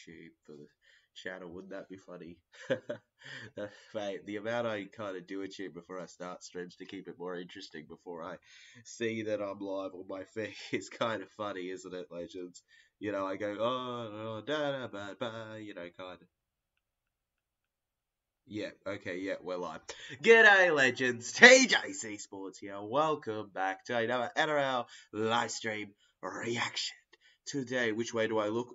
YouTube for the channel. Wouldn't that be funny? Mate, the amount I kind of do a tune before I start streams to keep it more interesting before I see that I'm live on my feed is kind of funny, isn't it, legends? You know, I go, oh, da, da, ba, ba, you know, kind of. Yeah, okay, yeah, we're live. G'day, legends. TJC Sports here. Welcome back to another NRL live stream reaction. Today, which way do I look?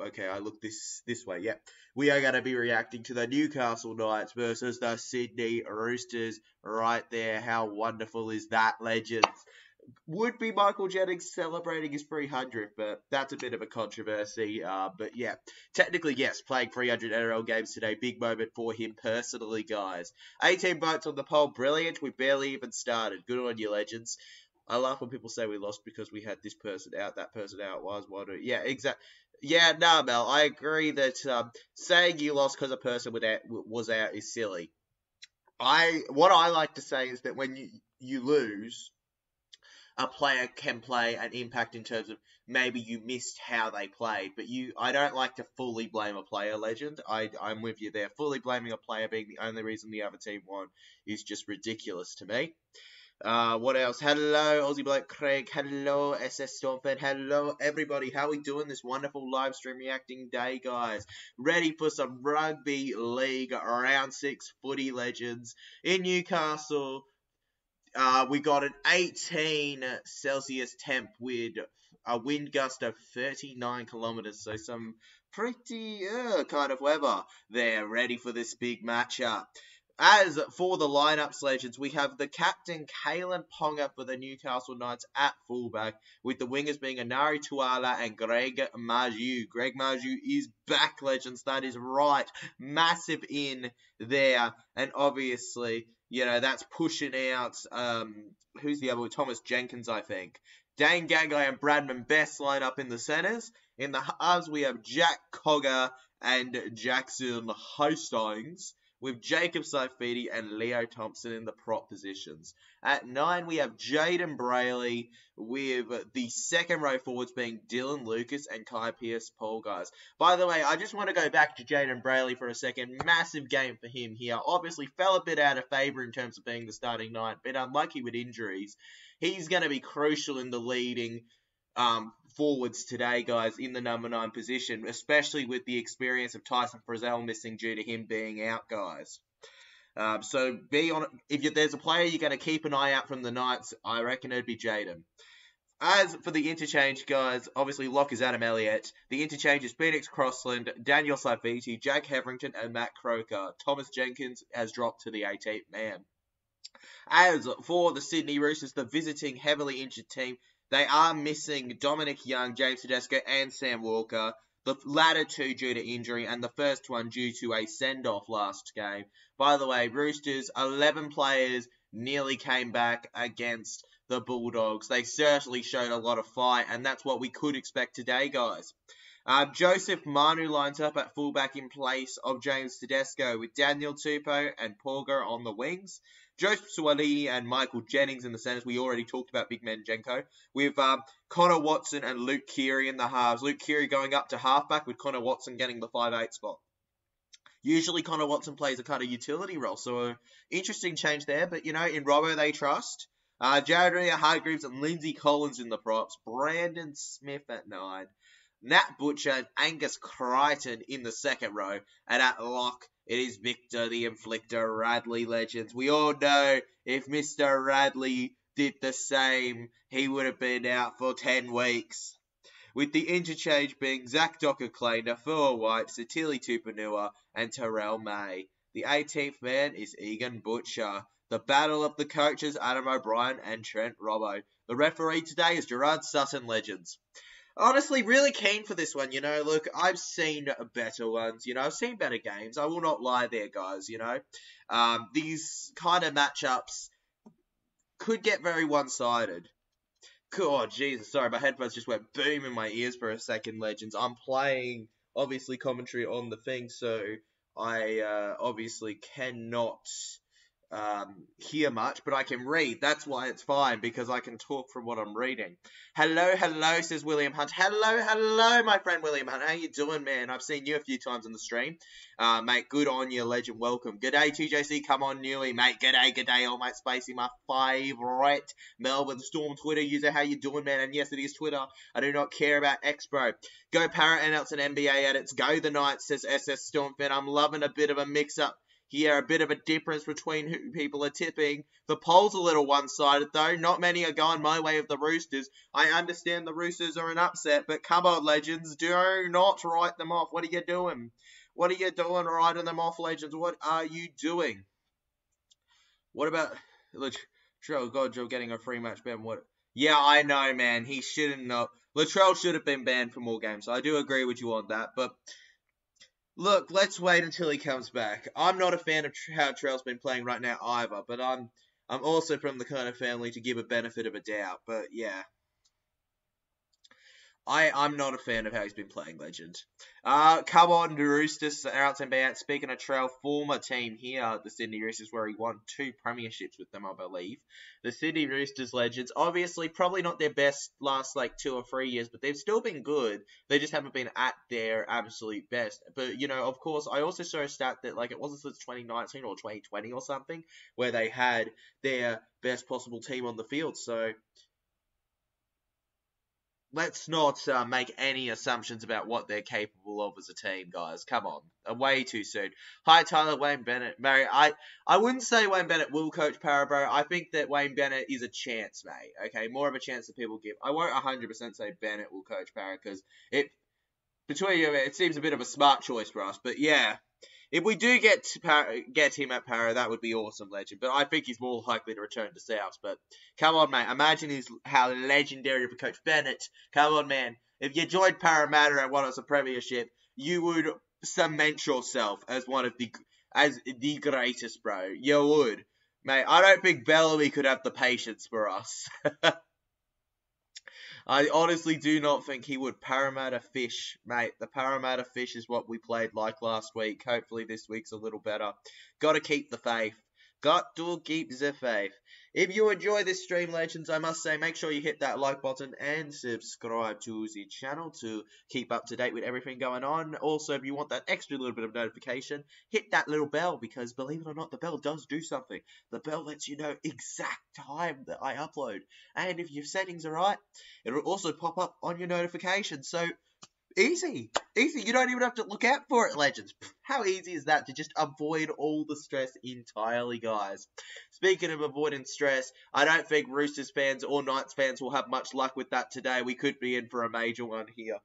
Okay, I look this way. Yeah, we are going to be reacting to the Newcastle Knights versus the Sydney Roosters. Right there, how wonderful is that, legends? Would be Michael Jennings celebrating his 300th, but that's a bit of a controversy. But yeah, technically, yes, playing 300 NRL games today, big moment for him personally, guys. 18 votes on the poll, brilliant. We barely even started. Good on you, legends. I laugh when people say we lost because we had this person out, that person out. Was wondering. Yeah, exactly. Yeah, nah, Mel, I agree that saying you lost because a person was out is silly. What I like to say is that when you lose, a player can play an impact in terms of maybe you missed how they played, but I don't like to fully blame a player, legend. I'm with you there. Fully blaming a player being the only reason the other team won is just ridiculous to me. What else? Hello, Aussie Black Craig. Hello, SS Stormfan. Hello, everybody. How are we doing this wonderful live stream reacting day, guys? Ready for some rugby league round 6 footy, legends in Newcastle. We got an 18 Celsius temp with a wind gust of 39 kilometers, so some pretty kind of weather there, ready for this big matchup. As for the lineups, legends, we have the captain, Kalen Ponga, for the Newcastle Knights at fullback, with the wingers being Anari Tuala and Greg Maju. Greg Maju is back, legends. That is right. Massive in there. And obviously, you know, that's pushing out, who's the other one? Thomas Jenkins, I think. Dane Gagai and Bradman Best line up in the centres. In the halves, we have Jack Cogger and Jackson Hastings, with Jacob Saifidi and Leo Thompson in the prop positions. At 9, we have Jaden Brayley, with the second row forwards being Dylan Lucas and Kai Pearce-Paul, guys. By the way, I just want to go back to Jaden Brayley for a second. Massive game for him here. Obviously fell a bit out of favour in terms of being the starting 9, but unlucky with injuries. He's going to be crucial in the leading forwards today, guys, in the number 9 position, especially with the experience of Tyson Frizzell missing due to him being out, guys. So be on. If there's a player you're going to keep an eye out from the Knights, I reckon it'd be Jaden. As for the interchange, guys, obviously lock is Adam Elliott. The interchange is Phoenix Crossland, Daniel Saiviti, Jack Hetherington, and Matt Croker. Thomas Jenkins has dropped to the 18th man. As for the Sydney Roosters, the visiting heavily injured team, they are missing Dominic Young, James Tedesco, and Sam Walker. The latter two due to injury, and the first one due to a send-off last game. By the way, Roosters, 11 players nearly came back against the Bulldogs. They certainly showed a lot of fight, and that's what we could expect today, guys. Joseph Manu lines up at fullback in place of James Tedesco, with Daniel Tupou and Porger on the wings. Joseph Suaalii and Michael Jennings in the centres. We already talked about Big Man Jenko. With Connor Watson and Luke Keary in the halves. Luke Keary going up to halfback, with Connor Watson getting the 5'8" spot. Usually Connor Watson plays a kind of utility role, so interesting change there. But, you know, in Robbo they trust. Jared Hargreaves and Lindsay Collins in the props. Brandon Smith at 9. Nat Butcher and Angus Crichton in the second row. And at lock, it is Victor the Inflictor Radley, legends. We all know if Mr. Radley did the same, he would have been out for 10 weeks. With the interchange being Zach Docker-Clay, Nafua White, Satili Tupanua, and Terrell May. The 18th man is Egan Butcher. The battle of the coaches, Adam O'Brien and Trent Robbo. The referee today is Gerard Sutton, legends. Honestly, really keen for this one, you know. Look, I've seen better ones, you know. I've seen better games. I will not lie there, guys, you know. These kind of matchups could get very one-sided. God, Jesus, sorry, my headphones just went boom in my ears for a second, legends. I'm playing, obviously, commentary on the thing, so I obviously cannot hear much, but I can read. That's why it's fine, because I can talk from what I'm reading. Hello, says William Hunt. Hello, my friend William Hunt. How you doing, man? I've seen you a few times on the stream. Mate, good on you, legend. Welcome. G'day, TJC. Come on, Newy, mate. G'day, all mate. Spacey, my favourite Melbourne Storm Twitter user. How you doing, man? And yes, it is Twitter. I do not care about X, bro. Go Parrot and Elton NBA edits. Go the Knights, says SS Storm fan. I'm loving a bit of a mix-up here, a bit of a difference between who people are tipping. The poll's a little one-sided, though. Not many are going my way of the Roosters. I understand the Roosters are an upset, but come on, legends, do not write them off. What are you doing? What are you doing writing them off, legends? What are you doing? What about Latrell Godjo getting a free match ban? What? Yeah, I know, man. He shouldn't have. Latrell should have been banned for more games. So I do agree with you on that, but look, let's wait until he comes back. I'm not a fan of how Trell's been playing right now either, but I'm also from the kind of family to give a benefit of a doubt. But yeah, I'm not a fan of how he's been playing, legend. Come on, Roosters out and out. Speaking of Trell, former team here, the Sydney Roosters, where he won 2 premierships with them, I believe. The Sydney Roosters legends, obviously, probably not their best last 2 or 3 years, but they've still been good. They just haven't been at their absolute best. But, of course, I also saw a stat that, it wasn't since 2019 or 2020 or something, where they had their best possible team on the field. So let's not make any assumptions about what they're capable of as a team, guys. Come on. Way too soon. Hi, Tyler, Wayne Bennett. Mary, I wouldn't say Wayne Bennett will coach Para, bro. I think that Wayne Bennett is a chance, mate. Okay, more of a chance than people give. I won't 100% say Bennett will coach Para, because between you, it seems a bit of a smart choice for us. But yeah, if we do get him at Para, that would be awesome, legend. But I think he's more likely to return to South. But come on, mate. Imagine how legendary of a coach Bennett. Come on, man. If you joined Parramatta and won us a premiership, you would cement yourself as the greatest, bro. You would, mate. I don't think Bellamy could have the patience for us. I honestly do not think he would. Parramatta Fish, mate. The Parramatta Fish is what we played like last week. Hopefully this week's a little better. Got to keep the faith. Got to keep the faith. If you enjoy this stream, legends, I must say, make sure you hit that like button and subscribe to the channel to keep up to date with everything going on. Also, if you want that extra little bit of notification, hit that little bell, because believe it or not, the bell does do something. The bell lets you know exact time that I upload. And if your settings are right, it'll also pop up on your notifications. So easy. You don't even have to look out for it, legends. How easy is that to just avoid all the stress entirely, guys? Speaking of avoiding stress, I don't think Roosters fans or Knights fans will have much luck with that today. We could be in for a major one here.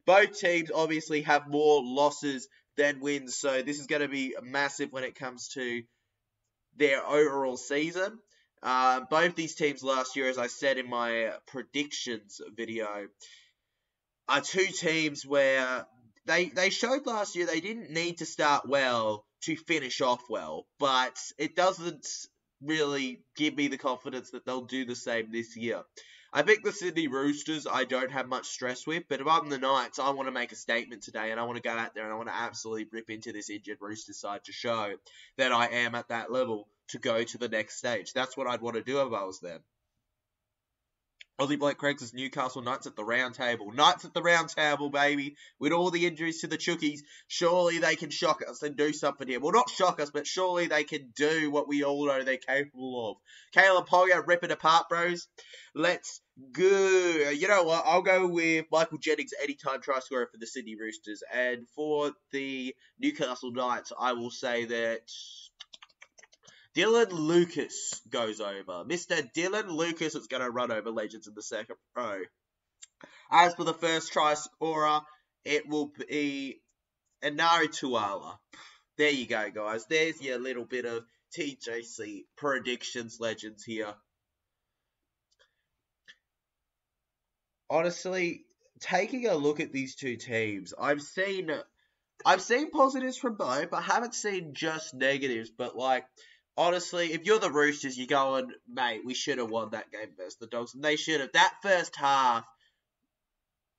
Both teams obviously have more losses than wins, so this is going to be massive when it comes to their overall season. Both these teams last year, as I said in my predictions video, are 2 teams where they showed last year they didn't need to start well to finish off well, but it doesn't really give me the confidence that they'll do the same this year. I think the Sydney Roosters I don't have much stress with, but if I'm the Knights, I want to make a statement today, and I want to go out there and I want to absolutely rip into this injured Roosters side to show that I am at that level to go to the next stage. That's what I'd want to do if I was them. Aussie Blake Craig says Newcastle Knights at the round table. Knights at the round table, baby. With all the injuries to the Chookies, surely they can shock us and do something here. Well, not shock us, but surely they can do what we all know they're capable of. Caleb Polga, rip it apart, bros. Let's go. You know what? I'll go with Michael Jennings anytime try scorer for the Sydney Roosters. And for the Newcastle Knights, I will say that Dylan Lucas goes over. Mr. Dylan Lucas is going to run over legends in the second row. As for the first try scorer, it will be Enari Tuala. There you go, guys. There's your little bit of TJC predictions, legends here. Honestly, taking a look at these 2 teams, I've seen positives from both. I haven't seen just negatives, but honestly, if you're the Roosters, you're going, mate, we should have won that game versus the Dogs. And they should have. That first half,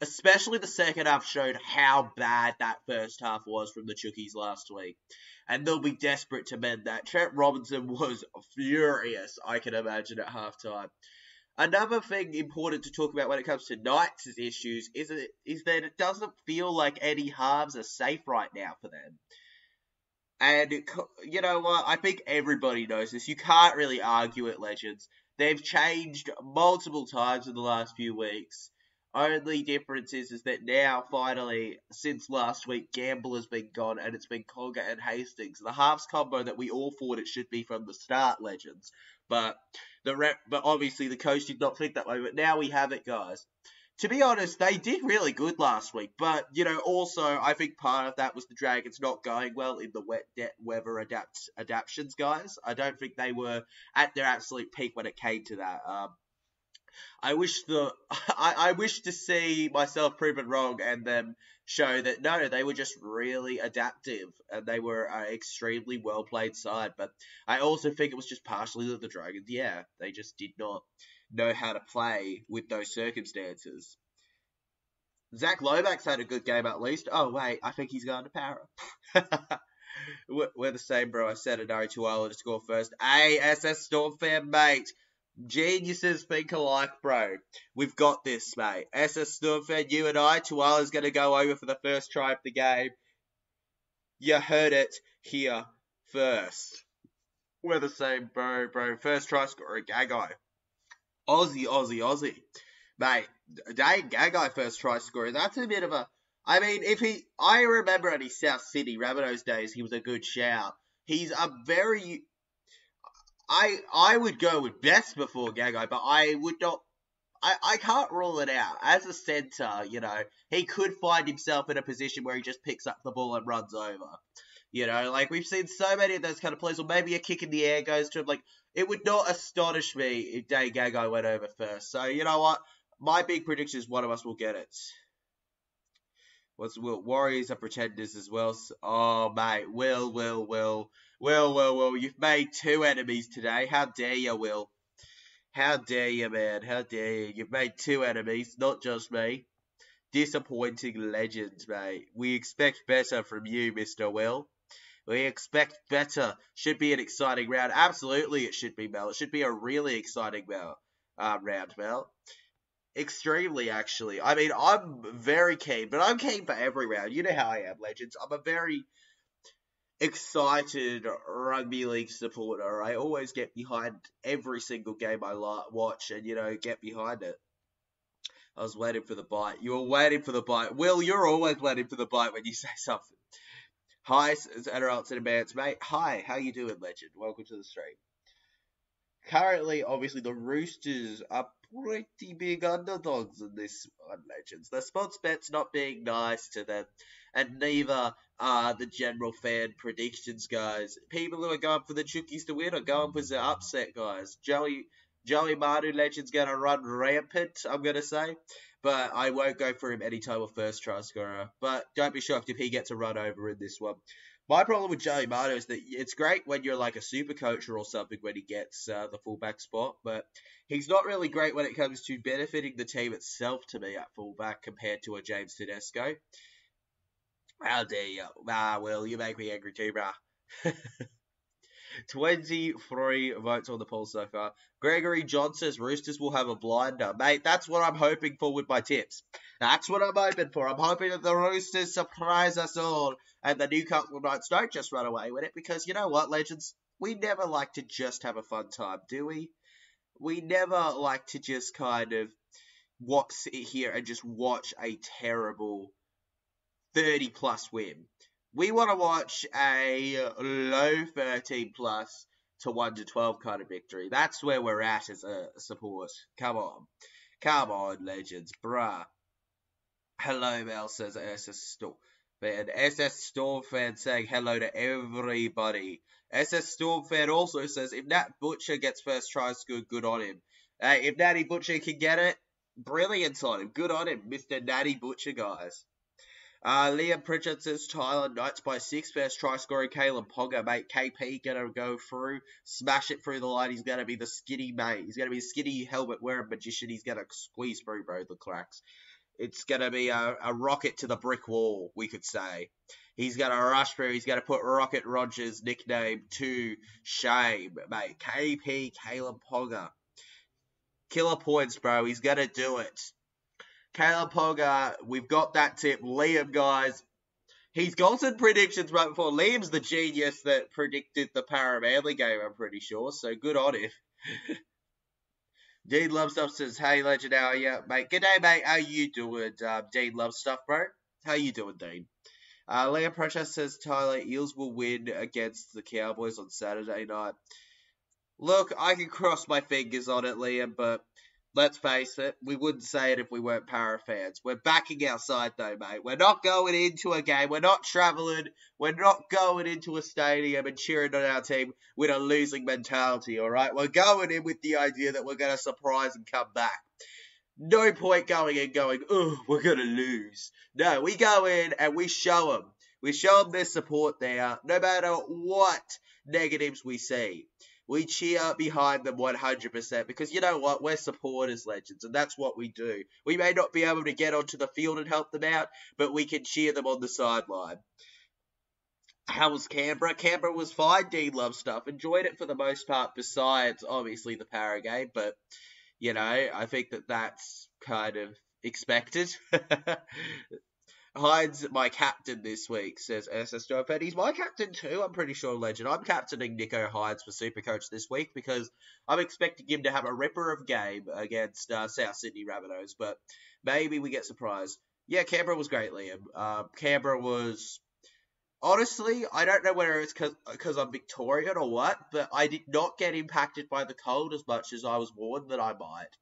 especially the second half showed how bad that first half was from the Chookies last week. And they'll be desperate to mend that. Trent Robinson was furious, I can imagine, at halftime. Another thing important to talk about when it comes to Knights' issues is that it doesn't feel like any halves are safe right now for them. And you know what? I think everybody knows this. You can't really argue it, Legends. They've changed multiple times in the last few weeks. Only difference is that now, finally, since last week, Gamble has been gone and it's been Cogger and Hastings. The halves combo that we all thought it should be from the start, Legends. But but obviously the coach did not think that way. But now we have it, guys. To be honest, they did really good last week, but, also, I think part of that was the Dragons not going well in the wet weather adaptations, guys. I don't think they were at their absolute peak when it came to that. I wish I wish to see myself proven wrong and them show that, no, they were just really adaptive, and they were an extremely well-played side, but I also think it was just partially that the Dragons, they just did not know how to play with those circumstances. Zach Lomax had a good game at least. Oh, wait, I think he's going to Para. We're the same, bro. I said Anari Tuala to score first. Hey, SS Storm fan, mate. Geniuses think alike, bro. We've got this, mate. SS Storm fan, you and I, Tuala's going to go over for the first try of the game. You heard it here first. We're the same, bro. First try scorer, Gagai. Aussie. Mate, Dane Gagai first try scorer, that's a bit of a... I mean, I remember in his South City Rabbitohs days, he was a good shout. He's a very... I would go with Best before Gagai, but I would not... I can't rule it out. As a centre, he could find himself in a position where he just picks up the ball and runs over. We've seen so many of those kind of plays, or maybe a kick in the air goes to him. It would not astonish me if Dane Gagai went over first. So, you know what? My big prediction is one of us will get it. Warriors are pretenders as well. Oh, mate. Will. You've made 2 enemies today. How dare you, Will? How dare you, man? How dare you? You've made 2 enemies, not just me. Disappointing Legends, mate. We expect better from you, Mr. Will. We expect better. Should be an exciting round. Absolutely it should be, Mel. It should be a really exciting round, Mel. Extremely, actually. I mean, I'm very keen, but I'm keen for every round. You know how I am, Legends. I'm a very excited rugby league supporter. I always get behind every single game I watch and, get behind it. I was waiting for the bite. You were waiting for the bite. Will, you're always waiting for the bite when you say something. Hi, it's Nrl to the man's mate. Hi, how you doing, Legend? Welcome to the stream. Currently, obviously, the Roosters are pretty big underdogs in this one, Legends. The spots bet's not being nice to them, and neither are the general fan predictions, guys. People who are going for the Chookies to win are going for the upset, guys. Joey Manu, Legend's going to run rampant, I'm going to say. But I won't go for him anytime with first try scorer. But don't be shocked if he gets a run over in this one. My problem with Joey Manu is that it's great when you're like a super coacher or something when he gets the fullback spot. But he's not really great when it comes to benefiting the team itself to me at fullback compared to a James Tedesco. How dare you? Will, you make me angry too, brah. 23 votes on the poll so far. Gregory John says Roosters will have a blinder. Mate, that's what I'm hoping for with my tips. That's what I'm hoping for. I'm hoping that the Roosters surprise us all and the Newcastle Knights don't just run away with it because you know what, Legends? We never like to just have a fun time, do we? We never like to just kind of sit here and just watch a terrible 30-plus win. We want to watch a low 13 plus to 1 to 12 kind of victory. That's where we're at as a support. Come on, Legends, bruh. Hello, Mel, says SS Storm fan. SS Storm fan saying hello to everybody. SS Storm fan also says if Nat Butcher gets first try score, good on him. If Natty Butcher can get it, brilliant on him. Good on him, Mr. Natty Butcher, guys. Liam Pritchard says Tyler Knights by 6. First try scoring Caleb Ponga, mate. KP gonna go through, smash it through the line. He's gonna be the skinny mate. He's gonna be a skinny helmet wearing magician. He's gonna squeeze through, bro, the cracks. It's going to be a rocket to the brick wall, we could say. He's going to rush through. He's going to put Rocket Rogers' nickname to shame, mate. KP, Caleb Pogger. Killer points, bro. He's going to do it. Caleb Pogger, we've got that tip. Liam, guys. He's gotten predictions right before. Liam's the genius that predicted the Para-Manly game, I'm pretty sure. So good on him. Dean Lovestuff says, hey, Legend, how are you? Mate, g'day, mate. How you doing, Dean Lovestuff, bro? How you doing, Dean? Liam Pressure says, Tyler, Eels will win against the Cowboys on Saturday night. Look, I can cross my fingers on it, Liam, but let's face it, we wouldn't say it if we weren't Para fans. We're backing our side, though, mate. We're not going into a game. We're not travelling. We're not going into a stadium and cheering on our team with a losing mentality, all right? We're going in with the idea that we're going to surprise and come back. No point going in going, oh, we're going to lose. No, we go in and we show them. We show them their support there, no matter what negatives we see. We cheer behind them 100% because you know what? We're supporters, Legends, and that's what we do. We may not be able to get onto the field and help them out, but we can cheer them on the sideline. How was Canberra? Canberra was fine, Dean Love stuff. Enjoyed it for the most part, besides, obviously, the Para game, but, you know, I think that that's kind of expected. Hines, my captain this week, says SS Joe. He's my captain too, I'm pretty sure, Legend. I'm captaining Nico Hines for Supercoach this week because I'm expecting him to have a ripper of game against South Sydney Rabbitohs, but maybe we get surprised. Yeah, Canberra was great, Liam. Canberra was... Honestly, I don't know whether it's because I'm Victorian or what, but I did not get impacted by the cold as much as I was warned that I might.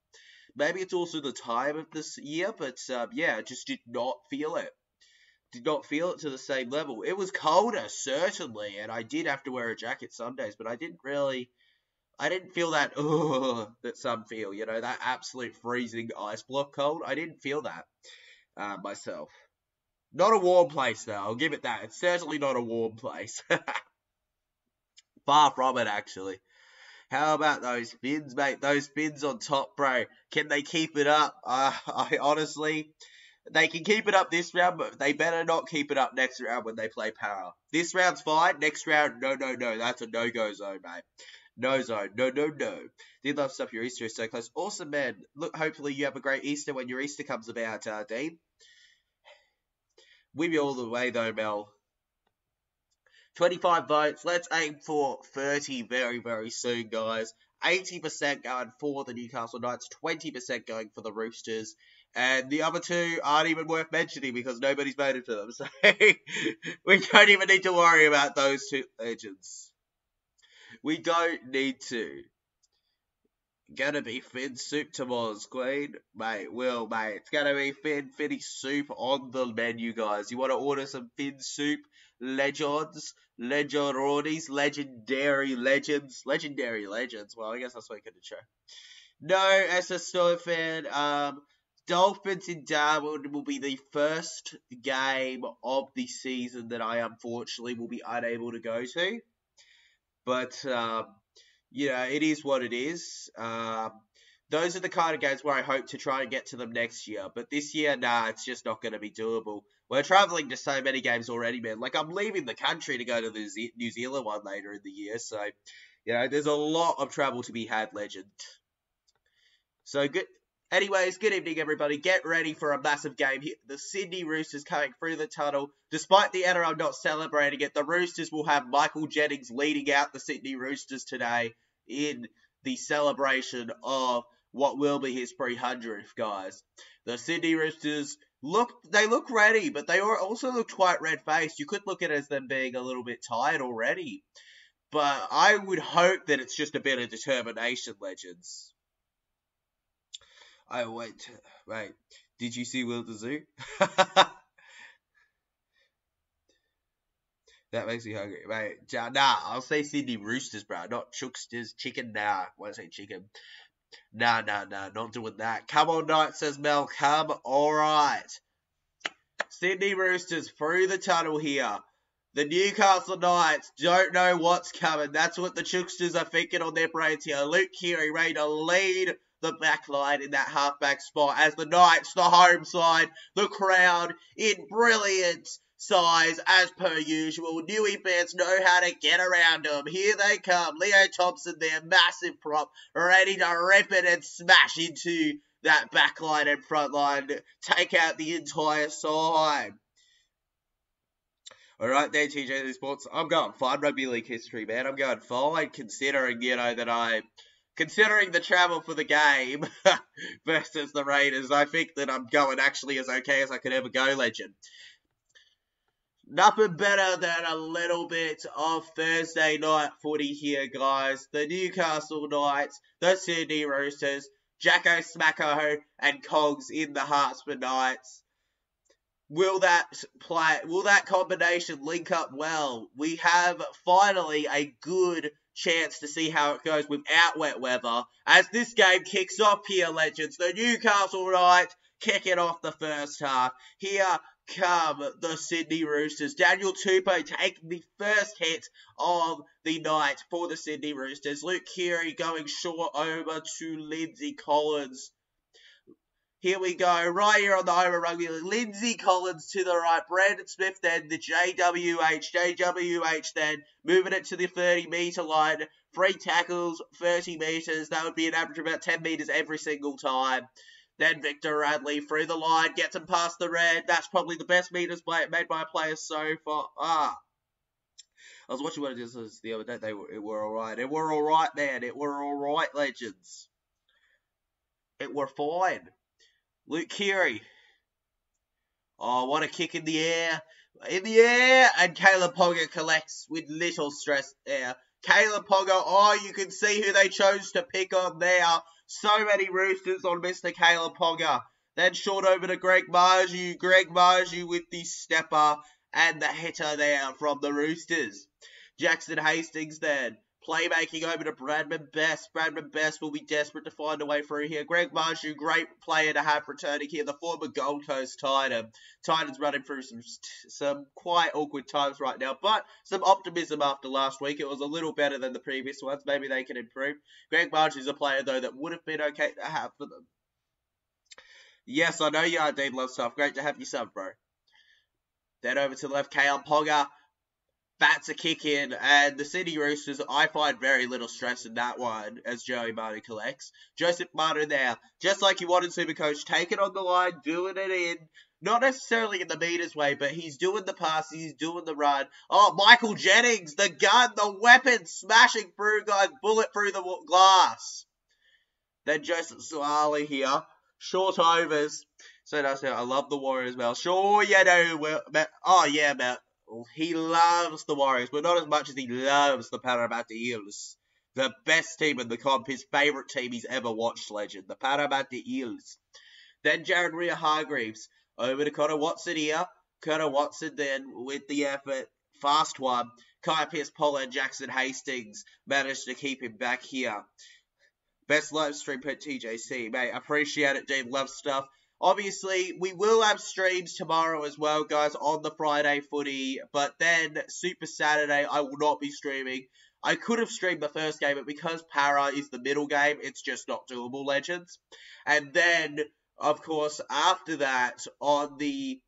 Maybe it's also the time of this year, but yeah, I just did not feel it. Did not feel it to the same level. It was colder, certainly, and I did have to wear a jacket some days, but I didn't feel that, that some feel, you know, that absolute freezing ice block cold. I didn't feel that myself. Not a warm place, though, I'll give it that. It's certainly not a warm place. Far from it, actually. How about those fins, mate? Those fins on top, bro. Can they keep it up? I honestly... They can keep it up this round, but they better not keep it up next round when they play Para. This round's fine. Next round, no. That's a no-go zone, mate. No zone. No. Did love stuff. Your Easter is so close. Awesome, man. Look, hopefully you have a great Easter when your Easter comes about, Dean. With you all the way, though, Mel. 25 votes. Let's aim for 30 very, very soon, guys. 80% going for the Newcastle Knights. 20% going for the Roosters. And the other two aren't even worth mentioning because nobody's voted for them. So we don't even need to worry about those two legends. We don't need to. Gonna be fin soup tomorrow's Queen. Mate, mate. It's gonna be finny soup on the menu, guys. You want to order some fin soup? Legends, legendornies, legendary legends. Well, I guess that's what you could show. No, SS Story fan. Dolphins in Darwin will be the first game of the season that I unfortunately will be unable to go to. But, you know, it is what it is. Those are the kind of games where I hope to try and get to them next year. But this year, nah, it's just not going to be doable. We're travelling to so many games already, man. Like, I'm leaving the country to go to the New Zealand one later in the year. So, you know, there's a lot of travel to be had, Legend. So, good. Anyways, good evening, everybody. Get ready for a massive game here. The Sydney Roosters coming through the tunnel. Despite the NRL not celebrating it, the Roosters will have Michael Jennings leading out the Sydney Roosters today in the celebration of what will be his 300th, guys. The Sydney Roosters look ready, but they also look quite red-faced. You could look at it as them being a little bit tired already. But I would hope that it's just a bit of determination, Legends. Oh, wait. Did you see Will the Zoo? That makes me hungry. Mate, nah, I'll say Sydney Roosters, bro. Not Chooksters, chicken, nah. I want to say chicken. Nah, not doing that. Come on, Knight, says Mel. Come, alright. Sydney Roosters through the tunnel here. The Newcastle Knights don't know what's coming. That's what the Chooksters are thinking on their brains here. Luke Keary ready to lead the back line in that halfback spot as the Knights, the home side, the crowd in brilliant size as per usual. Newey fans know how to get around them. Here they come. Leo Thompson, their massive prop, ready to rip it and smash into that back line and front line, take out the entire side. Alright there, TJ Sports. I'm going fine rugby league history, man. I'm going fine considering, considering the travel for the game versus the Raiders. I think that I'm going actually as okay as I could ever go, legend. Nothing better than a little bit of Thursday night footy here, guys. The Newcastle Knights, the Sydney Roosters, Jacko Smacko and Cogs in the Hartsman Knights. Will that combination link up well? We have finally a good chance to see how it goes without wet weather. As this game kicks off here, legends, the Newcastle Knights kicking off the first half. Here come the Sydney Roosters. Daniel Tupou taking the first hit of the night for the Sydney Roosters. Luke Keary going short over to Lindsay Collins. Here we go, right here on the home of rugby league. Lindsay Collins to the right, Brandon Smith then, the JWH then, moving it to the 30-metre line. 3 tackles, 30 metres, that would be an average of about 10 metres every single time. Then Victor Radley through the line, gets him past the red. That's probably the best metres made by a player so far. I was watching one of this the other day, it were alright. It were alright, man. It were alright, legends. It were fine. Luke Keary. Oh, what a kick in the air. In the air. And Caleb Ponga collects with little stress there. Caleb Ponga, oh, you can see who they chose to pick on there. So many Roosters on Mr. Caleb Ponga. Then short over to Greg Marju. Greg Marju with the stepper and the hitter there from the Roosters. Jackson Hastings then. Playmaking over to Bradman Best. Bradman Best will be desperate to find a way through here. Greg Marshall, great player to have returning here. The former Gold Coast Titan. Titans running through some quite awkward times right now, but some optimism after last week. It was a little better than the previous ones. Maybe they can improve. Greg Marshall is a player, though, that would have been okay to have for them. Yes, I know you are, Dean Love Stuff. Great to have you sub, bro. Then over to the left, Kale Ponga. Bats a kick in, and the Sydney Roosters, I find very little stress in that one, as Joey Martin collects. Joseph Martin there, just like you wanted Supercoach, take it on the line, doing it in, not necessarily in the meters way, but he's doing the pass, he's doing the run. Oh, Michael Jennings, the gun, the weapon, smashing through, guys, bullet through the glass. Then Joseph Suali here, short overs. So that's it, I love the Warriors, Mel. Sure, you know, oh yeah, Mel. He loves the Warriors, but not as much as he loves the Parramatta Eels. The best team in the comp, his favourite team he's ever watched, legend. The Parramatta Eels. Then Jared Ria-Hargreaves. Over to Connor Watson here. Connor Watson then with the effort. Fast one. Kai Pierce-Poller and Jackson Hastings managed to keep him back here. Best live stream per TJC. Mate, appreciate it, Dean. Love stuff. Obviously, we will have streams tomorrow as well, guys, on the Friday footy. But then, Super Saturday, I will not be streaming. I could have streamed the first game, but because Para is the middle game, it's just not doable, legends. And then, of course, after that, on the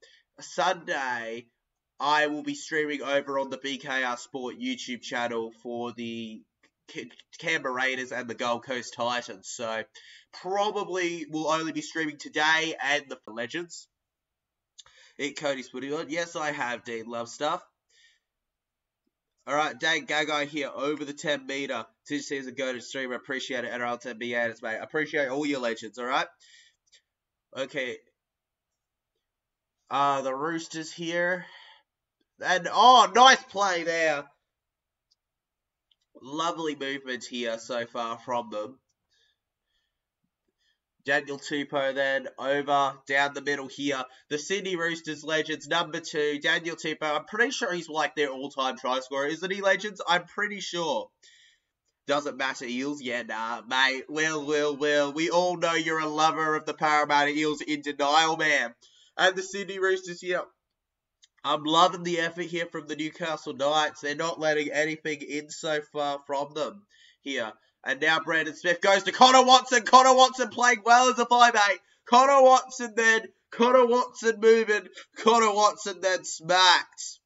Sunday, I will be streaming over on the BKR Sport YouTube channel for the Canberra Raiders and the Gold Coast Titans. So, probably will only be streaming today and the legends. Cody's putting on. Yes, I have, Dean. Love stuff. Alright, Dan Gagai here over the 10 meter. TGC is a go-to streamer. Appreciate it. NRL 10 BAs, mate. Appreciate all your legends, alright? Okay. The Roosters here. And, oh, nice play there. Lovely movement here so far from them. Daniel Tupou then over down the middle here. The Sydney Roosters legends, number 2, Daniel Tupou. I'm pretty sure he's like their all-time try scorer, isn't he, legends? I'm pretty sure. Doesn't matter, Eels? Yeah, nah, mate. Will. We all know you're a lover of the Parramatta Eels in denial, man. And the Sydney Roosters here. I'm loving the effort here from the Newcastle Knights. They're not letting anything in so far from them here. And now Brandon Smith goes to Connor Watson. Connor Watson playing well as a 5'8". Connor Watson then. Connor Watson moving. Connor Watson then smacked.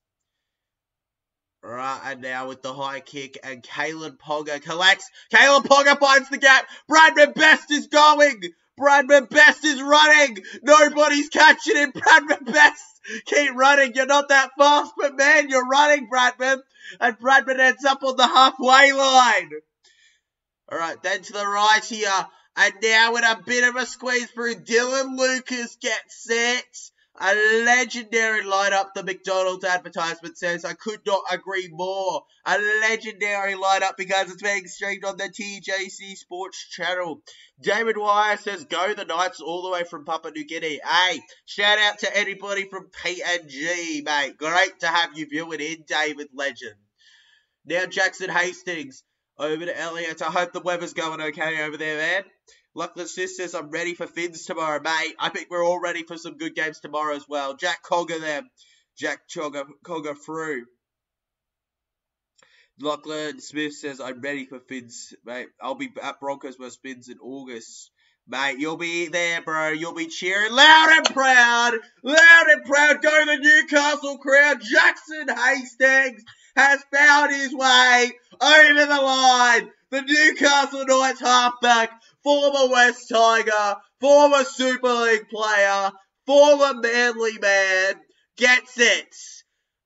Right, and now with the high kick, and Kalen Ponga collects. Kalen Ponga finds the gap. Bradman Best is going. Bradman Best is running. Nobody's catching him. Bradman Best, keep running. You're not that fast, but man, you're running, Bradman. And Bradman ends up on the halfway line. All right, then to the right here. And now with a bit of a squeeze through, Dylan Lucas gets set. A legendary lineup, the McDonald's advertisement says. I could not agree more. A legendary lineup because it's being streamed on the TJC Sports channel. David Wire says, go the Knights all the way from Papua New Guinea. Hey, shout out to anybody from PNG, mate. Great to have you viewing in, David Legend. Now Jackson Hastings over to Elliott. I hope the weather's going okay over there, man. Lachlan Sis says, I'm ready for Finns tomorrow, mate. I think we're all ready for some good games tomorrow as well. Jack Cogger there. Jack Cogger through. Lachlan Smith says, I'm ready for Finns, mate. I'll be at Broncos vs Finns in August. Mate, you'll be there, bro. You'll be cheering loud and proud. Loud and proud. Go the Newcastle crowd. Jackson Hastings has found his way over the line. The Newcastle Knights halfback, former West Tiger, former Super League player, former Manly man, gets it.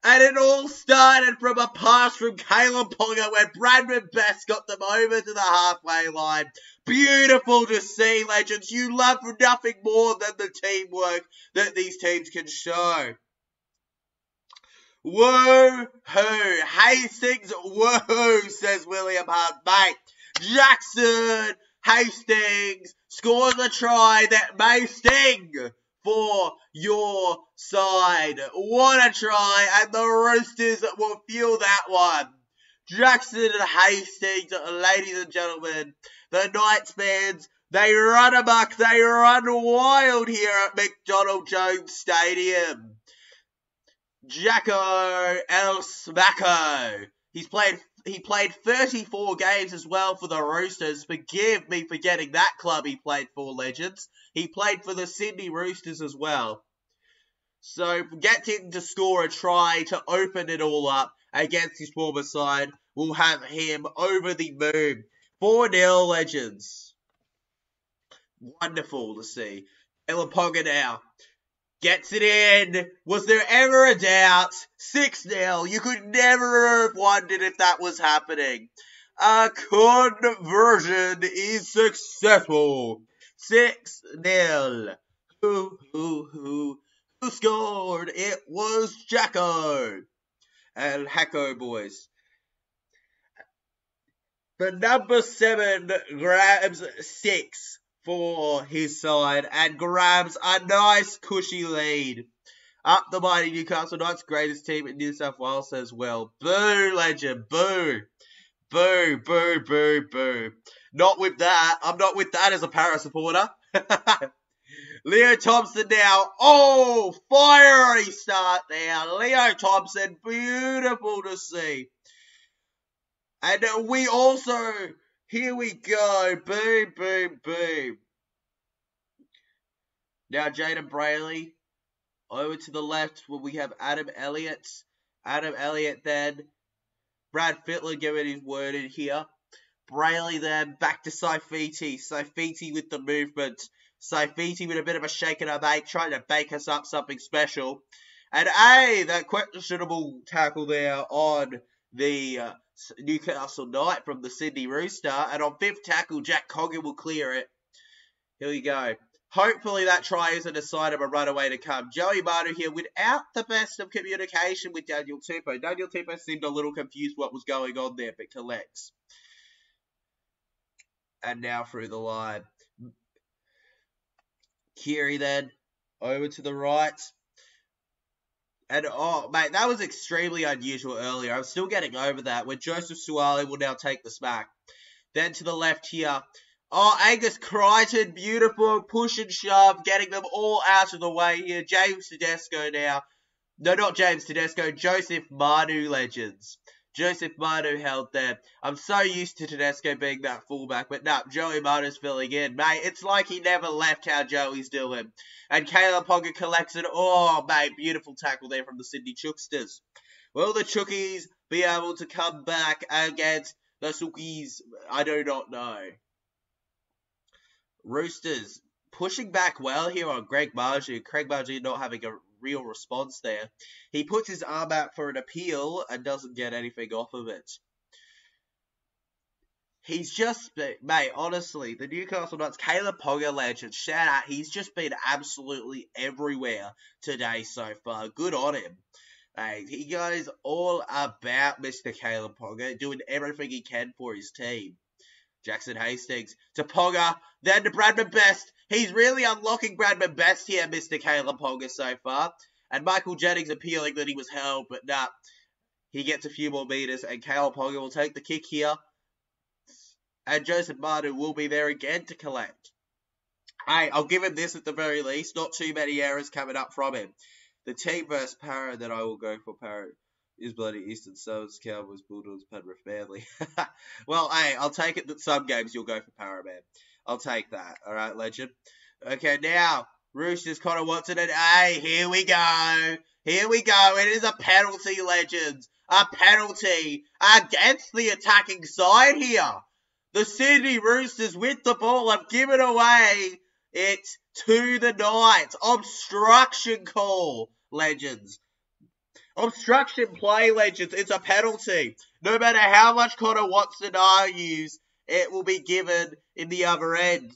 And it all started from a pass from Caleb Ponga where Bradman Best got them over to the halfway line. Beautiful to see, legends. You love nothing more than the teamwork that these teams can show. Woohoo! Hastings, woohoo, says William Hunt. Mate, Jackson Hastings scores a try that may sting for your side. What a try, and the Roosters will feel that one. Jackson and Hastings, ladies and gentlemen, the Knights fans, they run amok, they run wild here at McDonald Jones Stadium. Jacko El Smacko. He played 34 games as well for the Roosters. Forgive me for getting that club he played for, legends. He played for the Sydney Roosters as well. So, get him to score a try to open it all up against his former side. We'll have him over the moon. 4-0, legends. Wonderful to see. Elaponga now. Gets it in. Was there ever a doubt? 6-0. You could never have wondered if that was happening. A conversion is successful. 6-0. Who scored? It was Jacko. And Hacko boys. The number 7 grabs 6 for his side and grabs a nice cushy lead. Up the mighty Newcastle Knights, greatest team in New South Wales as well. Boo, legend, boo. Boo, boo, boo, boo. Not with that. I'm not with that as a Para supporter. Leo Thompson now. Oh, fiery start now. Leo Thompson, beautiful to see. And we also, here we go. Boom, boom, boom. Now Jaden Brayley. Over to the left where we have Adam Elliott. Adam Elliott then. Brad Fittler giving his word in here. Brayley then back to Saifiti. Saifiti with the movement. Saifiti with a bit of a shake and a bake, trying to bake us up something special. And that questionable tackle there on the Newcastle Knight from the Sydney Rooster. And on 5th tackle, Jack Coggan will clear it. Here we go. Hopefully that try isn't a sign of a runaway to come. Joey Manu here without the best of communication with Daniel Tupou. Daniel Tupou seemed a little confused what was going on there, but collects. And now through the line. Kiri then, over to the right. And, oh, mate, that was extremely unusual earlier. I'm still getting over that. When Joseph Suwali will now take the smack. Then to the left here. Oh, Angus Crichton, beautiful, push and shove, getting them all out of the way here. James Tedesco now. No, not James Tedesco, Joseph Manu, legends. Joseph Manu held there. I'm so used to Tedesco being that fullback, but no, Joey Manu's filling in. Mate, it's like he never left how Joey's doing. And Caleb Ponga collects it. Oh, mate, beautiful tackle there from the Sydney Chooksters. Will the Chookies be able to come back against the Sookies? I do not know. Roosters pushing back well here on Greg Marju. Craig Marju not having a real response there. He puts his arm out for an appeal and doesn't get anything off of it. He's just, mate, honestly, the Newcastle Knights, Caleb Ponga legend, shout out, he's just been absolutely everywhere today so far. Good on him. He goes all about Mr. Caleb Ponga, doing everything he can for his team. Jackson Hastings to Ponga, then to Bradman Best. He's really unlocking Bradman Best here, Mr. Caleb Ponga, so far. And Michael Jennings appealing that he was held, but nah. He gets a few more meters, and Caleb Ponga will take the kick here. And Joseph Manu will be there again to collect. Hey, I'll give him this at the very least. Not too many errors coming up from him. The team versus Para that I will go for Para is bloody Eastern Suburbs, Cowboys, Bulldogs, Penrith, Manly. Well, hey, I'll take it that some games you'll go for Para, man. I'll take that. All right, legend. Okay, now, Roosters, Connor Watson, and hey, here we go. Here we go. It is a penalty, legends. A penalty against the attacking side here. The Sydney Roosters with the ball have given away it to the Knights. Obstruction call, legends. Obstruction play, legends. It's a penalty. No matter how much Connor Watson argues, it will be given in the other end.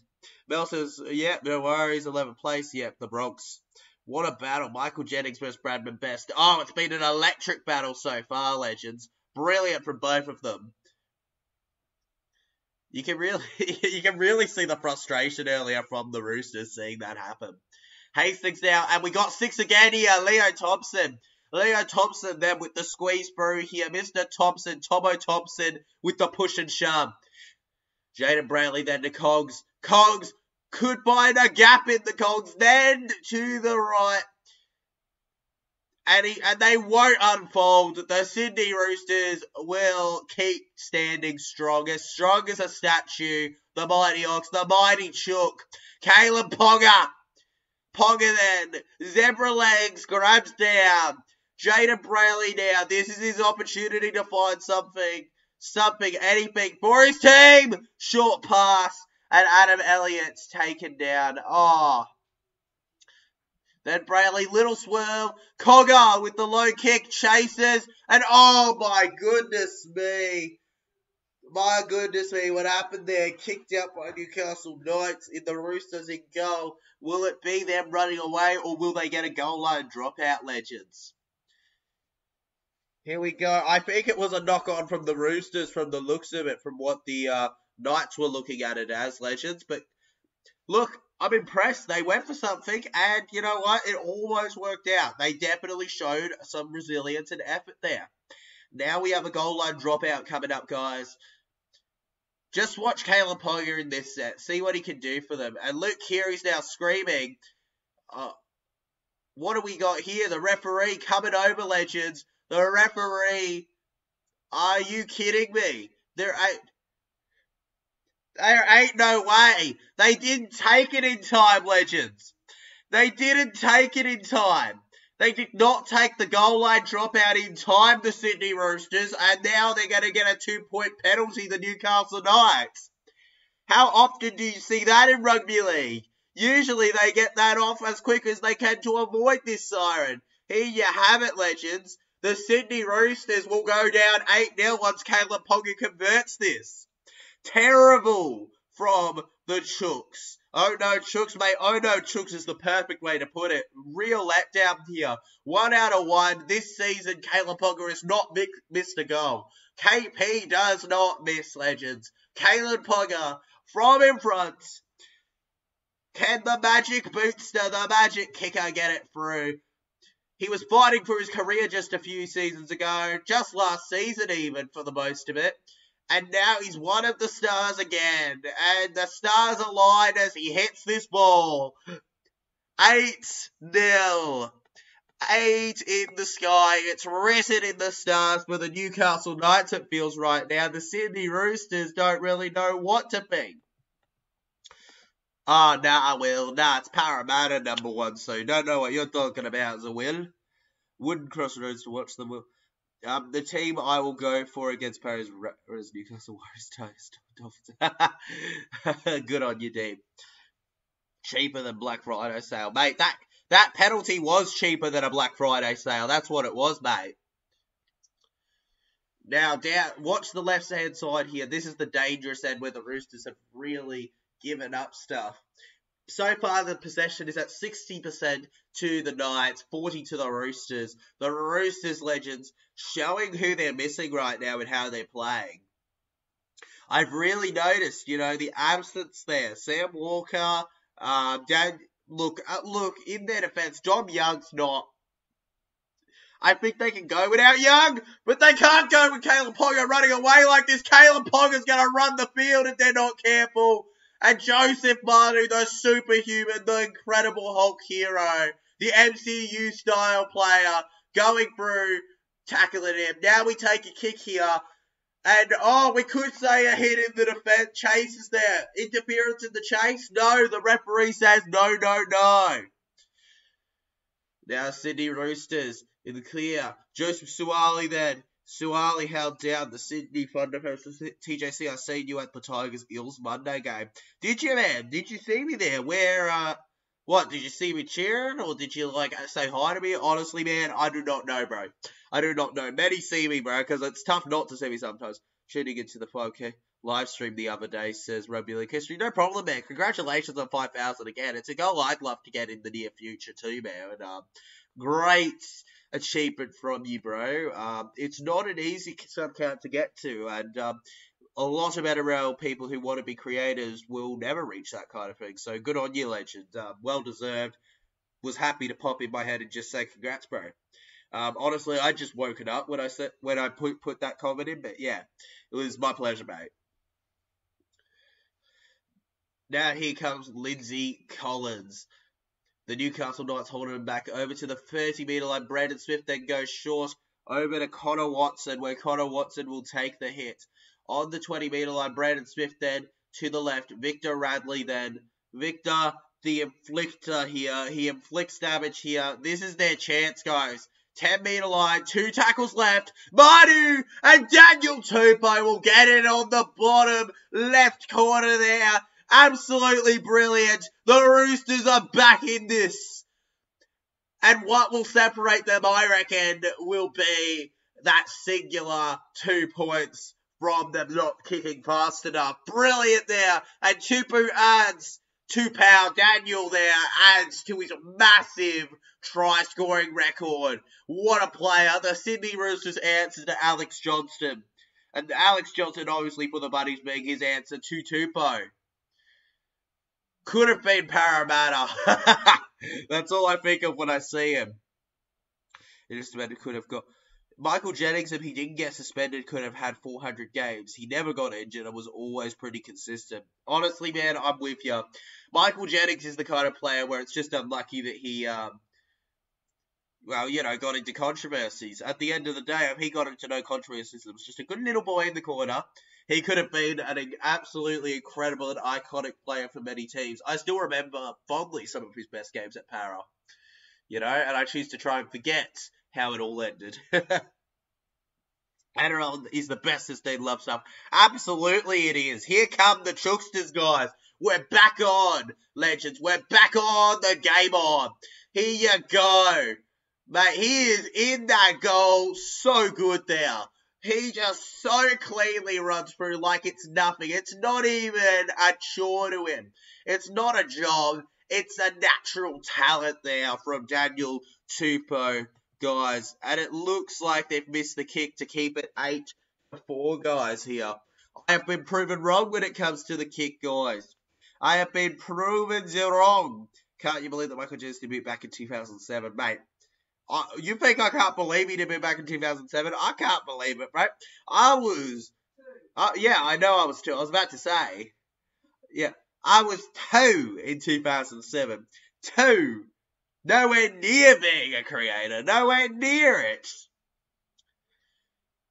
Mel says, yep, no worries. 11th place. Yep, the Bronx. What a battle. Michael Jennings versus Bradman Best. Oh, it's been an electric battle so far, legends. Brilliant from both of them. You can really see the frustration earlier from the Roosters seeing that happen. Hastings now, and we got 6 again here. Leo Thompson then with the squeeze through here. Mr. Thompson, Tomo Thompson with the push and shove. Jaden Brantley then to Cogs. Cogs could find a gap in the Cogs, then to the right. And they won't unfold. The Sydney Roosters will keep standing strong as a statue. The mighty Ox, the mighty Chook. Caleb Ponga. Ponga then. Zebra legs, grabs down. Jaden Brayley now. This is his opportunity to find something, anything for his team. Short pass. And Adam Elliott's taken down. Oh. Then Brayley, little swerve. Cogger with the low kick, chases. And oh my goodness me. My goodness me, what happened there? Kicked out by Newcastle Knights in the Roosters in goal. Will it be them running away or will they get a goal line dropout, legends? Here we go. I think it was a knock-on from the Roosters from the looks of it, from what the Knights were looking at it as, legends. But look, I'm impressed. They went for something, and you know what? It almost worked out. They definitely showed some resilience and effort there. Now we have a goal line dropout coming up, guys. Just watch Caleb Ponga in this set. See what he can do for them. And Luke Keary's now screaming. What do we got here? The referee coming over, legends. The referee. Are you kidding me? There ain't no way. They didn't take it in time, legends. They didn't take it in time. They did not take the goal line dropout in time, the Sydney Roosters, and now they're going to get a 2-point penalty, the Newcastle Knights. How often do you see that in rugby league? Usually they get that off as quick as they can to avoid this siren. Here you have it, legends. The Sydney Roosters will go down 8-0 once Caleb Ponga converts this. Terrible from the Chooks. Oh no, Chooks, mate. Oh no, Chooks is the perfect way to put it. Real letdown here. 1 out of 1. This season, Caleb Ponga has not missed a goal. KP does not miss, legends. Caleb Ponga from in front. Can the magic bootster, the magic kicker get it through? He was fighting for his career just a few seasons ago. Just last season even, for the most of it. And now he's one of the stars again. And the stars align as he hits this ball. 8-0. 8 in the sky. It's written in the stars for the Newcastle Knights, it feels right now. The Sydney Roosters don't really know what to be. Oh, nah, Will. Nah, it's Parramatta #1, so you don't know what you're talking about, so Will. Wouldn't cross roads to watch them, Will. The team I will go for against Paris is Newcastle Warriors Dolphins. Good on you, team. Cheaper than Black Friday sale. Mate, that penalty was cheaper than a Black Friday sale. That's what it was, mate. Now, watch the left-hand side here. This is the dangerous end where the Roosters have really given up stuff. So far, the possession is at 60% to the Knights, 40% to the Roosters. The Roosters legends showing who they're missing right now and how they're playing. I've really noticed, the absence there. Sam Walker, look, in their defense, Dom Young's not. I think they can go without Young, but they can't go with Caleb Ponga running away like this. Caleb Ponga's going to run the field if they're not careful. And Joseph Manu, the superhuman, the incredible Hulk hero, the MCU-style player, going through, tackling him. Now we take a kick here. And, we could say a hit in the defense. Chase is there. Interference in the chase? No, the referee says no, no, no. Now Sydney Roosters in the clear. Joseph Suwali then. Suwali held down the Sydney fundamentals. TJC, I seen you at the Tigers Eels Monday game. Did you, man? Did you see me there? What, did you see me cheering? Or did you, say hi to me? Honestly, man, I do not know, bro. I do not know. Many see me, bro, because it's tough not to see me sometimes. Tuning into the 5K live stream the other day, says Rugby League History. No problem, man. Congratulations on 5,000 again. It's a goal I'd love to get in the near future too, man. Great achievement from you, bro. It's not an easy sub-count to get to, and a lot of NRL people who want to be creators will never reach that kind of thing. So good on you, legend. Well deserved. Was happy to pop in my head and just say congrats, bro. Honestly, I just woken up when I put that comment in, but yeah, it was my pleasure, mate. Now here comes Lindsay Collins. The Newcastle Knights holding him back over to the 30-metre line. Brandon Smith then goes short over to Connor Watson, where Connor Watson will take the hit. On the 20-metre line, Brandon Smith then to the left. Victor Radley then. Victor, the inflictor here. He inflicts damage here. This is their chance, guys. 10-metre line, 2 tackles left. Manu and Daniel Tupou will get it on the bottom left corner there. Absolutely brilliant. The Roosters are back in this. And what will separate them, I reckon, will be that singular 2 points from them not kicking fast enough. Brilliant there. And Tupou adds Tupou. Daniel there adds to his massive try-scoring record. What a player. The Sydney Roosters answer to Alex Johnston. And Alex Johnston, obviously, for the Bunnies, being his answer to Tupou. Could have been Parramatta. That's all I think of when I see him. It just meant it could have got... Michael Jennings, if he didn't get suspended, could have had 400 games. He never got injured and was always pretty consistent. Honestly, man, I'm with you. Michael Jennings is the kind of player where it's just unlucky that he, got into controversies. At the end of the day, if he got into no controversies, it was just a good little boy in the corner. He could have been an absolutely incredible and iconic player for many teams. I still remember fondly some of his best games at Para. And I choose to try and forget how it all ended. NRL is the best sustained love stuff. Absolutely it is. Here come the Chooksters, guys. We're back on, legends. We're back on the game on. Here you go. Mate, he is in that goal. So good there. He just so cleanly runs through like it's nothing. It's not even a chore to him. It's not a job. It's a natural talent there from Daniel Tupou, guys. And it looks like they've missed the kick to keep it 8-4, guys, here. I have been proven wrong when it comes to the kick, guys. I have been proven wrong. Can't you believe that Michael Jennings debuted back in 2007, mate? You think I can't believe he debuted back in 2007? I can't believe it, right? I was... yeah, I know I was 2. I was about to say. Yeah, I was 2 in 2007. 2. Nowhere near being a creator. Nowhere near it.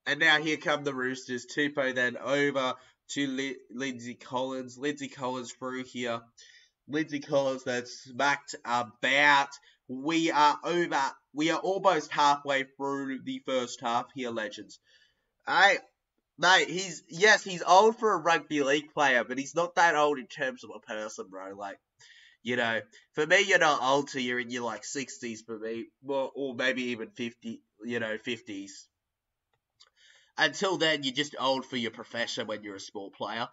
And now here come the Roosters. Tupou then over to Lindsay Collins. Lindsay Collins through here. Lindsay Collins then smacked about. We are almost halfway through the first half here, legends. Mate, he's old for a rugby league player, but he's not that old in terms of a person, bro. Like, you know, for me, you're not old till you're in your, like, 60s for me, or maybe even 50s. Until then, you're just old for your profession when you're a sport player.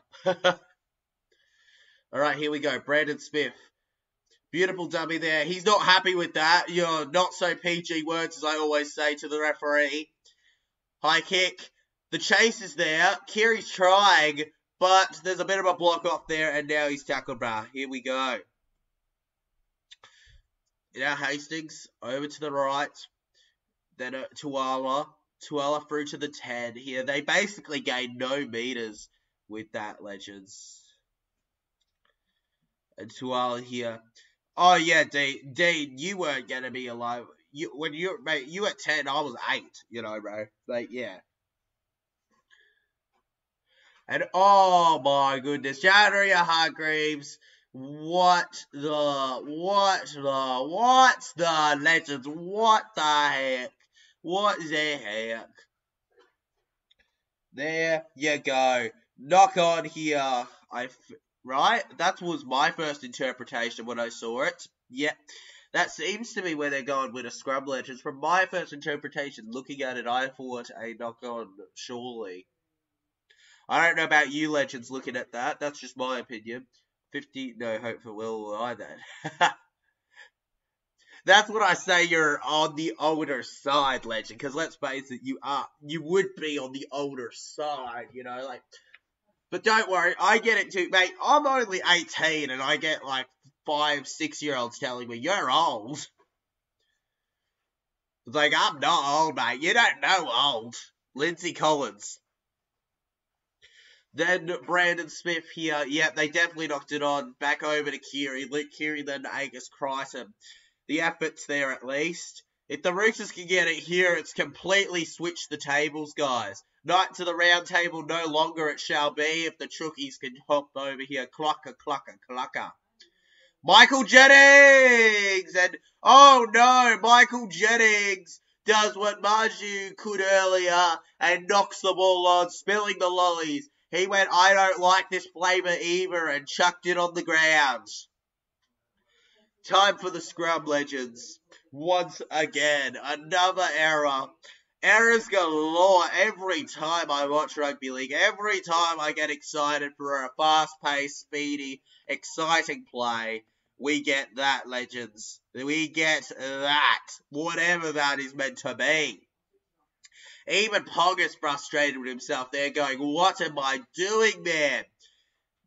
Alright, here we go. Brandon Smith. Beautiful dummy there. He's not happy with that. You're not so PG words, as I always say to the referee. High kick. The chase is there. Kiri's trying, but there's a bit of a block off there, and now he's tackled, bruh. Here we go. Now Hastings, over to the right. Then Tuala. Tuala through to the 10 here. They basically gained no meters with that, legends. And Tuala here. Oh, yeah, Dean, you weren't going to be alive. You were 10, I was 8, bro. Like, yeah. And, oh, my goodness. Jadria Hargreaves. What the, legends? What the heck? What the heck? There you go. Knock on here. Right? That was my first interpretation when I saw it. Yep. That seems to be where they're going with a scrub, legends. From my first interpretation, looking at it, I thought a knock on, surely. I don't know about you, legends, looking at that. That's just my opinion. 50, no hope for Will either. That's what I say, you're on the older side, legend. Because let's face it, you would be on the older side, like. But don't worry, I get it too, mate. I'm only 18 and I get like 5, 6-year-olds telling me, you're old. It's like, I'm not old, mate. You don't know old. Lindsay Collins. Then Brandon Smith here. Yeah, they definitely knocked it on. Back over to Kiri. Kiri then to Angus Crichton. The effort's there at least. If the Roosters can get it here, it's completely switched the tables, guys. Knight to the round table, no longer it shall be if the Chookies can hop over here. Clucker, clucker, clucker. Michael Jennings! And, oh no, Michael Jennings does what Marju could earlier and knocks the ball on, spilling the lollies. He went, I don't like this flavour either, and chucked it on the ground. Time for the scrub, legends. Once again, another error. Errors galore every time I watch rugby league. Every time I get excited for a fast-paced, speedy, exciting play, we get that, legends. We get that. Whatever that is meant to be. Even Ponga's frustrated with himself there, going, what am I doing, man?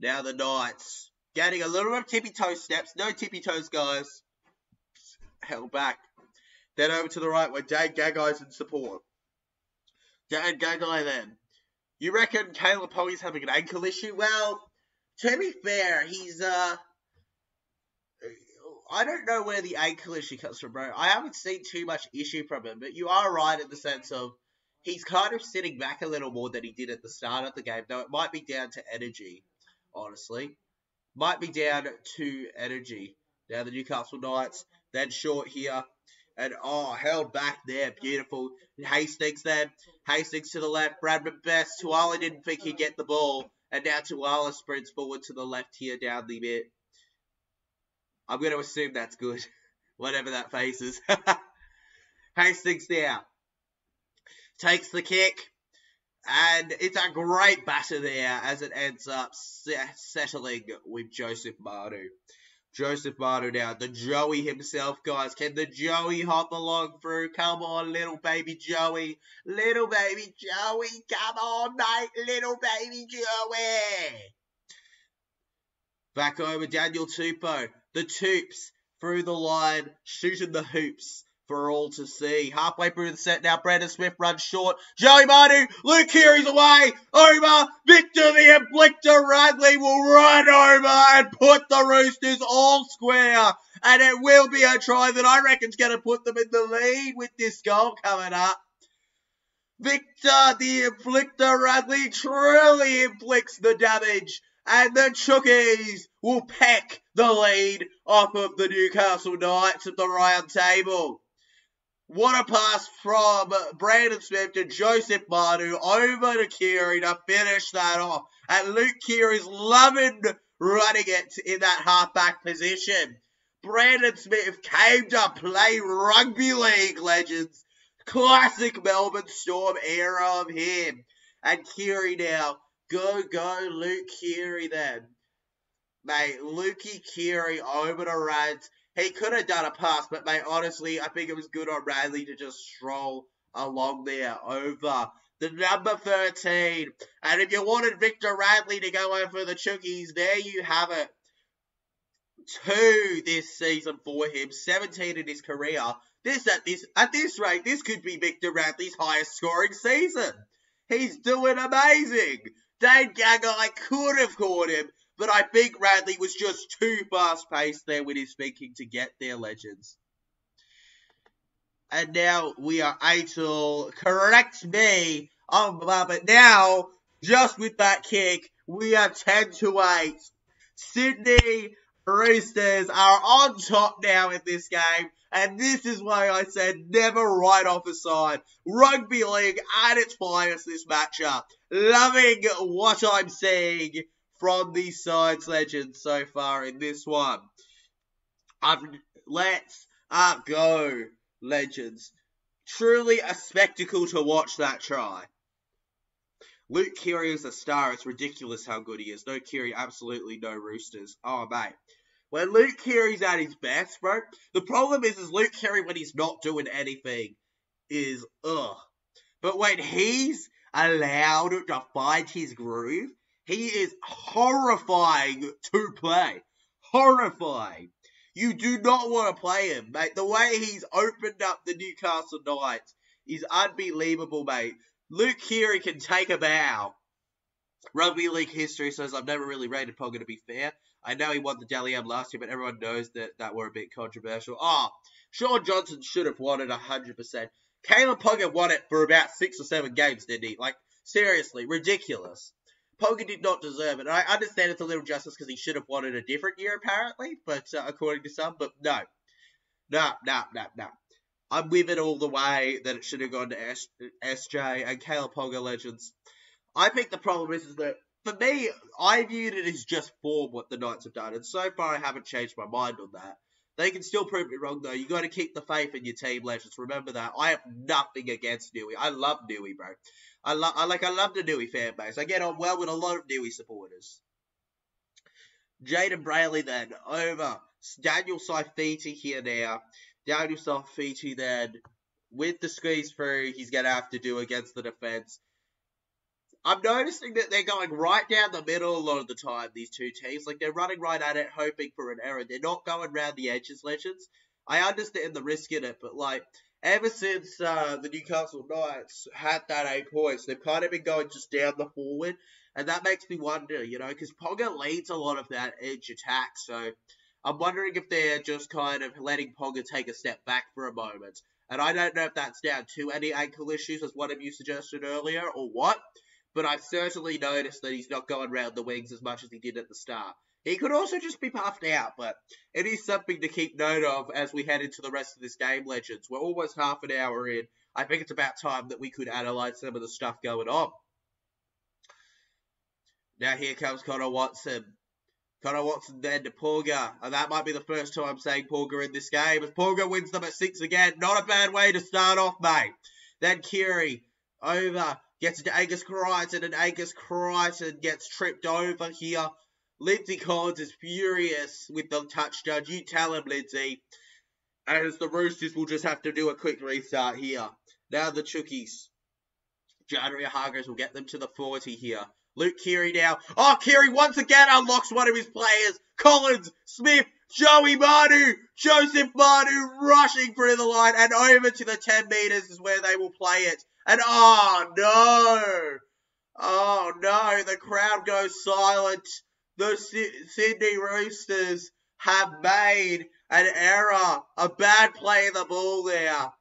Now the Knights. Getting a little bit of tippy-toe steps. No tippy-toes, guys. Held back. Then over to the right where Dan Gagai's in support. Dan Gagai then. You reckon Caleb Pogge's having an ankle issue? Well, to be fair, he's, I don't know where the ankle issue comes from, bro. I haven't seen too much issue from him, but you are right in the sense of he's kind of sitting back a little more than he did at the start of the game, though it might be down to energy, honestly. Might be down to energy. Now the Newcastle Knights, then short here. And, held back there. Beautiful. Hastings then. Hastings to the left. Bradman Best. Tuala didn't think he'd get the ball. And now Tuala sprints forward to the left here down the bit. I'm going to assume that's good. Whatever that face is. Hastings now. Takes the kick. And it's a great batter there as it ends up settling with Joseph Manu. Joseph Manu now, the Joey himself, guys. Can the Joey hop along through? Come on, little baby Joey. Little baby Joey. Come on, mate. Little baby Joey. Back over Daniel Tupou. The Toops through the line, shooting the hoops. for all to see. Halfway through the set now, Brandon Smith runs short. Joey Manu, Luke Keary's away, over, Victor the Inflictor Radley will run over and put the Roosters all square. And it will be a try that I reckon's going to put them in the lead with this goal coming up. Victor the Inflictor Radley truly inflicts the damage, and the Chookies will peck the lead off of the Newcastle Knights at the round table. What a pass from Brandon Smith to Joseph Manu over to Keary to finish that off. And Luke Keary's loving running it in that halfback position. Brandon Smith came to play rugby league, legends. Classic Melbourne Storm era of him. And Keary now. Go, Luke Keary then. Mate, Lukey Keary over to Rads. He could have done a pass, but mate, honestly, I think it was good on Radley to just stroll along there over the number 13. And if you wanted Victor Radley to go over the Chookies, there you have it. 2 this season for him, 17 in his career. At this rate, this could be Victor Radley's highest scoring season. He's doing amazing. Dane Gagai could have caught him, but I think Radley was just too fast-paced there with his thinking to get there, legends. And now we are able, correct me, but now, just with that kick, we are 10-8. Sydney Roosters are on top now in this game, and this is why I said never write off a side. Rugby league at its finest this matchup. Loving what I'm seeing from these sides, legends, so far in this one. Let's go, legends. Truly a spectacle to watch that try. Luke Keary is a star. It's ridiculous how good he is. No Keary, absolutely no Roosters. Oh, mate. When Luke Keary's at his best, bro, the problem is Luke Keary, when he's not doing anything, is ugh. But when he's allowed to find his groove, he is horrifying to play. Horrifying. You do not want to play him, mate. The way he's opened up the Newcastle Knights is unbelievable, mate. Luke Keary can take a bow. Rugby league history says I've never really rated Ponga, to be fair. I know he won the Dally M last year, but everyone knows that were a bit controversial. Sean Johnson should have won it 100%. Caleb Ponga won it for about 6 or 7 games, didn't he? Like, seriously, ridiculous. Ponga did not deserve it. And I understand it's a little justice because he should have won it a different year, apparently, but according to some, but no. No. I'm with it all the way that it should have gone to SJ and Caleb Ponga, legends. I think the problem is that, for me, I viewed it as just form what the Knights have done, and so far I haven't changed my mind on that. They can still prove me wrong, though. You got to keep the faith in your team, legends. Remember that. I have nothing against Newey. I love Newey, bro. I love the Newey fan base. I get on well with a lot of Newey supporters. Jaden Brayley then over Daniel Saifiti here now. Daniel Saifiti then with the squeeze through, he's going to have to do against the defense. I'm noticing that they're going right down the middle a lot of the time, these two teams. Like, they're running right at it, hoping for an error. They're not going round the edges, legends. I understand the risk in it, but, like, ever since the Newcastle Knights had that 8 points, they've kind of been going just down the forward. And that makes me wonder, you know, because Ponga leads a lot of that edge attack. So I'm wondering if they're just kind of letting Ponga take a step back for a moment. And I don't know if that's down to any ankle issues, as one of you suggested earlier, or what. But I've certainly noticed that he's not going round the wings as much as he did at the start. He could also just be puffed out, but it is something to keep note of as we head into the rest of this game, legends. We're almost half an hour in. I think it's about time that we could analyse some of the stuff going on. Now here comes Connor Watson. Connor Watson then to Porga. And that might be the first time I'm saying Porga in this game. As Porga wins number 6 again. Not a bad way to start off, mate. Then Keary over. Gets into Angus Crichton, and Angus Crichton gets tripped over here. Lindsay Collins is furious with the touch judge. You tell him, Lindsay. As the Roosters will just have to do a quick restart here. Now the Chookies. Jadria Hargreaves will get them to the 40 here. Luke Keary now. Oh, Keary once again unlocks one of his players. Collins, Smith, Joseph Manu rushing through the line and over to the 10 metres is where they will play it. And oh no, the crowd goes silent. The Sydney Roosters have made an error, a bad play of the ball there.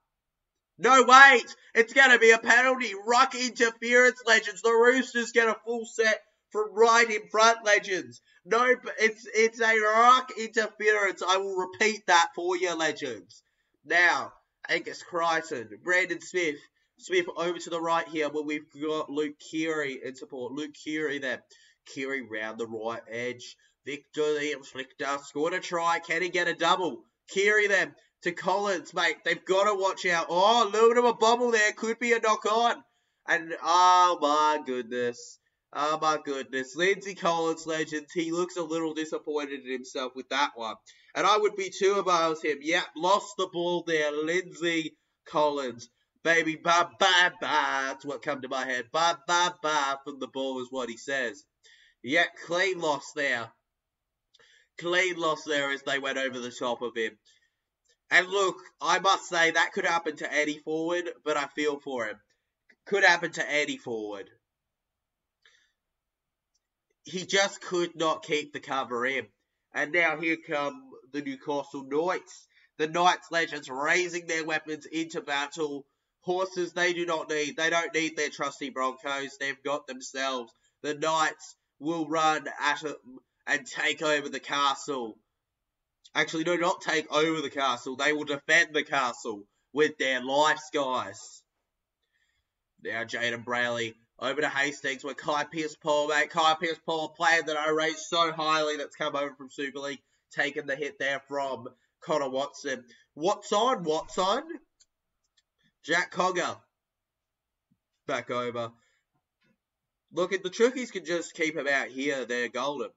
No, wait, it's going to be a penalty. Ruck interference, Legends. The Roosters get a full set from right in front, Legends. No, it's a ruck interference. I will repeat that for you, Legends. Now, Angus Crichton, Brandon Smith over to the right here, where we've got Luke Keary in support. Luke Keary there. Keary round the right edge. Victor the Inflictor scored a try. Can he get a double? Keary then to Collins, mate. They've got to watch out. Oh, a little bit of a bubble there. Could be a knock on. And oh my goodness. Lindsay Collins, Legends. He looks a little disappointed in himself with that one. And I would be too if I was him. Yep, lost the ball there. Lindsay Collins. Baby, ba-ba-ba. That's what come to my head. Ba-ba-ba from the ball is what he says. Yeah, clean loss there. Clean loss there as they went over the top of him. And look, I must say that could happen to any forward, but I feel for him. Could happen to any forward. He just could not keep the cover in. And now here come the Newcastle Knights. The Knights, Legends, raising their weapons into battle. Horses they don't need their trusty Broncos. They've got themselves. The Knights will run at them and take over the castle. Actually, no, not take over the castle. They will defend the castle with their lives, guys. Now, Jaden Brayley over to Hastings with Kai Pearce-Paul, mate. Kai Pearce-Paul, a player that I rate so highly that's come over from Super League, taking the hit there from Connor Watson. Watson? Jack Cogger. Back over. Look, if the Chookies can just keep him out here, they're golden.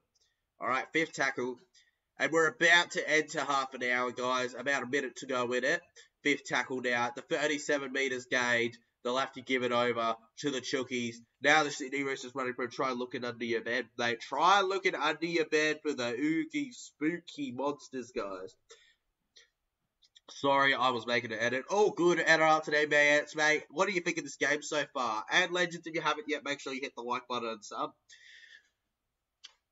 All right, fifth tackle. And we're about to enter half an hour, guys. About a minute to go in it. Fifth tackle now. The 37 metres gained. They'll have to give it over to the Chookies. Now the Sydney Roosters running for a try looking under your bed. They try looking under your bed for the oogie, spooky monsters, guys. Sorry, I was making an edit. Oh, good edit today, mate. What do you think of this game so far? And Legends, if you haven't yet, make sure you hit the like button and sub.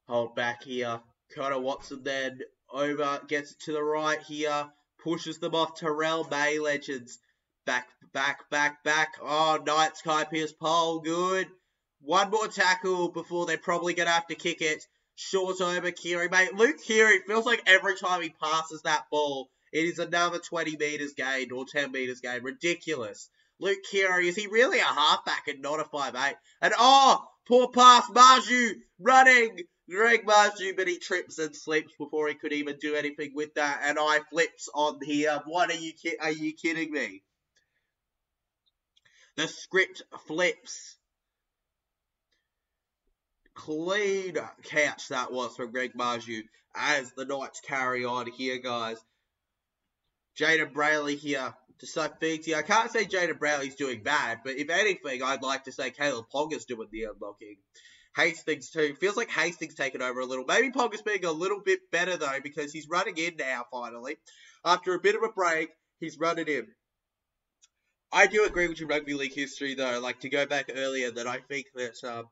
Hold back here. Connor Watson then over, gets it to the right here. Pushes them off. Terrell May, Legends. Back. Oh, Knights, Kai Pearce-Paul, good. One more tackle before they're probably going to have to kick it. Short over, Keary, mate. Luke Keary, feels like every time he passes that ball, it is another 20 metres gained or 10 metres gained. Ridiculous. Luke Keary, is he really a halfback and not a 5'8"? And oh, poor pass, Marju running. Greg Marju, but he trips and slips before he could even do anything with that. And I flips on here. What are you kidding me? The script flips. Clean catch that was from Greg Marju as the Knights carry on here, guys. Jaden Brayley here to Safiti. I can't say Jaden Brayley's doing bad, but if anything, I'd like to say Caleb Ponga's doing the unlocking. Hastings too. Feels like Hastings taking over a little. Maybe Ponga's being a little bit better though, because he's running in now finally. After a bit of a break, he's running in. I do agree with your rugby league history though. Like to go back earlier, that I think that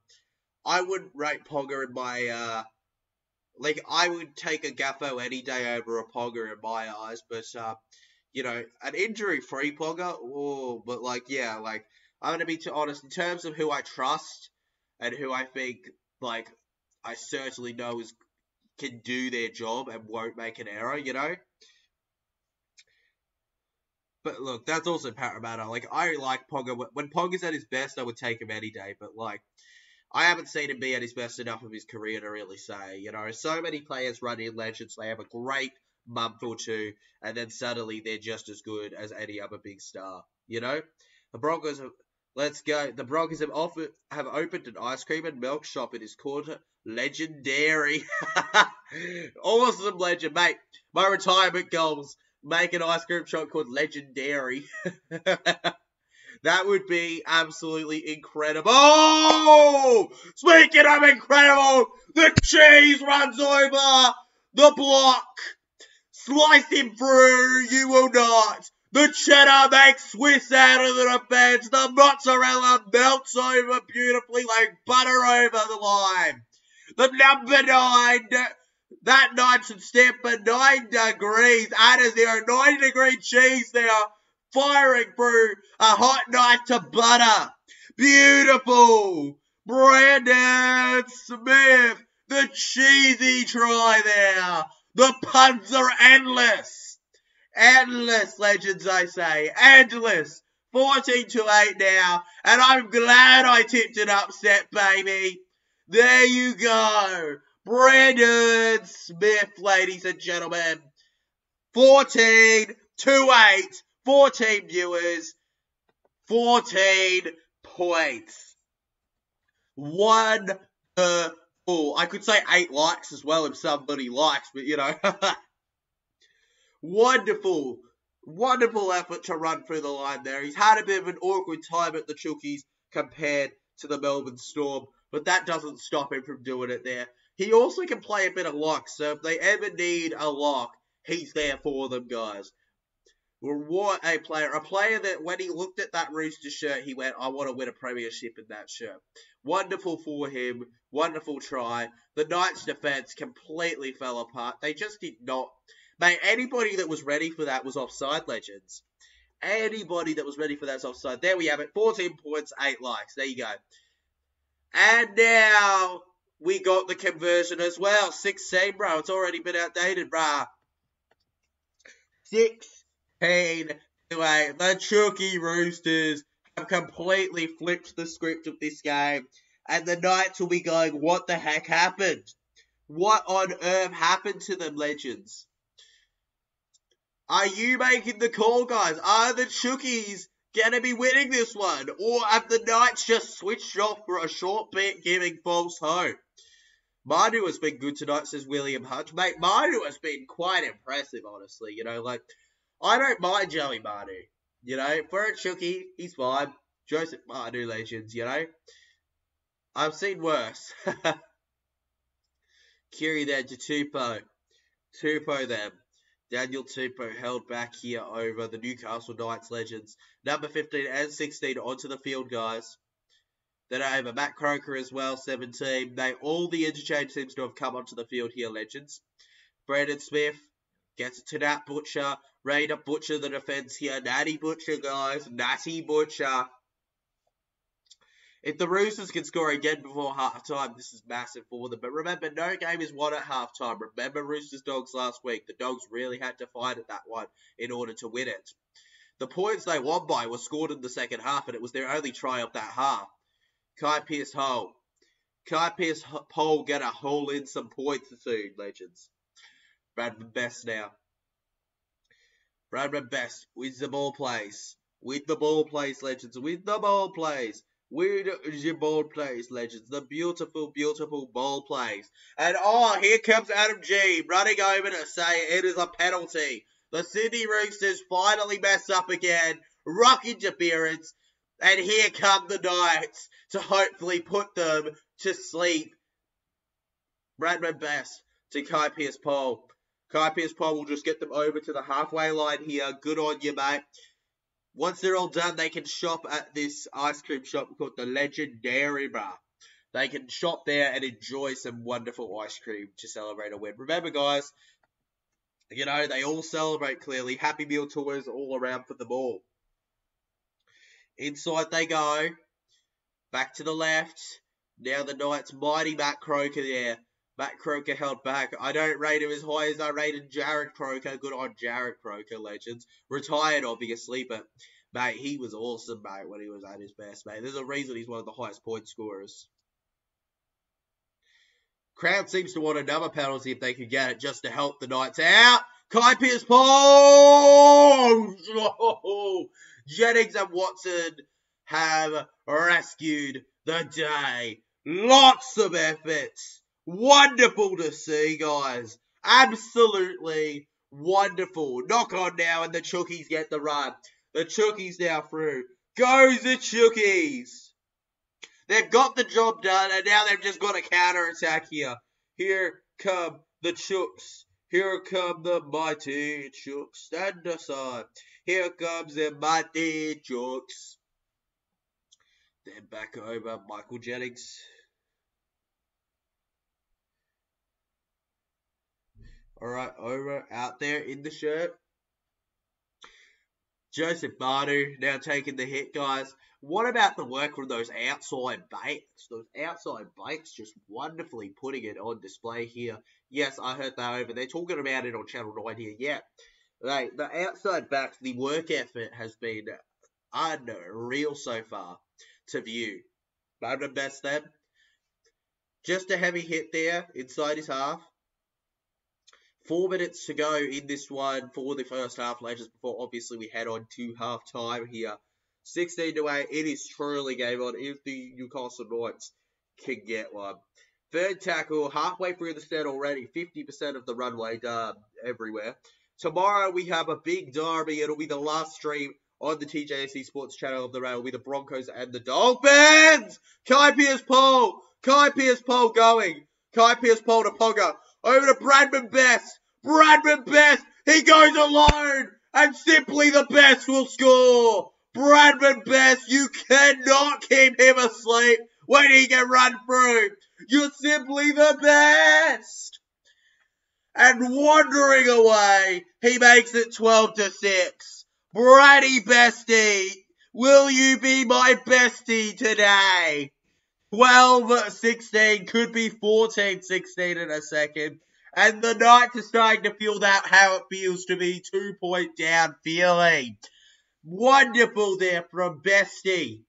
I wouldn't rate Ponga in my like I would take a Gaffo any day over a Ponga in my eyes. But you know, an injury-free Ponga. Oh, but like yeah, like I'm gonna be too honest in terms of who I trust. And who I think, like, I certainly know can do their job and won't make an error, you know? But look, that's also paramount. Like, I like Ponga. When Ponga's at his best, I would take him any day. But, like, I haven't seen him be at his best enough of his career to really say, you know? So many players run in Legends. They have a great month or two. And then suddenly they're just as good as any other big star, you know? The Broncos have... Let's go. The Broncos have opened an ice cream and milk shop. It is called Legendary. Awesome, Legend, mate. My retirement goals, make an ice cream shop called Legendary. That would be absolutely incredible. Oh! Speaking of incredible, the cheese runs over the block. Slice him through, you will not. The cheddar makes Swiss out of the defense. The mozzarella melts over beautifully like butter over the line. The number 9, that night should stand for 9 degrees. Add a 90-degree cheese now, firing through a hot knife to butter. Beautiful. Brandon Smith, the cheesy try there. The puns are endless. Endless, legends, I say. Endless. 14-8 now. And I'm glad I tipped an upset, baby. There you go. Brandon Smith, ladies and gentlemen. 14-8. 14 viewers. 14 points. Wonderful. I could say 8 likes as well if somebody likes, but you know. Wonderful. Wonderful effort to run through the line there. He's had a bit of an awkward time at the Chookies compared to the Melbourne Storm, but that doesn't stop him from doing it there. He also can play a bit of lock, so if they ever need a lock, he's there for them, guys. What a player. A player that when he looked at that Roosters shirt, he went, I want to win a premiership in that shirt. Wonderful for him. Wonderful try. The Knights' defence completely fell apart. They just did not. Mate, anybody that was ready for that was offside, legends. Anybody that was ready for that's offside. There we have it. 14 points, 8 likes. There you go. And now we got the conversion as well. 16, bro. It's already been outdated, bro. 16-8. The Chookie Roosters have completely flipped the script of this game. And the Knights will be going, what the heck happened? What on earth happened to them, legends? Are you making the call, guys? Are the Chookies going to be winning this one? Or have the Knights just switched off for a short bit, giving false hope? Manu has been good tonight, says William Hutch. Mate, Manu has been quite impressive, honestly. You know, like, I don't mind Joey Manu. You know, for a Chookie, he's fine. Joseph Manu legends, you know. I've seen worse. Kiri there to Tupou. Tupou them. Daniel Tupou held back here over the Newcastle Knights legends. Number 15 and 16 onto the field, guys. Then over Matt Croker as well, 17. All the interchange seems to have come onto the field here, legends. Brandon Smith gets it to Nat Butcher. Ready to butcher the defence here. Natty Butcher, guys. Natty Butcher. If the Roosters can score again before half-time, this is massive for them. But remember, no game is won at half-time. Remember Roosters Dogs last week. The Dogs really had to fight at that one in order to win it. The points they won by were scored in the second half, and it was their only try of that half. Kai Pearce-Hole. Kai Pearce-Hole get a hole in some points soon, legends. Bradman Best now. Bradman Best with the ball plays. With the ball plays, legends. With the ball plays. With the ball plays, legends. The beautiful, beautiful ball plays. And here comes Adam G running over to say it is a penalty. The Sydney Roosters finally mess up again. Rock interference. And here come the Knights to hopefully put them to sleep. Bradman Best to Kai Pearce-Hole. Kai Pearce-Hole will just get them over to the halfway line here. Good on you, mate. Once they're all done, they can shop at this ice cream shop called the Legendary Bar. They can shop there and enjoy some wonderful ice cream to celebrate a win. Remember, guys, you know, they all celebrate clearly. Happy Meal tours all around for them all. Inside they go. Back to the left. Now the Knights' mighty Matt Croker there. Matt Croker held back. I don't rate him as high as I rated Jared Croker. Good on Jared Croker, legends. Retired, obviously, but, mate, he was awesome, mate, when he was at his best, mate. There's a reason he's one of the highest point scorers. Crowd seems to want another penalty if they could get it, just to help the Knights out. Kai Pearce-Hole! Oh, Jennings and Watson have rescued the day. Lots of efforts. Wonderful to see, guys. Absolutely wonderful. Knock on now, and the Chookies get the run. The Chookies now through. Goes the Chookies. They've got the job done, and now they've just got a counter-attack here. Here come the Chooks. Here come the mighty Chooks. Stand aside. Here comes the mighty Chooks. Then back over Michael Jennings. Alright, over out there in the shirt. Joseph Bardu now taking the hit, guys. What about the work from those outside baits? Those outside baits just wonderfully putting it on display here. Yes, I heard that over. They're talking about it on Channel 9 here. Yeah, the outside backs, the work effort has been unreal so far to view. But best them. Just a heavy hit there inside his half. 4 minutes to go in this one for the first half, legends, before obviously we head on to half time here. 16-8, it is truly game on if the Newcastle Knights can get one. Third tackle, halfway through the set already, 50% of the runway done everywhere. Tomorrow we have a big derby, it'll be the last stream on the TJC Sports channel of the rail, will be the Broncos and the Dolphins! Kai Pearce-Paul going. Kai Pearce-Paul to Ponga. Over to Bradman Best. Bradman Best. He goes alone. And simply the best will score. Bradman Best. You cannot keep him asleep when he can run through. You're simply the best. And wandering away, he makes it 12-6. Braddy Bestie. Will you be my bestie today? 12-16, could be 14-16 in a second. And the Knights are starting to feel that how it feels to be 2 point down feeling. Wonderful there from Bestie.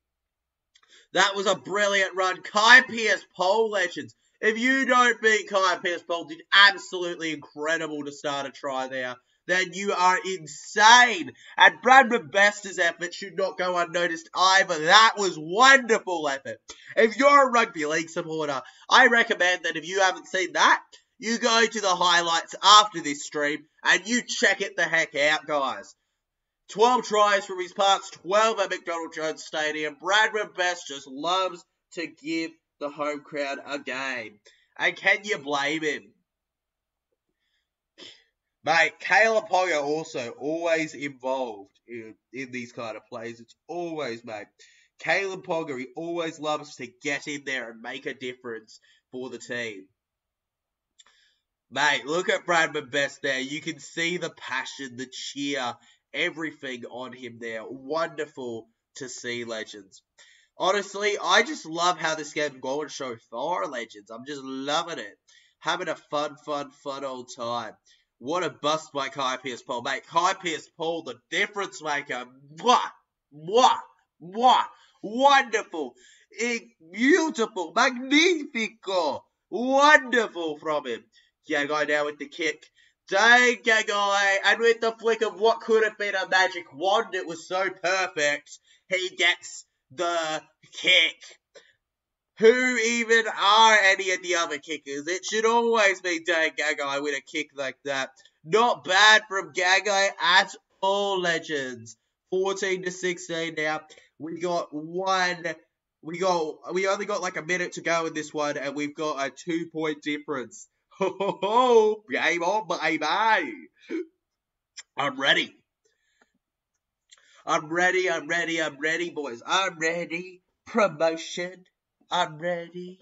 That was a brilliant run. Kai Pearce-Paul, legends. If you don't beat Kai Pearce-Paul, did absolutely incredible to start a try there. Then you are insane. And Bradman Best's effort should not go unnoticed either. That was wonderful effort. If you're a rugby league supporter, I recommend that if you haven't seen that, you go to the highlights after this stream and you check it the heck out, guys. 12 tries from his parts, 12 at McDonald Jones Stadium. Bradman Best just loves to give the home crowd a game. And can you blame him? Mate, Caleb Ponga also always involved in these kind of plays. It's always, mate. Caleb Ponga, he always loves to get in there and make a difference for the team. Mate, look at Bradman Best there. You can see the passion, the cheer, everything on him there. Wonderful to see, legends. Honestly, I just love how this game's going so far, legends. I'm just loving it. Having a fun old time. What a bust by Kai Pearce-Paul, mate. Kai Pearce-Paul, the difference maker. Wonderful. Beautiful. Magnifico. Wonderful from him. Gagai now with the kick. Dang, Gagai. And with the flick of what could have been a magic wand, it was so perfect. He gets the kick. Who even are any of the other kickers? It should always be Dang Gagai with a kick like that. Not bad from Gagai at all, legends. 14-16 now. We only got like a minute to go in this one, and we've got a 2 point difference. Ho, game on, baby. I'm ready. I'm ready, boys. I'm ready. Promotion. I'm ready.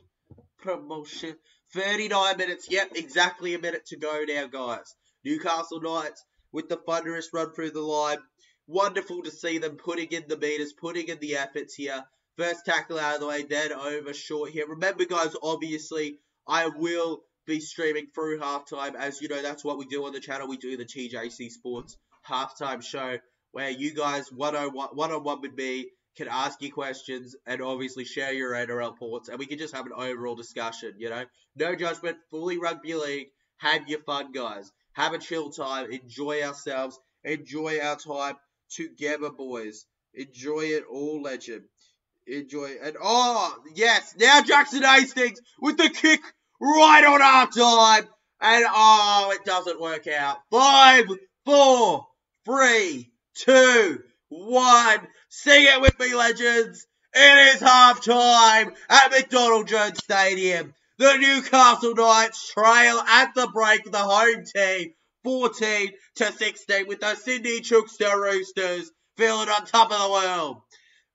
Promotion. 39 minutes. Yep, exactly a minute to go now, guys. Newcastle Knights with the thunderous run through the line. Wonderful to see them putting in the meters, putting in the efforts here. First tackle out of the way, then over short here. Remember, guys, obviously, I will be streaming through halftime. As you know, that's what we do on the channel. We do the TJC Sports halftime show where you guys one-on-one with me can ask you questions and obviously share your NRL ports, and we can just have an overall discussion, you know. No judgment, fully rugby league. Have your fun, guys. Have a chill time. Enjoy ourselves. Enjoy our time together, boys. Enjoy it all, legend. Enjoy it. And, oh, yes, now Jackson Hastings with the kick right on half time. And, oh, it doesn't work out. 5, 4, 3, 2, 1. Sing it with me, legends. It is half time at McDonald Jones Stadium. The Newcastle Knights trail at the break the home team 14-16 with the Sydney Roosters feeling on top of the world.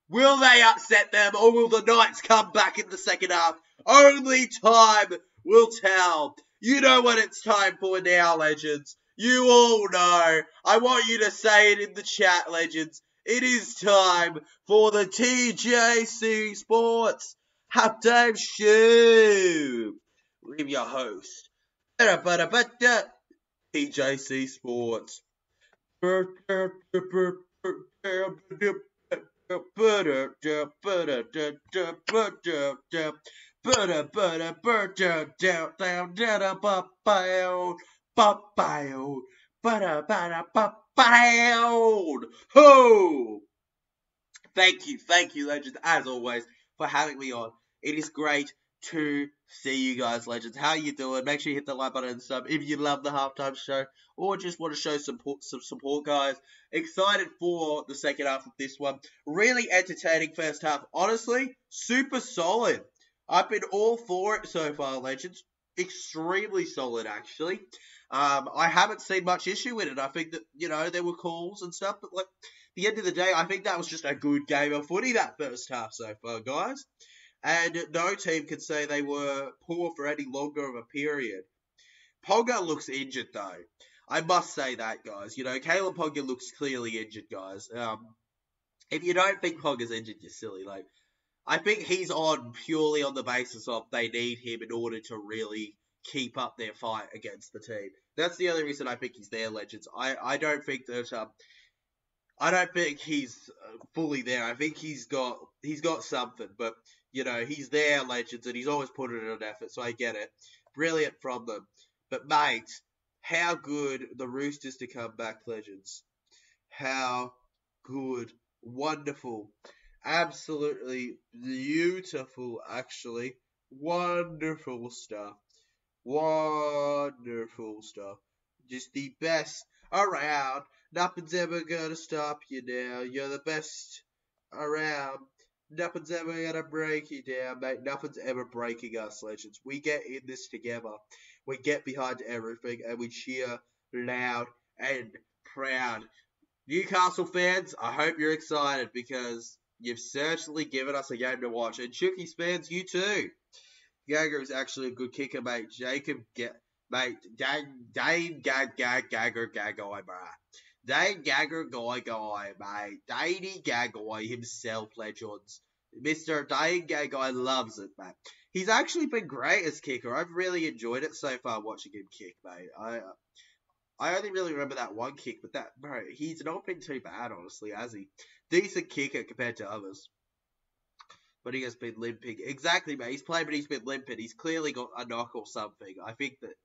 Will they upset them or will the Knights come back in the second half? Only time will tell. You know what it's time for now, legends. You all know. I want you to say it in the chat, legends. It is time for the TJC Sports Halftime Show. With your host, TJC Sports. Ho! Thank you, legends, as always, for having me on. It is great to see you guys, legends. How you doing? Make sure you hit the like button and sub if you love the halftime show or just want to show some support, guys. Excited for the second half of this one. Really entertaining first half. Honestly, super solid. I've been all for it so far, legends. Extremely solid, actually. I haven't seen much issue with it. I think that, there were calls and stuff, but, the end of the day, I think that was just a good game of footy that first half so far, guys. And no team can say they were poor for any longer of a period. Ponga looks injured, though. I must say that, guys. Caleb Ponga looks clearly injured, guys. If you don't think Ponga's injured, you're silly. I think he's on purely on the basis of they need him in order to really keep up their fight against the team. That's the only reason I think he's there, legends. I don't think that... I don't think he's fully there. I think he's got something, but he's there, legends, and he's always put in an effort. So I get it. Brilliant from them. But mate, how good the Roosters to come back, legends. How good, wonderful, absolutely beautiful, actually, wonderful stuff. Wonderful stuff. Just the best around. Nothing's ever gonna stop you now. You're the best around. Nothing's ever gonna break you down, mate. Nothing's ever breaking us, legends. We get in this together. We get behind everything and we cheer loud and proud. Newcastle fans, I hope you're excited because you've certainly given us a game to watch. And Chookies fans, you too. Gagger is actually a good kicker, mate. Mate, Dane Gagger, bruh. Dane Gagger, mate. Daney Gagai himself, legends. Mr. Dane Gagai loves it, mate. He's actually been great as kicker. I've really enjoyed it so far watching him kick, mate. I only really remember that one kick, but he's not been too bad, honestly, has he? Decent kicker compared to others. But he has been limping. Exactly, mate. He's played, but he's been limping. He's clearly got a knock or something. I think that...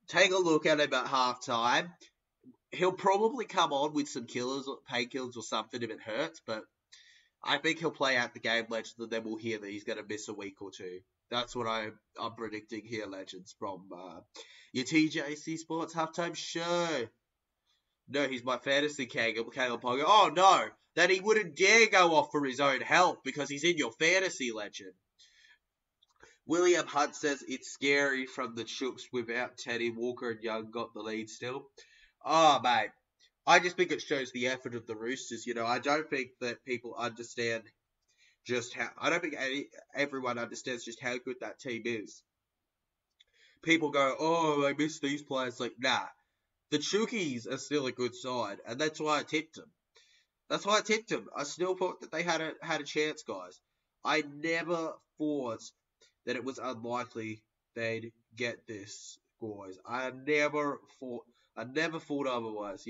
Take a look at him at halftime. He'll probably come on with some painkillers or something if it hurts, but I think he'll play out the game, legends, and then we'll hear that he's going to miss a week or two. That's what I'm predicting here, legends, from your TJC Sports Halftime Show. No, he's my fantasy Caleb Ponga. Oh, no. That he wouldn't dare go off for his own health because he's in your fantasy, legend. William Hunt says it's scary from the Chooks without Teddy. Walker and Young got the lead still. Oh, mate. I just think it shows the effort of the Roosters. I don't think that people understand just how... I don't think everyone understands just how good that team is. People go, oh, they miss these players. Nah. The Chookies are still a good side, and that's why I tipped them. I still thought that they had a chance, guys. I never thought that it was unlikely they'd get this, boys. I never thought otherwise.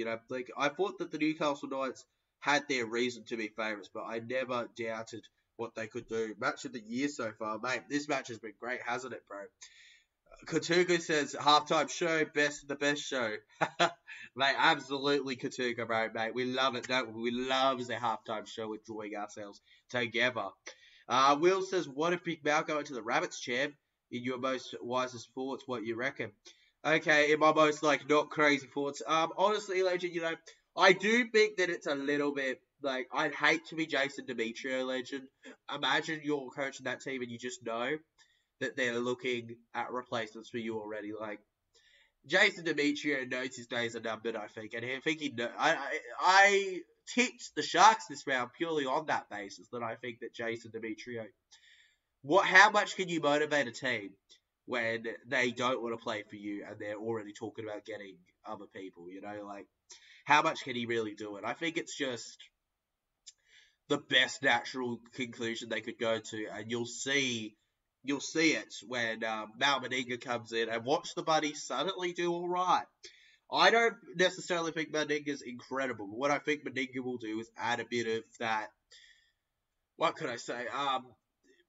I thought that the Newcastle Knights had their reason to be favourites, but I never doubted what they could do. Match of the year so far, mate. This match has been great, hasn't it, bro? Katuga says, halftime show, the best show. Mate, absolutely Katuga, bro, mate. We love it, don't we? We love the halftime show, enjoying ourselves together. Will says, what if Big Mal go into the Rabbits, champ? In your most wisest thoughts, what you reckon? Okay, in my most, not crazy thoughts. Honestly, legend, I do think that it's a little bit, I'd hate to be Jason Demetrio, legend. Imagine you're coaching that team and you just know that they're looking at replacements for you already. Like, Jason Demetrio knows his days are numbered, I think, and I think I tipped the Sharks this round purely on that basis, that I think that Jason Demetrio, how much can you motivate a team when they don't want to play for you and they're already talking about getting other people, like, how much can he really do it? I think it's just the best natural conclusion they could go to, and you'll see it when Mal Meninga comes in, and watch the buddies suddenly do all right. I don't necessarily think Meninga's incredible, but what I think Meninga will do is add a bit of that, what could I say,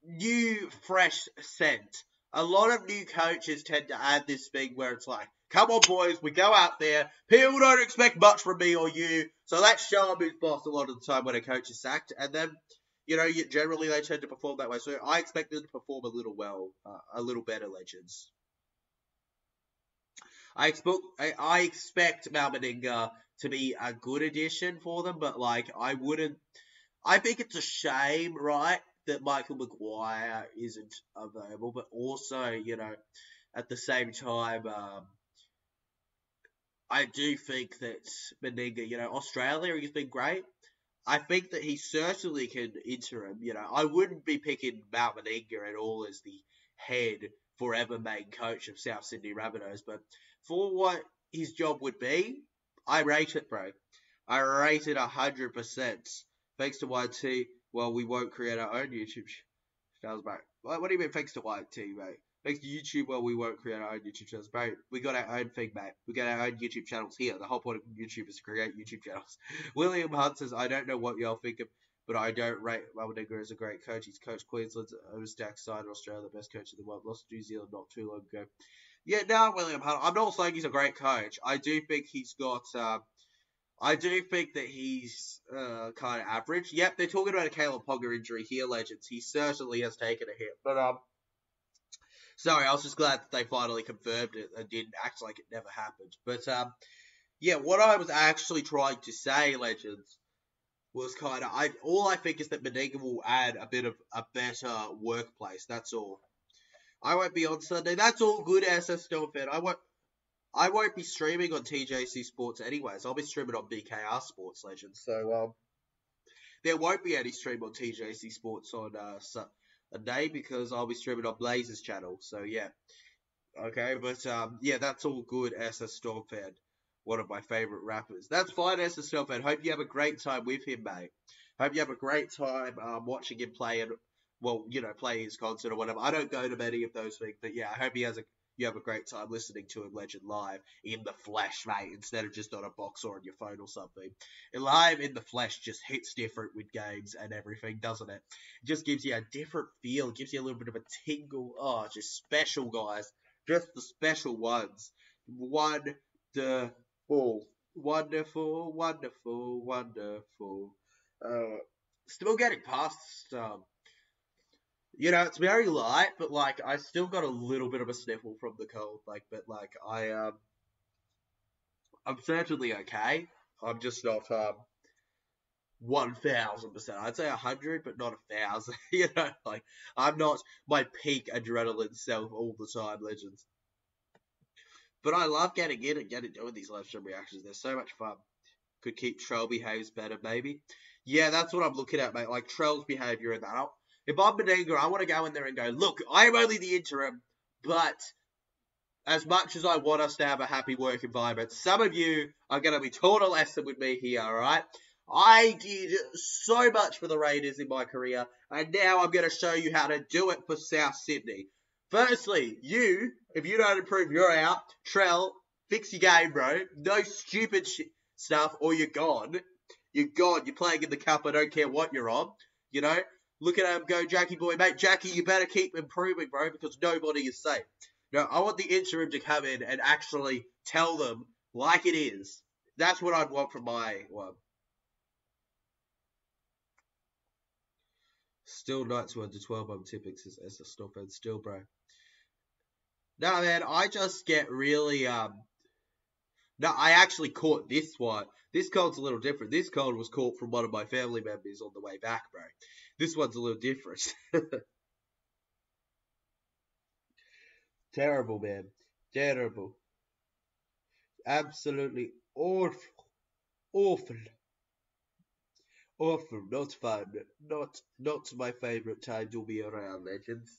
new, fresh scent. A lot of new coaches tend to add this thing where it's like, come on, boys, we go out there. People don't expect much from me or you, so let's show them who's boss a lot of the time when a coach is sacked. And then, generally they tend to perform that way. So I expect them to perform a little better, Legends. I expect Mal Meninga to be a good addition for them, but, like, I think it's a shame, right, that Michael Maguire isn't available, but also, at the same time, I do think that Meninga, Australia, he's been great. I think that he certainly can interim, I wouldn't be picking Mal Meninga at all as the head forever main coach of South Sydney Rabbitohs, but for what his job would be, I rate it, bro. I rate it 100%. Thanks to YT, well, we won't create our own YouTube channels, bro. What do you mean, thanks to YT, mate? Thanks to YouTube, well, we won't create our own YouTube channels, bro. We got our own thing, mate. We got our own YouTube channels here. The whole point of YouTube is to create YouTube channels. William Hunt says, I don't know what y'all think of, but I don't rate Malmanegra as a great coach. He's coached Queensland's overstacked side in Australia, the best coach in the world. Lost to New Zealand not too long ago. Yeah, no, William Hunt. I'm not saying he's a great coach. I do think he's got... I do think that he's kind of average. Yep, they're talking about a Caleb Ponga injury here, Legends. He certainly has taken a hit. But, sorry, I was just glad that they finally confirmed it and didn't act like it never happened. But, yeah, what I was actually trying to say, Legends, was kind of... all I think is that Meninga will add a bit of a better workplace. That's all. I won't be on Sunday. That's all good, SS Stormfed. I won't be streaming on TJC Sports anyways. I'll be streaming on BKR Sports, Legends. So, there won't be any stream on TJC Sports on Sunday because I'll be streaming on Blazers channel. So, yeah. Okay, but, yeah, that's all good, SS Stormfed. One of my favourite rappers. That's fine, SS Stormfed. Hope you have a great time with him, mate. Hope you have a great time watching him play and, well, play his concert or whatever. I don't go to many of those things, but, yeah, I hope you have a great time listening to him, Legend, live in the flesh, mate, instead of just on a box or on your phone or something. And live in the flesh just hits different with games and everything, doesn't it? It just gives you a different feel. It gives you a little bit of a tingle. Oh, just special, guys. Just the special ones. Wonderful. Wonderful, wonderful, wonderful. Still getting past it's very light, but, like, I still got a little bit of a sniffle from the cold, like, but, like, I'm certainly okay. I'm just not, 1,000%. I'd say 100, but not 1,000, like, I'm not my peak adrenaline self all the time, Legends. But I love getting in and doing these live stream reactions. They're so much fun. Could keep Trell behaves better, maybe. Yeah, that's what I'm looking at, mate, like, Trell's behavior and that. If I'm Meninga, I want to go in there and go, look, I'm only the interim, but as much as I want us to have a happy work environment, some of you are going to be taught a lesson with me here, all right? I did so much for the Raiders in my career, and now I'm going to show you how to do it for South Sydney. Firstly, if you don't improve, you're out. Trell, fix your game, bro. No stupid stuff, or you're gone. You're gone. You're playing in the cup. I don't care what you're on, Look at him go, Jackie boy. Mate, Jackie, you better keep improving, bro, because nobody is safe. I want the interim to come in and actually tell them like it is. That's what I'd want from my one. Still Knights 1 to 12, I'm tipping as a stop and still, bro. No, man, I just get really, No, I actually caught this one. This cold's a little different. This cold was caught from one of my family members on the way back, bro. This one's a little different. Terrible, man. Terrible. Absolutely awful. Awful. Awful. Not fun. Not my favourite time to be around, legends.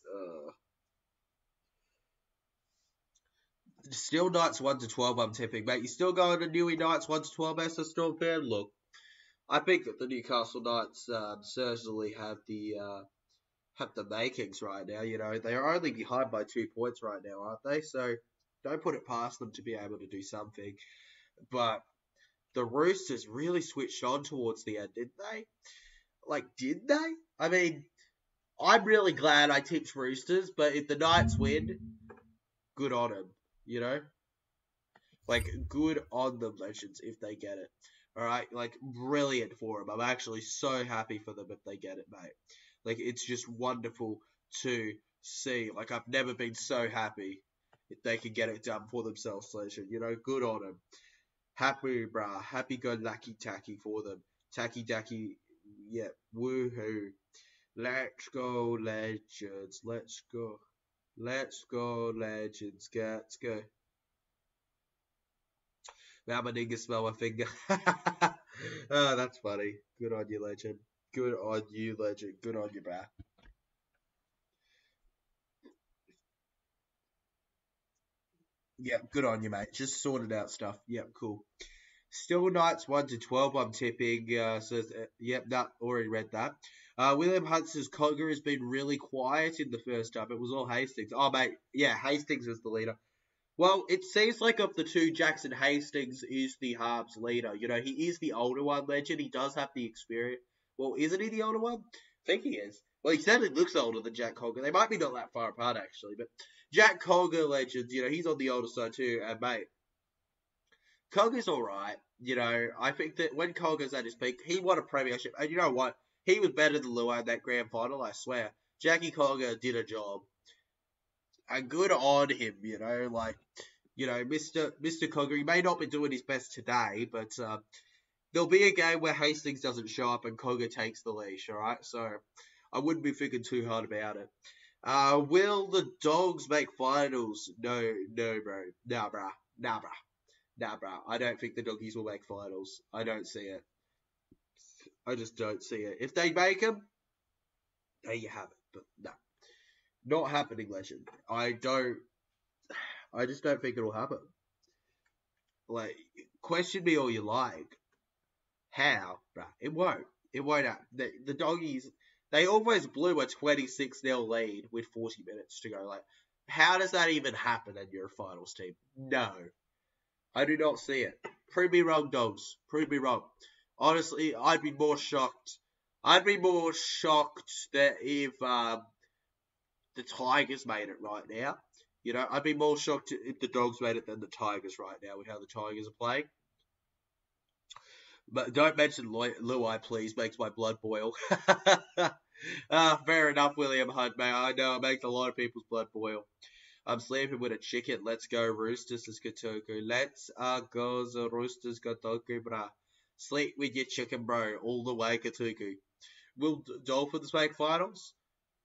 Still Knights 1 to 12, I'm tipping, mate. You still going to Newey Knights 1 to 12 as a Storm fan? Look, I think that the Newcastle Knights certainly have the makings right now. You know, they are only behind by 2 points right now, aren't they? So don't put it past them to be able to do something. But the Roosters really switched on towards the end, didn't they? Like, did they? I mean, I'm really glad I tipped Roosters, but if the Knights win, good on them. You know, like good on them, legends, if they get it. All right, like brilliant for them. I'm actually so happy for them if they get it, mate. Like it's just wonderful to see. Like I've never been so happy if they can get it done for themselves, legend. You know, good on them. Happy, brah. Happy go lucky tacky for them. Tacky tacky, yeah, woohoo. Let's go, legends. Let's go. Let's go, legends. Let's go. Now my nigga smell my finger. Oh, that's funny. Good on you, legend. Good on you, legend. Good on you, bruh. Yeah, good on you, mate. Just sorted out stuff. Yep, cool. Still Knights 1 to 12, I'm tipping. Yep, that already read that. William Hunter's Cogger has been really quiet in the first half. It was all Hastings. Oh, mate. Yeah, Hastings was the leader. Well, it seems like of the two, Jackson Hastings is the Harps leader. You know, he is the older one, legend. He does have the experience. Well, isn't he the older one? I think he is. Well, he certainly looks older than Jack Colger. They might be not that far apart, actually. But Jack Colger, legend, you know, he's on the older side too. And, mate, Colger's all right. You know, I think that when Colger's at his peak, he won a premiership. And you know what? He was better than Luai in that grand final, I swear. Jackie Colger did a job. And good on him, you know, like, you know, Mr. Cogger, he may not be doing his best today, but there'll be a game where Hastings doesn't show up and Cogger takes the leash, all right? So I wouldn't be thinking too hard about it. Will the Dogs make finals? No, bro. Nah, bruh. Nah, bruh. Nah, bruh. I don't think the Doggies will make finals. I don't see it. I just don't see it. If they make them, there you have it. But no. Not happening, legend. I just don't think it'll happen. Like, question me all you like. How? Bruh, it won't. It won't happen. The Doggies, they almost blew a 26-0 lead with 40 minutes to go. Like, how does that even happen in your finals team? No. I do not see it. Prove me wrong, Dogs. Prove me wrong. Honestly, I'd be more shocked. I'd be more shocked that if the Tigers made it right now. You know, I'd be more shocked if the Dogs made it than the Tigers right now with how the Tigers are playing. But don't mention Luai, please. Makes my blood boil. Fair enough, William Hunt, mate. I know it makes a lot of people's blood boil. I'm sleeping with a chicken. Let's go, Roosters is Katoku. Let's go, the Roosters Katoku, brah. Sleep with your chicken, bro. All the way, Katoku. Will Dolphins make finals?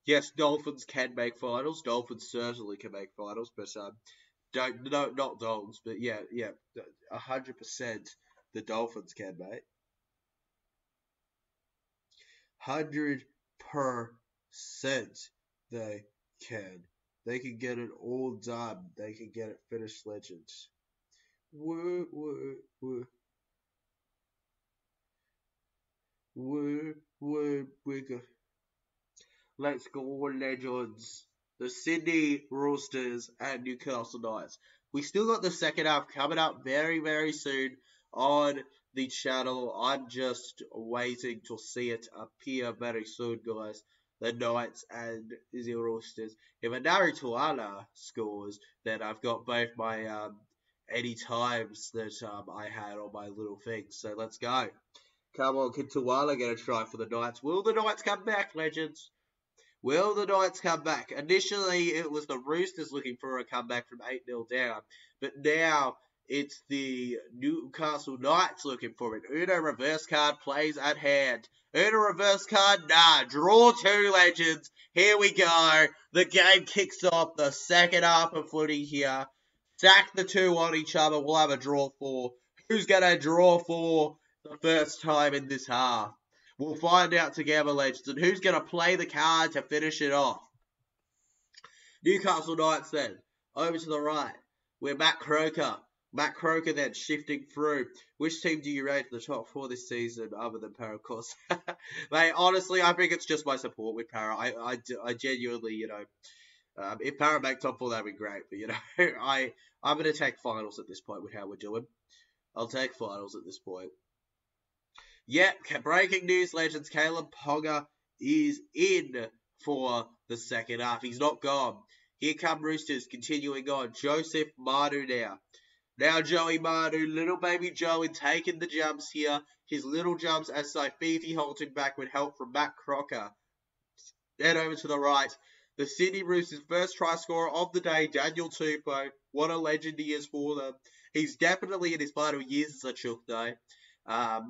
Yes, Dolphins can make finals. Dolphins certainly can make finals, but not Dogs, but yeah, 100% the Dolphins can, mate. 100% they can. They can get it all done. They can get it finished, legends. Woo, woo, woo. Woo, woo, wiggle. Let's go, legends. The Sydney Roosters and Newcastle Knights. We still got the second half coming up very, very soon on the channel. I'm just waiting to see it appear very soon, guys. The Knights and the Roosters. If Anari Tuala scores, then I've got both my any times that I had on my little thing. So let's go. Come on, can Tuala get a try for the Knights? Will the Knights come back, legends? Will the Knights come back? Initially, it was the Roosters looking for a comeback from 8-0 down, but now It's the Newcastle Knights looking for it. Uno reverse card plays at hand. Uno reverse card, nah. Draw 2, legends. Here we go. The game kicks off the second half of footy here. Stack the 2 on each other. We'll have a draw 4. Who's going to draw 4 the first time in this half? We'll find out together, legends. And who's going to play the card to finish it off? Newcastle Knights then. Over to the right. We're Matt Croker. Matt Croker then shifting through. Which team do you rate in the top 4 this season other than Para, of course? Mate, honestly, I think it's just my support with Para. I genuinely, if Para make top 4, that'd be great. But, I'm going to take finals at this point with how we're doing. I'll take finals at this point. Yeah, breaking news, legends. Caleb Ponga is in for the second half. He's not gone. Here come Roosters, continuing on. Joseph Manu now. Now Joey Manu, little baby Joey taking the jumps here. His little jumps as Saififi holds him back with help from Matt Croker. Then over to the right. The Sydney Roosters' first try scorer of the day, Daniel Tupou. What a legend he is for them. He's definitely in his final years as a chook, though.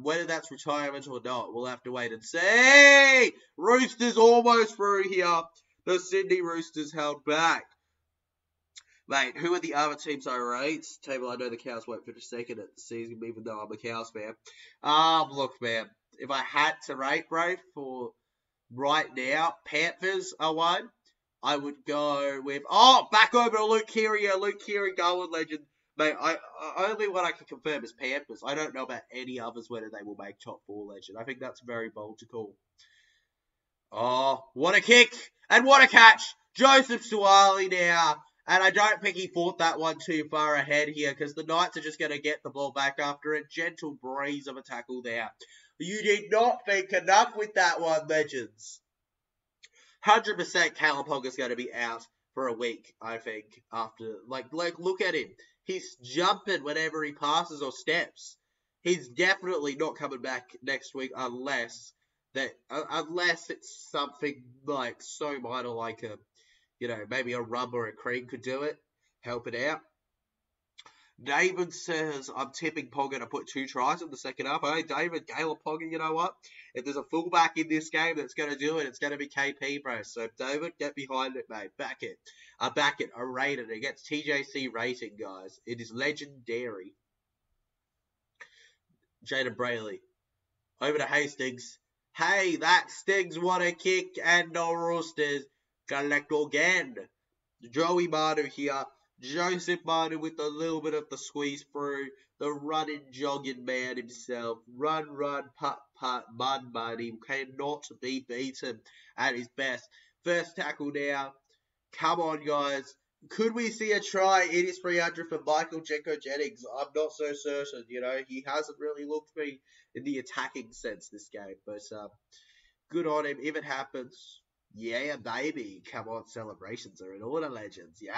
Whether that's retirement or not, we'll have to wait and see. Roosters almost through here. The Sydney Roosters held back. Mate, who are the other teams I rate? Table, I know the Cows won't finish second at the season, even though I'm a Cows fan. Look, man, if I had to rate, bro, for right now, Panthers are 1. I would go with... back over to Luke Keary. Yeah, Luke Keary, Gold legend. Mate, only what I can confirm is Panthers. I don't know about any others, whether they will make top 4 legend. I think that's very bold to call. Oh, what a kick! And what a catch! Joseph Suwali now. And I don't think he thought that one too far ahead here, because the Knights are just going to get the ball back after a gentle breeze of a tackle there. You did not think enough with that one, legends. 100% Calaponga's going to be out for a week, I think, after, look at him. He's jumping whenever he passes or steps. He's definitely not coming back next week unless it's something like so minor, like maybe a rub or a cream could do it, help it out. David says, I'm tipping Ponga to put 2 tries in the second half. Hey, David, Caleb Ponga, you know what? If there's a fullback in this game that's going to do it, it's going to be KP, bro. So, David, get behind it, mate. Back it. I back it. I rate it. It gets TJC rating, guys. It is legendary. Jaden Brayley. Over to Hastings. Hey, that Stings, what a kick. And the Roosters collect again. Joey Manu here. Joseph Manu with a little bit of the squeeze through. The running, jogging man himself. Run, putt, mud. He cannot be beaten at his best. First tackle now. Come on, guys. Could we see a try? It is 300 for Michael Jenko Jennings. I'm not so certain. He hasn't really looked me in the attacking sense this game. But good on him if it happens. Yeah, baby. Come on, celebrations are in order, legends. Yeah.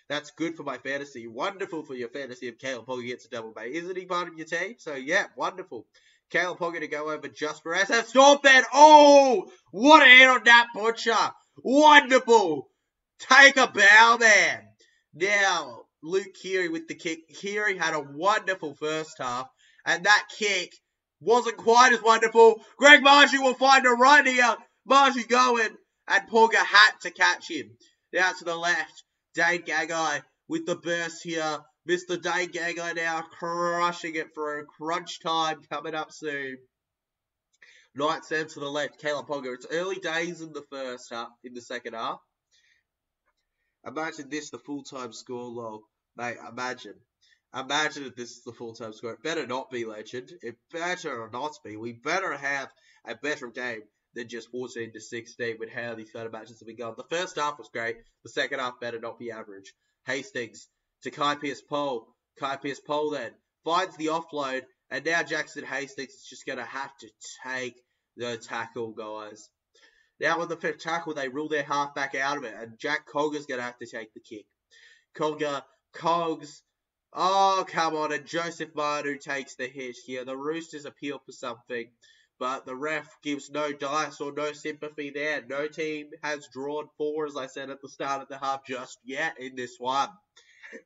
That's good for my fantasy. Wonderful for your fantasy if Caleb Ponga gets a double bay. Isn't he part of your team? So, yeah, wonderful. Caleb Ponga to go over just for SF. Stormfed. Oh, what a hit on that butcher. Wonderful. Take a bow, man. Now, Luke Keary with the kick. Keary had a wonderful first half, and that kick wasn't quite as wonderful. Greg Marshy will find a run here. Marshy going, and Ponga had to catch him. Now to the left. Dane Gagai with the burst here. Mr. Dane Gagai now crushing it through. Crunch time coming up soon. Knights then to the left. Caleb Ponga. It's early days in the second half. Imagine this, the full-time score, lol. Mate, imagine if this is the full-time score. It better not be, legend. It better not be. We better have a better game than just 14-16 with how these kind of matches have been going. The first half was great. The second half better not be average. Hastings to Kai Pearce-Pole. Kai Pearce-Pole then finds the offload. And now Jackson Hastings is just going to have to take the tackle, guys. Now on the fifth tackle, they rule their halfback out of it. And Jack Cogger's going to have to take the kick. Cogs. Oh, come on. And Joseph Manu takes the hit here. The Roosters appeal for something. But the ref gives no dice or no sympathy there. No team has drawn 4, as I said at the start of the half, just yet in this one.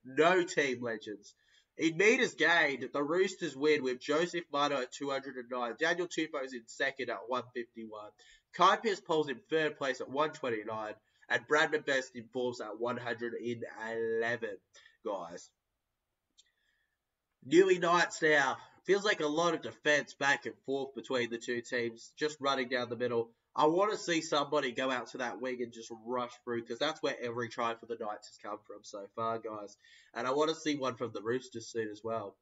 No team, legends. In metres gained, the Roosters win with Joseph Mano at 209, Daniel Tupou's in second at 151, Kai Pearce-Paul's in third place at 129, and Bradman Best in fourth at 111, guys. Newey Knights now. Feels like a lot of defence back and forth between the two teams, just running down the middle. I want to see somebody go out to that wing and just rush through, because that's where every try for the Knights has come from so far, guys. And I want to see one from the Roosters soon as well.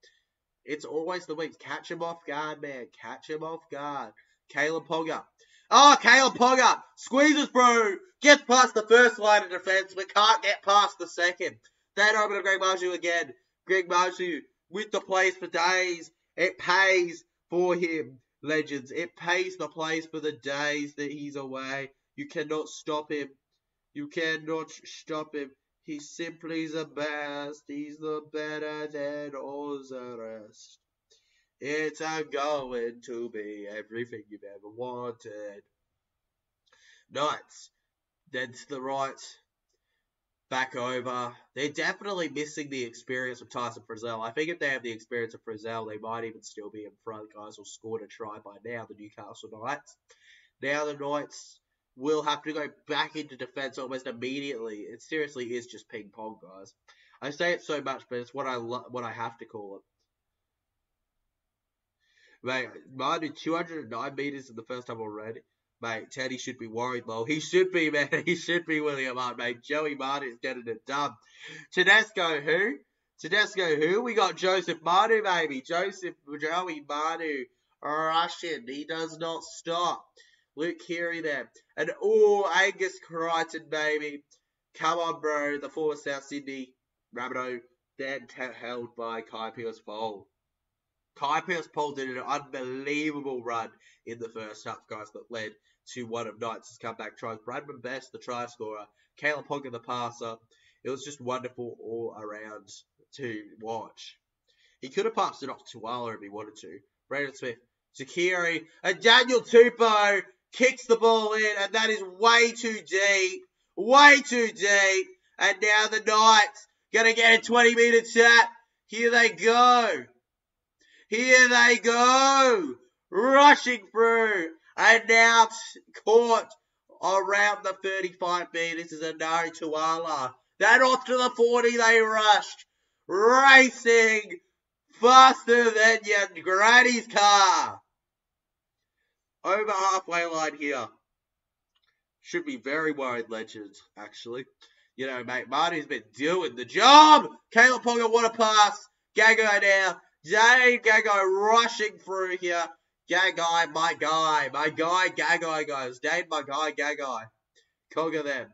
It's always the wings. Catch him off guard, man. Catch him off guard. Caleb Ponga. Oh, Caleb Ponga squeezes through. Gets past the first line of defence, but can't get past the second. Then over to Greg Marzhew again. Greg Marzhew with the plays for days. It pays for him, legends. It pays the plays for the days that he's away. You cannot stop him. You cannot stop him. He's simply the best. He's the better than all the rest. It's going to be everything you've ever wanted. Knights. Then to the right. Back over. They're definitely missing the experience of Tyson Frizzell. I think if they have the experience of Frizzell, they might even still be in front, guys, or scored a try by now, the Newcastle Knights. Now the Knights will have to go back into defence almost immediately. It seriously is just ping pong, guys. I say it so much, but it's what I have to call it. Mate, Martin 209 metres in the first time already. Mate, Teddy should be worried, though. He should be, man. He should be William Hart, mate. Joey Martin's getting it done. Tedesco, who? Tedesco, who? We got Joseph Manu, baby. Joey Manu. Russian. He does not stop. Luke Keary there. And, Angus Crichton, baby. Come on, bro. The former South Sydney Rabbitoh. Then held by Kai Pearce-Paul. Kai Pearce-Paul did an unbelievable run in the first half, guys, that led to one of Knights' comeback tries. Bradman Best, the try scorer. Caleb Ponga, the passer. It was just wonderful all around to watch. He could have passed it off to Wala if he wanted to. Brandon Smith, Zakiri, and Daniel Tupou kicks the ball in, and that is way too deep. Way too deep. And now the Knights going to get a 20-metre chat. Here they go. Here they go. Rushing through. And now caught around the 35 metres is Anari Tuala. Then off to the 40 they rushed. Racing faster than your granny's car. Over halfway line here. Should be very worried, legends, actually. You know, mate, Marty's been doing the job. Caleb Ponga, what a pass. Gagai now. Dane Gagai rushing through here. Gagai, my guy, Gagai, guys. Dane, my guy, Gagai. Conga then.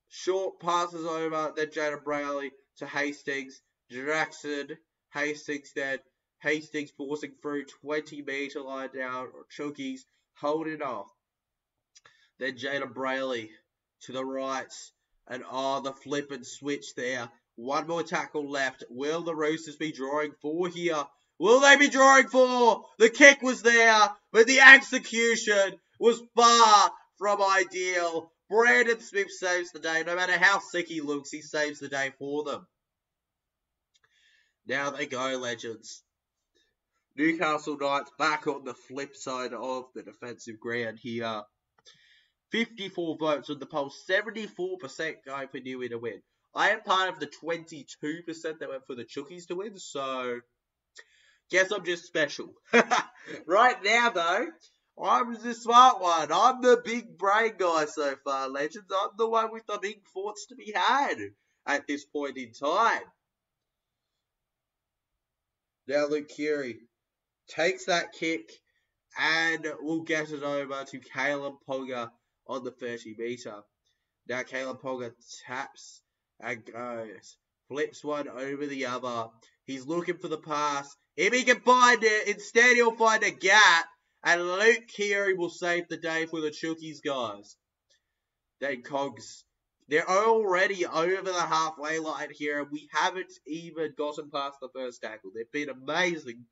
Short passes over, then Jaden Brayley to Hastings. Jackson, Hastings then. Hastings forcing through 20-metre line down. Chookies holding off. Then Jaden Brayley to the right. And the flip and switch there. One more tackle left. Will the Roosters be drawing for here? Will they be drawing for? The kick was there, but the execution was far from ideal. Brandon Smith saves the day. No matter how sick he looks, he saves the day for them. Now they go, legends. Newcastle Knights back on the flip side of the defensive ground here. 54 votes on the poll, 74% going for Newey to win. I am part of the 22% that went for the Chookies to win, so guess I'm just special. Right now, though, I'm the smart one. I'm the big brain guy so far, legends. I'm the one with the big thoughts to be had at this point in time. Now Luke Keary takes that kick and will get it over to Caleb Ponga on the 30-metre. Now Caleb Ponga taps and goes. Flips one over the other. He's looking for the pass. If he can find it, instead he'll find a gap. And Luke Keary will save the day for the Chookies, guys. Then Cogs. They're already over the halfway line here. And we haven't even gotten past the first tackle. They've been amazing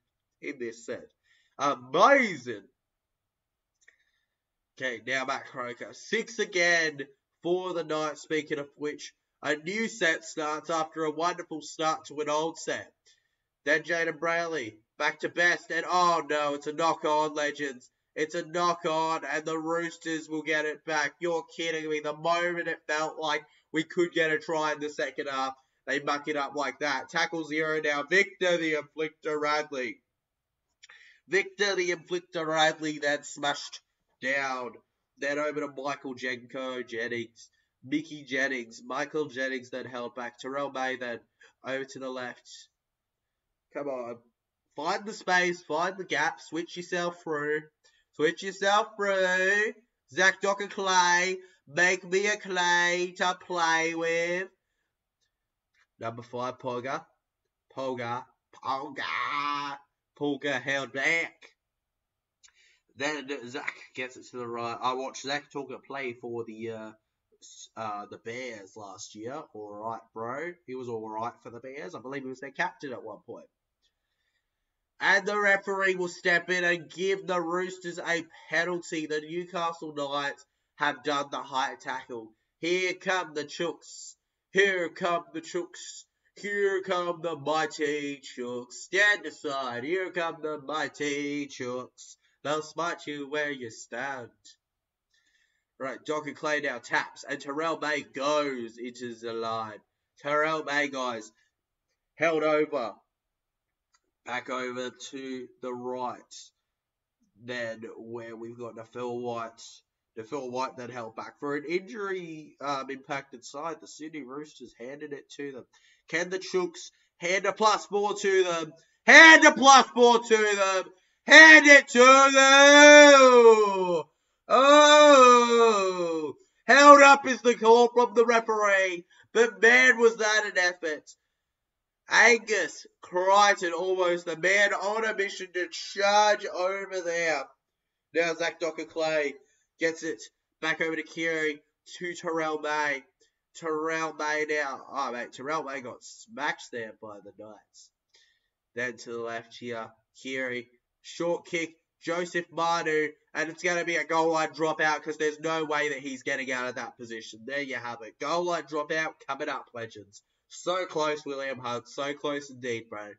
in this set. Amazing. Okay, now Matt Croker. 6 again for the Knights. Speaking of which, a new set starts after a wonderful start to an old set. Then Jaden Brayley, back to Best, and oh no, it's a knock-on, legends. It's a knock-on, and the Roosters will get it back. You're kidding me. The moment it felt like we could get a try in the second half, they muck it up like that. Tackle 0 now. Victor the Inflictor Radley. Victor the Inflictor Radley then smashed down. Then over to Michael Jennings. Mickey Jennings. Michael Jennings then held back. Terrell May then over to the left. Come on. Find the space. Find the gap. Switch yourself through. Switch yourself through. Zach Docker Clay. Make me a Clay to play with. Number 5, Polga held back. Then Zach gets it to the right. I watched Zach Talker play for the Bears last year. Alright, bro. He was alright for the Bears. I believe he was their captain at one point. And the referee will step in and give the Roosters a penalty. The Newcastle Knights have done the high tackle. Here come the Chooks. Here come the Chooks. Here come the mighty Chooks. Stand aside. Here come the mighty Chooks. They'll smite you where you stand. Right, Docker Clay now taps. And Terrell May goes into the line. Terrell May, guys, held over. Back over to the right. Then where we've got the Phil White. The Phil White that held back for an injury impacted side. The Sydney Roosters handed it to them. Can the Chooks hand a +4 to them? Hand a +4 to them. Hand it to them. Oh. Held up is the call from the referee. But man, was that an effort. Angus Crichton, almost the man on a mission to charge over there. Now Zach Docker Clay gets it back over to Keary, to Terrell May. Terrell May now. Oh, mate, Terrell May got smashed there by the Knights. Then to the left here, Keary. Short kick, Joseph Manu. And it's going to be a goal line dropout because there's no way that he's getting out of that position. There you have it. Goal line dropout coming up, legends. So close, William Hunt. So close indeed, bro.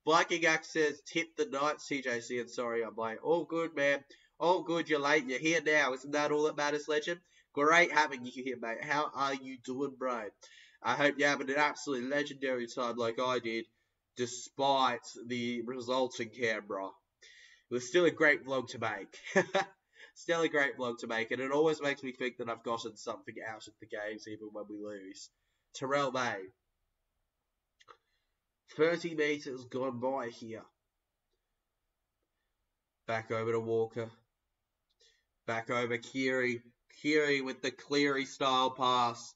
Viking access tip the Knights, TJC, and sorry I'm late. All good, man. All good, you're late. You're here now. Isn't that all that matters, legend? Great having you here, mate. How are you doing, bro? I hope you're having an absolutely legendary time like I did, despite the results in Canberra. It was still a great vlog to make. Still a great vlog to make, and it always makes me think that I've gotten something out of the games, even when we lose. Terrell May. 30 metres gone by here. Back over to Walker. Back over Keary. Keary with the Cleary style pass.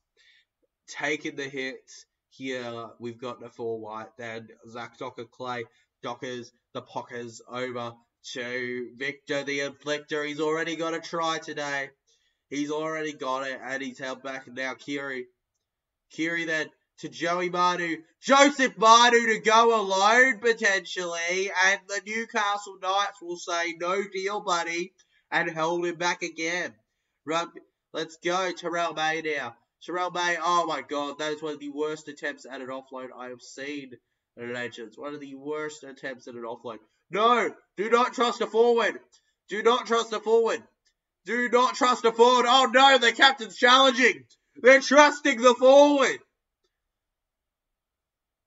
Taking the hits. Here we've got the full white. Then Zach Docker Clay. Dockers the Pockers over to Victor the Inflictor. He's already got a try today. He's already got it. And he's held back now. Keary. Keary then to Joey Manu. Joseph Manu to go alone, potentially. And the Newcastle Knights will say, no deal, buddy. And hold him back again. Right, let's go. Terrell May now. Terrell May, oh my god, that is one of the worst attempts at an offload I have seen. Legends. One of the worst attempts at an offload. No, do not trust a forward. Do not trust a forward. Do not trust a forward. Oh no, the captain's challenging. They're trusting the forward.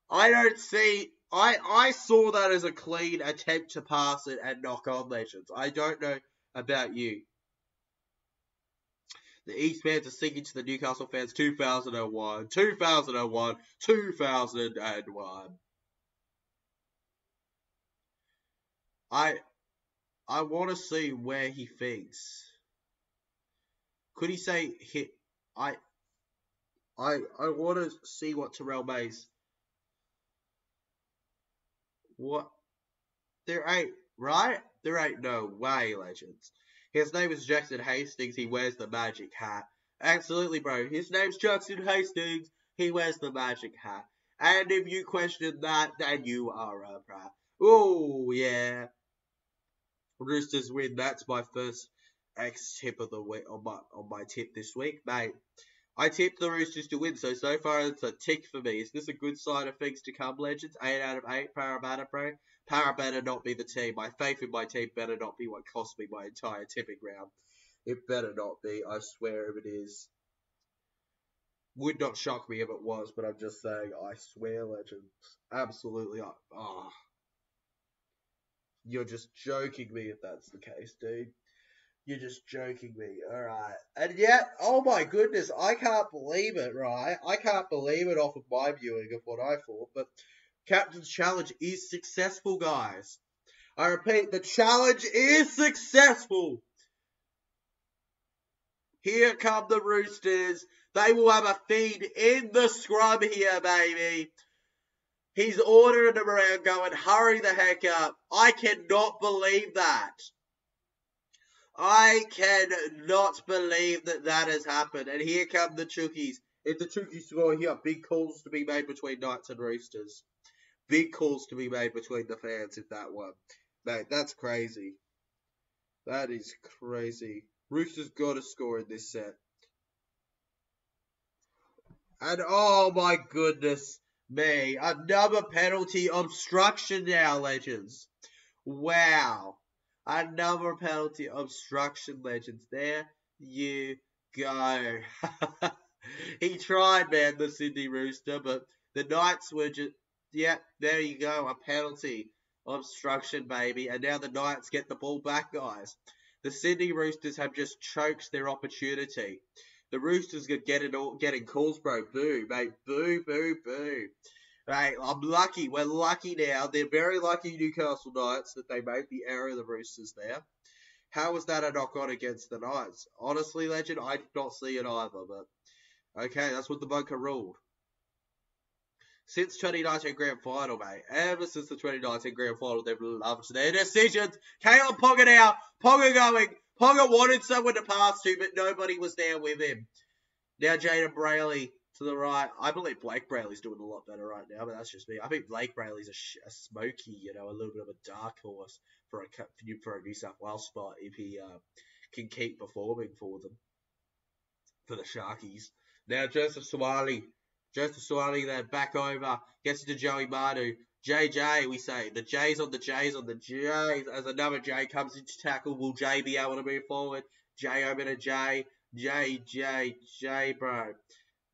I don't see... I saw that as a clean attempt to pass it and knock on, legends. I don't know about you. The East fans are singing to the Newcastle fans 2001, 2001, 2001. I want to see where he thinks. Could he say hit? I want to see what Terrell May's... What? There ain't, right? There ain't no way, legends. His name is Jackson Hastings. He wears the magic hat. Absolutely, bro. His name's Jackson Hastings. He wears the magic hat. And if you question that, then you are a brat. Oh, yeah. Roosters win. That's my first X tip of the week on my tip this week, mate. I tipped the Roosters to win, so far it's a tick for me. Is this a good sign of things to come, legends? 8 out of 8, Parramatta, bro. Para better not be the team. My faith in my team better not be what cost me my entire tipping round. It better not be. I swear if it is. Would not shock me if it was, but I'm just saying, I swear, legends. Absolutely. Oh, you're just joking me if that's the case, dude. You're just joking me. Alright. And yet, oh my goodness, I can't believe it, right? I can't believe it off of my viewing of what I thought, but Captain's Challenge is successful, guys. I repeat, the challenge is successful. Here come the Roosters. They will have a feed in the scrum here, baby. He's ordering them around going, hurry the heck up. I cannot believe that. I cannot believe that has happened. And here come the Chookies. If the Chookies score here, big calls to be made between Knights and Roosters. Big calls to be made between the fans if that one. Mate, that's crazy. That is crazy. Roosters got to score in this set. And oh my goodness me. Another penalty obstruction now, legends. Wow. Another penalty obstruction, legends. There you go. He tried, man, the Sydney Rooster, but the Knights were just, yeah, there you go, a penalty obstruction, baby. And now the Knights get the ball back, guys. The Sydney Roosters have just choked their opportunity. The Roosters are getting calls, bro. Boo, mate. Boo, boo, boo. Mate, I'm lucky. We're lucky now. They're very lucky, Newcastle Knights, that they made the error of the Roosters there. How was that a knock-on against the Knights? Honestly, legend, I did not see it either, but okay, that's what the bunker ruled. Since 2019 Grand Final, mate. Ever since the 2019 Grand Final, they've loved their decisions. Kayo Ponga now. Ponga going. Ponga wanted someone to pass to, but nobody was there with him. Now Jaden Brayley to the right. I believe Blake Brayley's doing a lot better right now, but that's just me. I think Blake Brayley's a smoky, a little bit of a dark horse for a New South Wales spot if he can keep performing for them, for the Sharkies. Now Joseph Suwali then back over, gets to Joey Manu. JJ, we say. The J's on the J's on the J's. As another J comes into tackle, will J be able to move forward? J over to J. J, bro.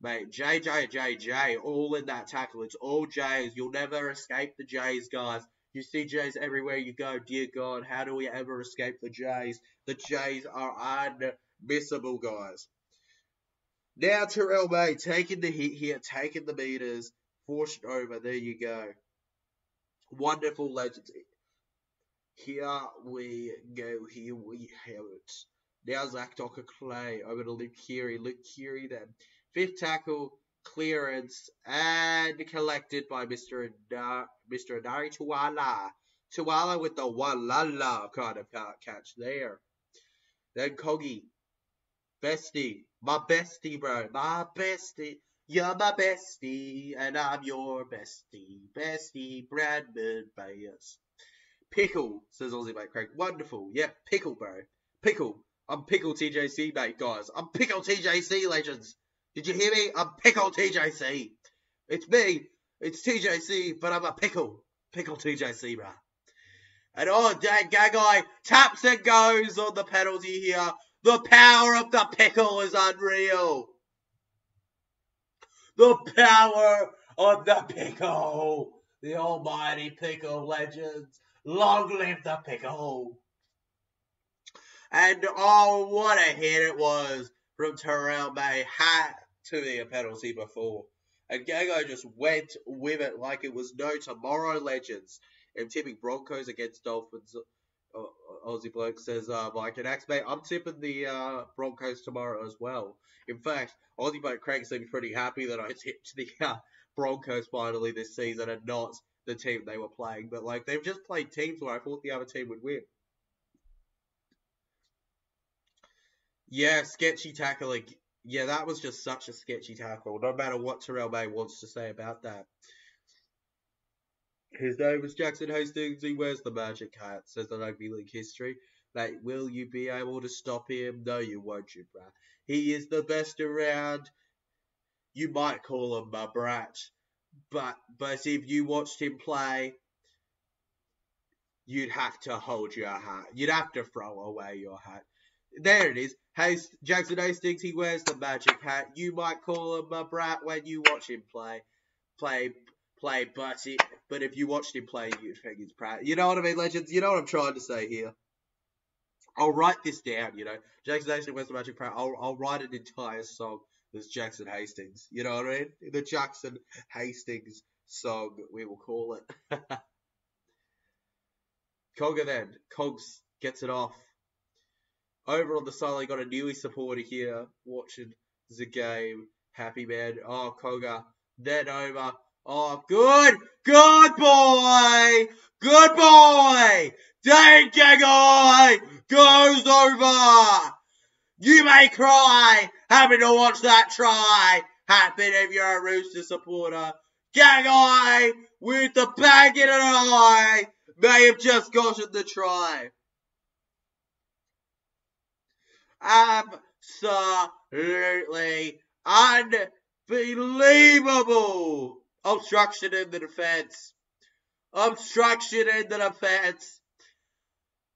Mate, J, all in that tackle. It's all J's. You'll never escape the J's, guys. You see J's everywhere you go. Dear God, how do we ever escape the J's? The J's are unmissable, guys. Now Terrell May taking the hit here, taking the meters, forced over. There you go. Wonderful, legends. Here we go. Here we have it. Now Zach Docker-Clay over to Luke Keary. Luke Keary then. Fifth tackle, clearance, and collected by Mr. Anari Tuala. Tuala with the one-la-la kind of catch there. Then Coggy. Bestie. My bestie, bro. My bestie. You're my bestie, and I'm your bestie. Bestie, Bradman Bayers. Pickle, says Aussie mate Craig. Wonderful. Yeah, pickle, bro. Pickle. I'm Pickle TJC, mate, guys. I'm Pickle TJC, legends. Did you hear me? I'm Pickle TJC. It's me. It's TJC, but I'm a Pickle. Pickle TJC, bro. And Dad Gagai taps and goes on the penalty here. The power of the Pickle is unreal. The power of the Pickle. The almighty Pickle, legends. Long live the Pickle. And oh, what a hit it was from Terrell May. Had to be a penalty before. And Gago just went with it like it was no tomorrow, legends. I'm tipping Broncos against Dolphins. Aussie bloke says, Mike and Axe, mate, I'm tipping the Broncos tomorrow as well. In fact, Aussie bloke Craig seems pretty happy that I tipped the Broncos finally this season and not the team they were playing. But, like, they've just played teams where I thought the other team would win. Yeah, sketchy tackling. Yeah, that was just such a sketchy tackle. No matter what Terrell May wants to say about that. His name is Jackson Hastings. He wears the magic hat, says the rugby league history. Like, will you be able to stop him? No, you won't, you bruh. He is the best around. you might call him a brat. But if you watched him play, you'd have to hold your hat. You'd have to throw away your hat. There it is. Jackson Hastings, he wears the magic hat. You might call him a brat when you watch him play. But if you watched him play, you'd think he's brat. You know what I mean, legends? You know what I'm trying to say here? I'll write this down, Jackson Hastings wears the magic hat. I'll write an entire song that's Jackson Hastings. You know what I mean? The Jackson Hastings song, we will call it. Cogger then. Cogs gets it off. Over on the side, I got a Newey supporter here watching the game. Happy man. Oh, Cogger. Then over. Oh, good boy! Good boy! Dane Gagai goes over! You may cry, having to watch that try. Happen if you're a Rooster supporter. Gagai with the bag in an eye may have just gotten the try. Absolutely unbelievable. Obstruction in the defense. Obstruction in the defense.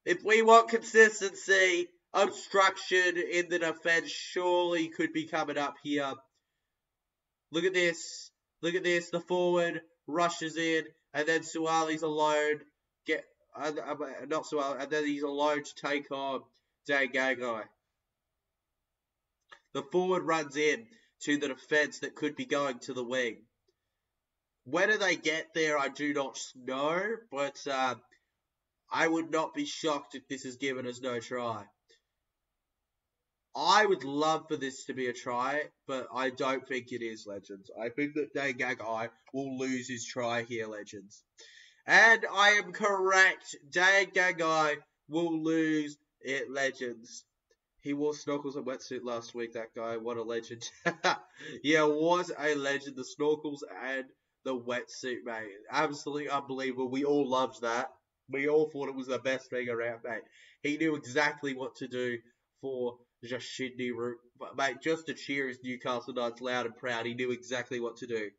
If we want consistency, obstruction in the defense surely could be coming up here. Look at this. Look at this. The forward rushes in, and then Suwali's alone. Not Suwali, and then he's alone to take on Dane Gagai. The forward runs in to the defense that could be going to the wing. Whether they get there, I do not know, but I would not be shocked if this is given as no try. I would love for this to be a try, but I don't think it is, legends. I think that Dane Gagai will lose his try here, legends. And I am correct. Dane Gagai will lose it, legends. He wore snorkels and wetsuit last week, that guy. What a legend. Yeah, was a legend. The snorkels and the wetsuit, mate. Absolutely unbelievable. We all loved that. We all thought it was the best thing around, mate. He knew exactly what to do for just Sydney Root. Mate, just to cheer his Newcastle Knights loud and proud. He knew exactly what to do.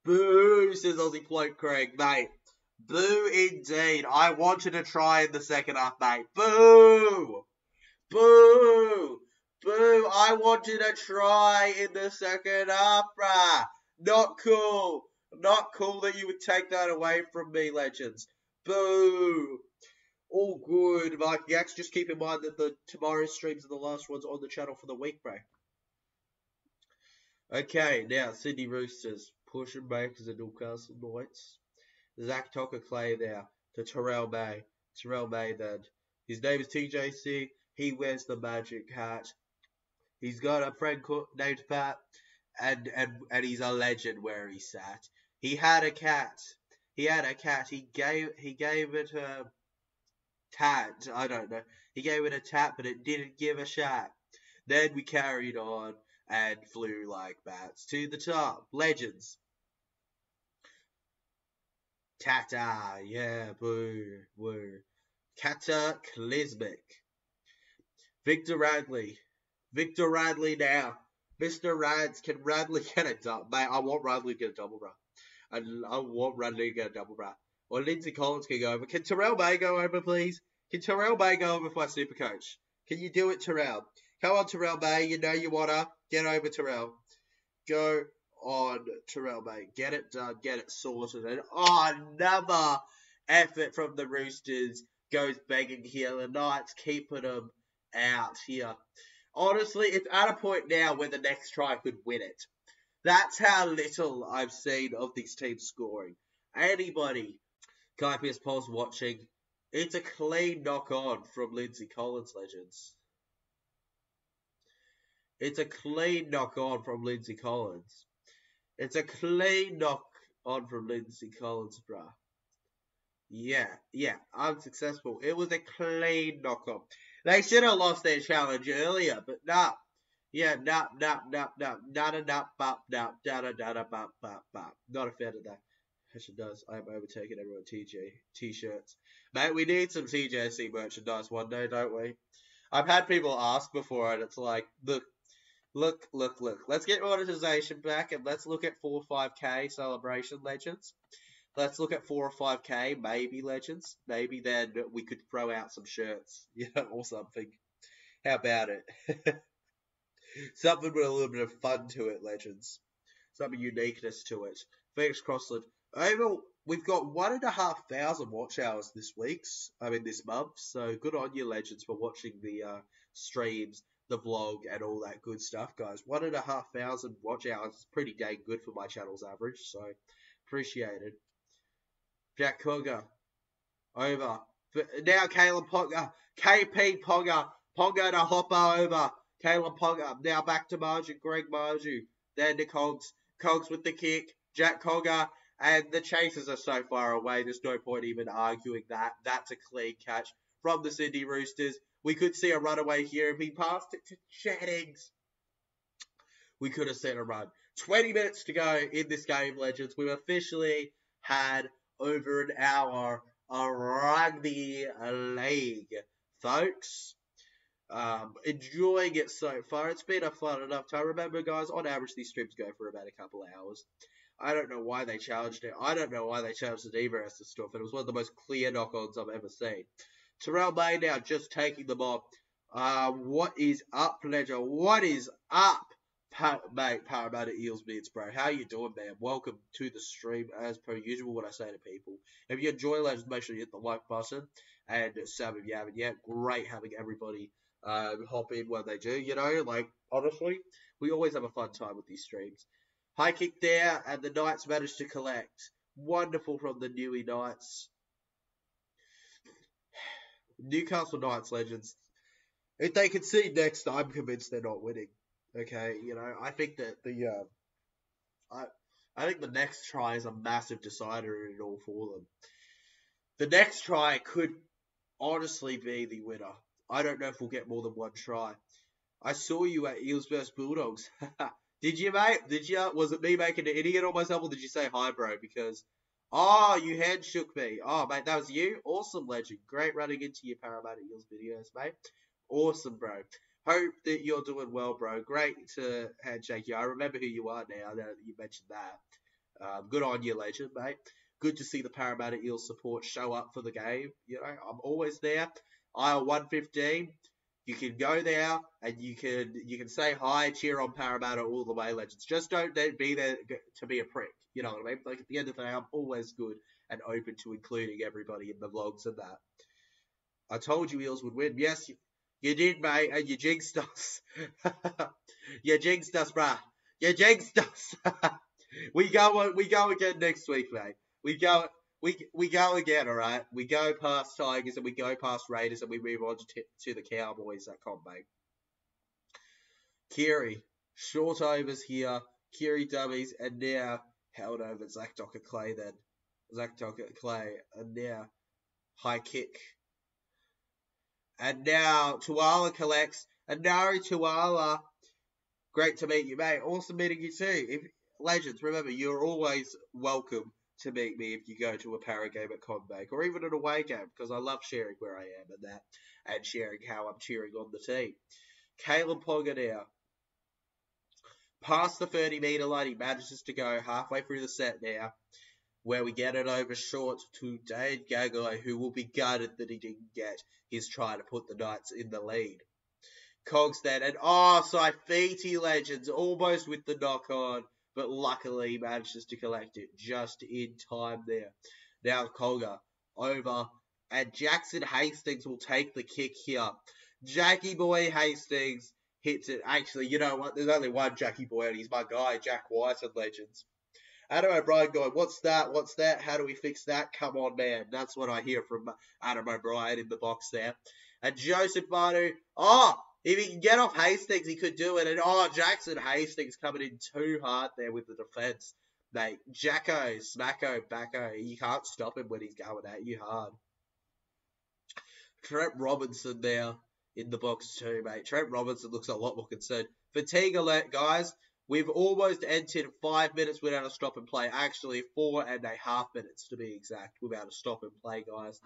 Boo, says Aussie Float Craig, mate. Boo indeed. I wanted to try in the second half, mate. Boo! Boo! Boo! I wanted to try in the second half, bruh. Not cool. Not cool that you would take that away from me, legends. Boo! All good, Viking X. Just keep in mind that the tomorrow's streams are the last ones on the channel for the week, bro. Okay, now Sydney Roosters pushing back to the Newcastle Knights. Zach Tocker-Clay now to Terrell May. Terrell May then. His name is TJC. He wears the magic hat. He's got a friend named Pat, and he's a legend where he sat. He had a cat. He gave it a tat. I don't know. He gave it a tap, but it didn't give a shot. Then we carried on and flew like bats to the top. Legends. Tata, yeah, boo, woo. Cataclysmic. Victor Radley now. Mr. Rads, can Radley get a double? Mate, I want Radley to get a double, bro. I want Radley to get a double, bro. Or Lindsay Collins can go over. Can Terrell May go over, please? Can Terrell May go over for my super coach? Can you do it, Terrell? Come on, Terrell May. You know you wanna. Get over, Terrell. Go on, Terrell May. Get it done. Get it sorted. And another effort from the Roosters goes begging here. The Knights keeping them out here. Honestly, it's at a point now where the next try could win it. That's how little I've seen of these teams scoring. Anybody, Kaipius Pulse watching, it's a clean knock-on from Lindsay Collins, legends. It's a clean knock-on from Lindsay Collins. It's a clean knock-on from Lindsay Collins, bruh. Yeah, unsuccessful. It was a clean knock-on. They should have lost their challenge earlier, but nah. Yeah, nah. Not a fan of that. Actually does. I'm overtaking everyone t-shirts. Mate, we need some TJC merchandise one day, don't we? I've had people ask before, and it's like, look, Look. Let's get monetization back and let's look at 4 or 5K celebration legends. Let's look at 4 or 5K, maybe legends. Maybe then we could throw out some shirts, or something. How about it? Something with a little bit of fun to it, legends. Some uniqueness to it. Thanks, Crossland. We've got 1,500 watch hours this month. So good on you, legends, for watching the streams, the vlog, and all that good stuff, guys. 1,500 watch hours is pretty dang good for my channel's average. So appreciate it. Jack Cogger, over. Now Caleb Ponga, KP Ponga, Ponga to Hopper over. Caleb Ponga, now back to Marju, Greg Marju. Then to Cogs, Cogs with the kick, Jack Cogger, and the chasers are so far away, there's no point even arguing that. That's a clean catch from the Sydney Roosters. We could see a runaway here if he passed it to Jennings. We could have seen a run. 20 minutes to go in this game, legends. We've officially had over an hour of rugby league, folks. Enjoying it so far. It's been a fun enough time. Remember, guys, on average, these streams go for about a couple of hours. I don't know why they charged it. I don't know why they charged the Diva as the stuff. It was one of the most clear knock-ons I've ever seen. Terrell May now just taking them on. What is up, Ledger? What is up? Mate, Parramatta Eels Beards, bro. How you doing, man? Welcome to the stream. As per usual, what I say to people. If you enjoy Legends, make sure you hit the like button. And some of you haven't yet. Great having everybody hop in when they do, honestly, we always have a fun time with these streams. High kick there, and the Knights managed to collect. Wonderful from the Newey Knights. Newcastle Knights, legends. If they concede next, I'm convinced they're not winning. Okay, I think that I think the next try is a massive decider in it all for them. The next try could honestly be the winner. I don't know if we'll get more than one try. I saw you at Eels vs Bulldogs. Did you, mate? Did you? Was it me making an idiot of myself, or did you say hi, bro? Because, you hand shook me. Oh, mate, that was you? Awesome, legend. Great running into your Parramatta Eels videos, mate. Awesome, bro. Hope that you're doing well, bro. Great to handshake you. I remember who you are now that you mentioned that. Good on you, legend, mate. Good to see the Parramatta Eels support show up for the game. I'm always there. Aisle 115. You can go there and you can say hi, cheer on Parramatta all the way, legends. Just don't be there to be a prick. You know what I mean? Like, at the end of the day, I'm always good and open to including everybody in the vlogs and that. I told you Eels would win. Yes, you did, mate, and you jinxed us. You jinxed us, bruh. You jinxed us. We go again next week, mate. We go again, alright? We go past Tigers and we go past Raiders and we move on to the Cowboys, that comp, mate. Kiri, short overs here. Kiri dummies, and now held over Zach Docker Clay then. Zach Docker Clay, and now high kick. And now Tuala collects, and Nari Tuala. Great to meet you, mate. Awesome meeting you too. Legends, remember, you're always welcome to meet me if you go to a para game at ConBank or even an away game, because I love sharing where I am and that, and sharing how I'm cheering on the team. Caleb Ponga now. Past the 30-metre line, he manages to go halfway through the set now, where we get it over short to Dane Gagai, who will be gutted that he didn't get his try to put the Knights in the lead. Cogs then, and Saifiti, legends, almost with the knock-on, but luckily manages to collect it just in time there. Now Colga over, and Jackson Hastings will take the kick here. Jackie Boy Hastings hits it. Actually, you know what? There's only one Jackie Boy, and he's my guy, Jack White and legends. Adam O'Brien going, what's that? What's that? How do we fix that? Come on, man. That's what I hear from Adam O'Brien in the box there. And Joseph Manu, if he can get off Hastings, he could do it. And, Jackson Hastings coming in too hard there with the defence. Mate, Jacko, Smacko, Backo, you can't stop him when he's going at you hard. Trent Robinson there in the box too, mate. Trent Robinson looks a lot more concerned. Fatigue alert, guys. We've almost entered 5 minutes without a stop and play. Actually, 4.5 minutes to be exact without a stop and play, guys.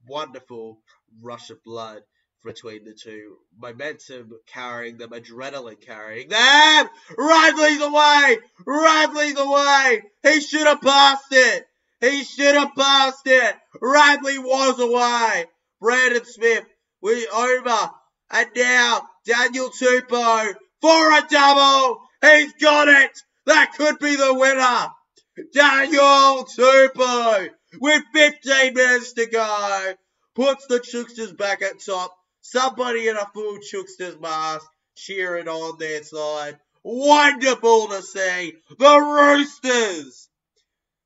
Wonderful rush of blood between the two. Momentum carrying them, adrenaline carrying them. Radley's away! Radley's away! He should have passed it! He should have passed it! Radley was away! Brandon Smith, we over. And now, Daniel Tupou for a double! He's got it! That could be the winner! Daniel Tupou, with 15 minutes to go, puts the Chooksters back at top. Somebody in a full Chooksters mask cheering on their side. Wonderful to see. The Roosters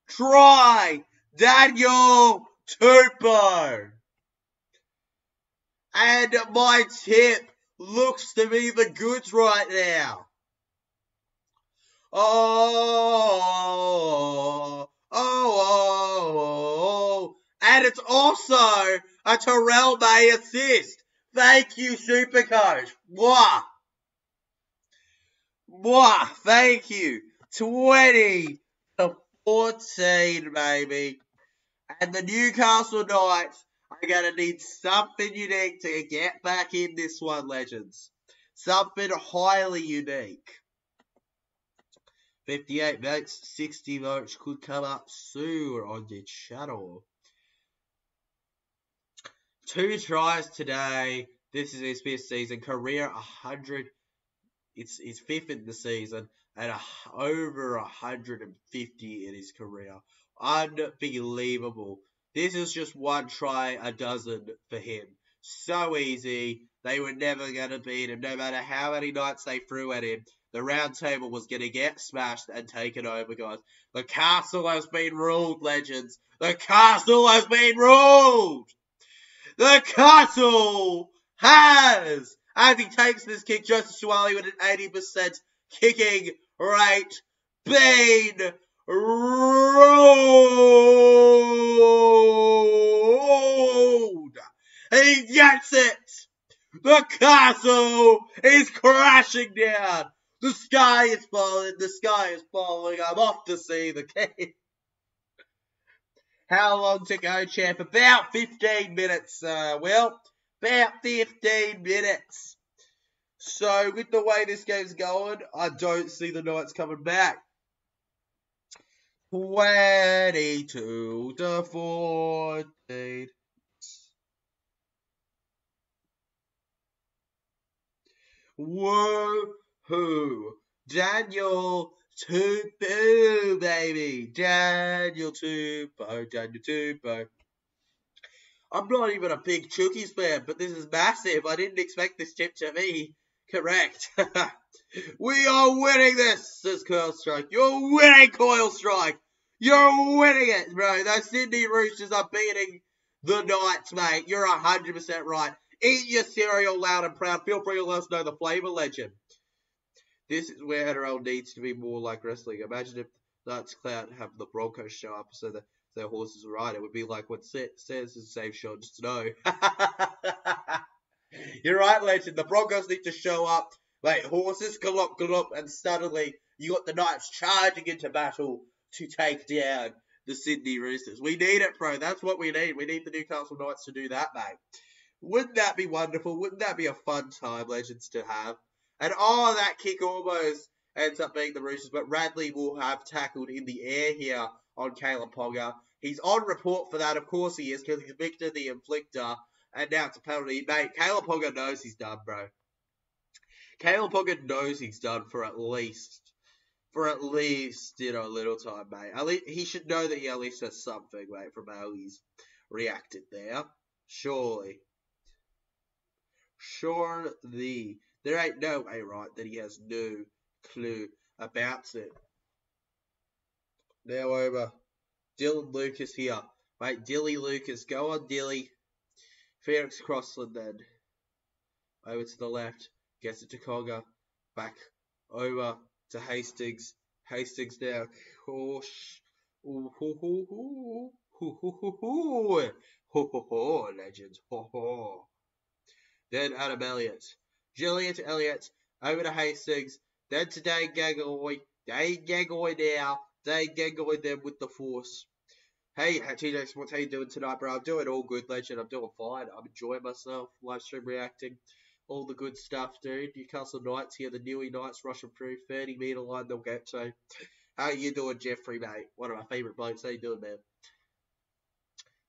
try Daniel Tupou. And my tip looks to be the goods right now. And it's also a Terrell May assist. Thank you, Supercoach. Mwah. Mwah. Thank you. 20 to 14, baby. And the Newcastle Knights are going to need something unique to get back in this one, legends. Something highly unique. 58 votes, 60 votes could come up soon on the channel. 2 tries today. This is his 5th season. Career 100. It's his 5th in the season. And over 150 in his career. Unbelievable. This is just 1 try a dozen for him. So easy. They were never going to beat him. No matter how many nights they threw at him. The round table was going to get smashed and taken over, guys. The castle has been ruled, legends. The castle has been ruled. The castle has. As he takes this kick, Joseph Suwali with an 80% kicking rate, been ruled. He gets it. The castle is crashing down. The sky is falling. The sky is falling. I'm off to see the king. How long to go, champ? About 15 minutes, Will. About 15 minutes. So, with the way this game's going, I don't see the Knights coming back. 22 to 14. Woohoo! Daniel Tupou, baby. Daniel Tupou. I'm not even a big Chookies fan, but this is massive. I didn't expect this tip to be correct. We are winning this, says Coil Strike. You're winning, Coil Strike. You're winning it, bro. Those Sydney Roosters are beating the Knights, mate. You're 100% right. Eat your cereal loud and proud. Feel free to let us know the flavour, legend. This is where NRL needs to be more like wrestling. Imagine if Knights Cloud have the Broncos show up so that their horses ride. It would be like what says the same show, just know. You're right, legend. The Broncos need to show up. Like, horses gallop, and suddenly you got the Knights charging into battle to take down the Sydney Roosters. We need it, bro. That's what we need. We need the Newcastle Knights to do that, mate. Wouldn't that be wonderful? Wouldn't that be a fun time, legends, to have? And that kick almost ends up being the Roosters, but Radley will have tackled in the air here on Caleb Ponga. He's on report for that, of course he is, because he's Victor the Inflictor, and now it's a penalty. Mate, Caleb Ponga knows he's done, bro. Caleb Ponga knows he's done for at least, little time, mate. He should know that he at least has something, mate, from how he's reacted there. Surely. There ain't no way, right, that he has no clue about it. Now over. Dylan Lucas here. Mate, Dilly Lucas. Go on, Dilly. Felix Crossland then. Over to the left. Gets it to Conga. Back over to Hastings. Hastings now. Legends. Then Adam Elliott. Juliet Elliott. Over to Hastings. Then to Dane Gagoy. Dane Gagoy now. Dane Gagoy then with the force. Hey, TJ Sports, how you doing tonight, bro? I'm doing all good, legend. I'm doing fine. I'm enjoying myself. Live stream reacting. All the good stuff, dude. Newcastle Knights here. The Newey Knights rushing through. 30-metre line they'll get to. How you doing, Jeffrey, mate? One of my favourite blokes. How you doing, man?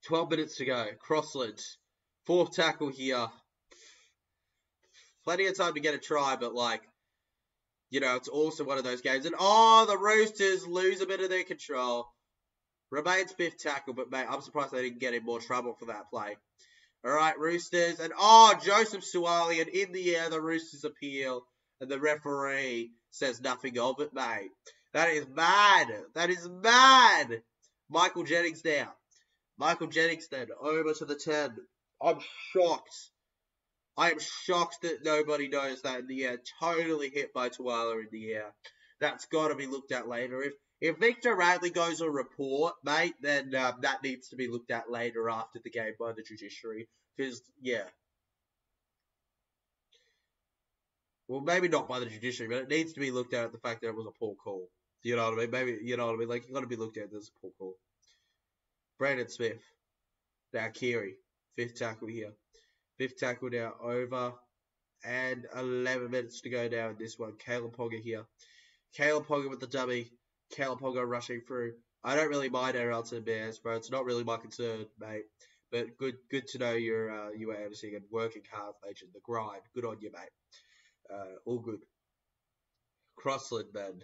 12 minutes to go. Crossland. Fourth tackle here. Plenty of time to get a try, but, like, you know, it's also one of those games. And, the Roosters lose a bit of their control. Remains fifth tackle, but, mate, I'm surprised they didn't get in more trouble for that play. All right, Roosters. And, Joseph Suwali. And in the air, the Roosters appeal. And the referee says nothing of it, mate. That is mad. That is mad. Michael Jennings down. Michael Jennings then over to the 10. I'm shocked. I am shocked that nobody knows that in the air. Totally hit by Tuala in the air. That's got to be looked at later. If Victor Radley goes a report, mate, then that needs to be looked at later after the game by the judiciary. Because, yeah. Well, maybe not by the judiciary, but it needs to be looked at the fact that it was a poor call. You know what I mean? Maybe, you know what I mean? Like, it's got to be looked at as a poor call. Brandon Smith. Now, Keary. Fifth tackle here. Fifth tackle now over. And 11 minutes to go now in this one. Caleb Ponga here. Caleb Ponga with the dummy. Caleb Ponga rushing through. I don't really mind NRL to the Bears, bro. It's not really my concern, mate. But good to know you were everything and working hard, legend. The grind. Good on you, mate. All good. Crossland, man.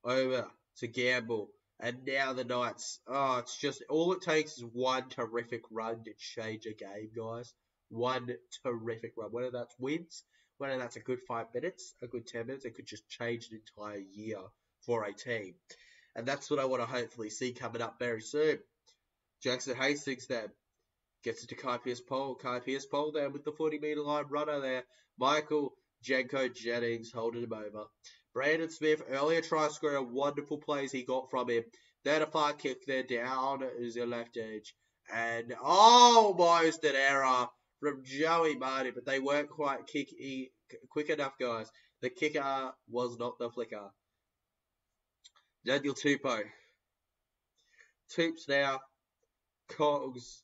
Over to Gamble. And now the Knights. It's just, all it takes is one terrific run to change a game, guys. One terrific run. Whether that's wins, whether that's a good 5 minutes, a good 10 minutes, it could just change an entire year for a team. And that's what I want to hopefully see coming up very soon. Jackson Hastings then gets it to Kai Pearce-Pole. Kai Pearce-Pole there with the 40-metre line runner there. Michael Jenko Jennings holding him over. Brandon Smith, earlier try scorer, wonderful plays he got from him. Then a far kick there down is your left edge. And almost an error from Joey Martin, but they weren't quite quick enough, guys. The kicker was not the flicker. Daniel Tupou. Toops now. Cogs.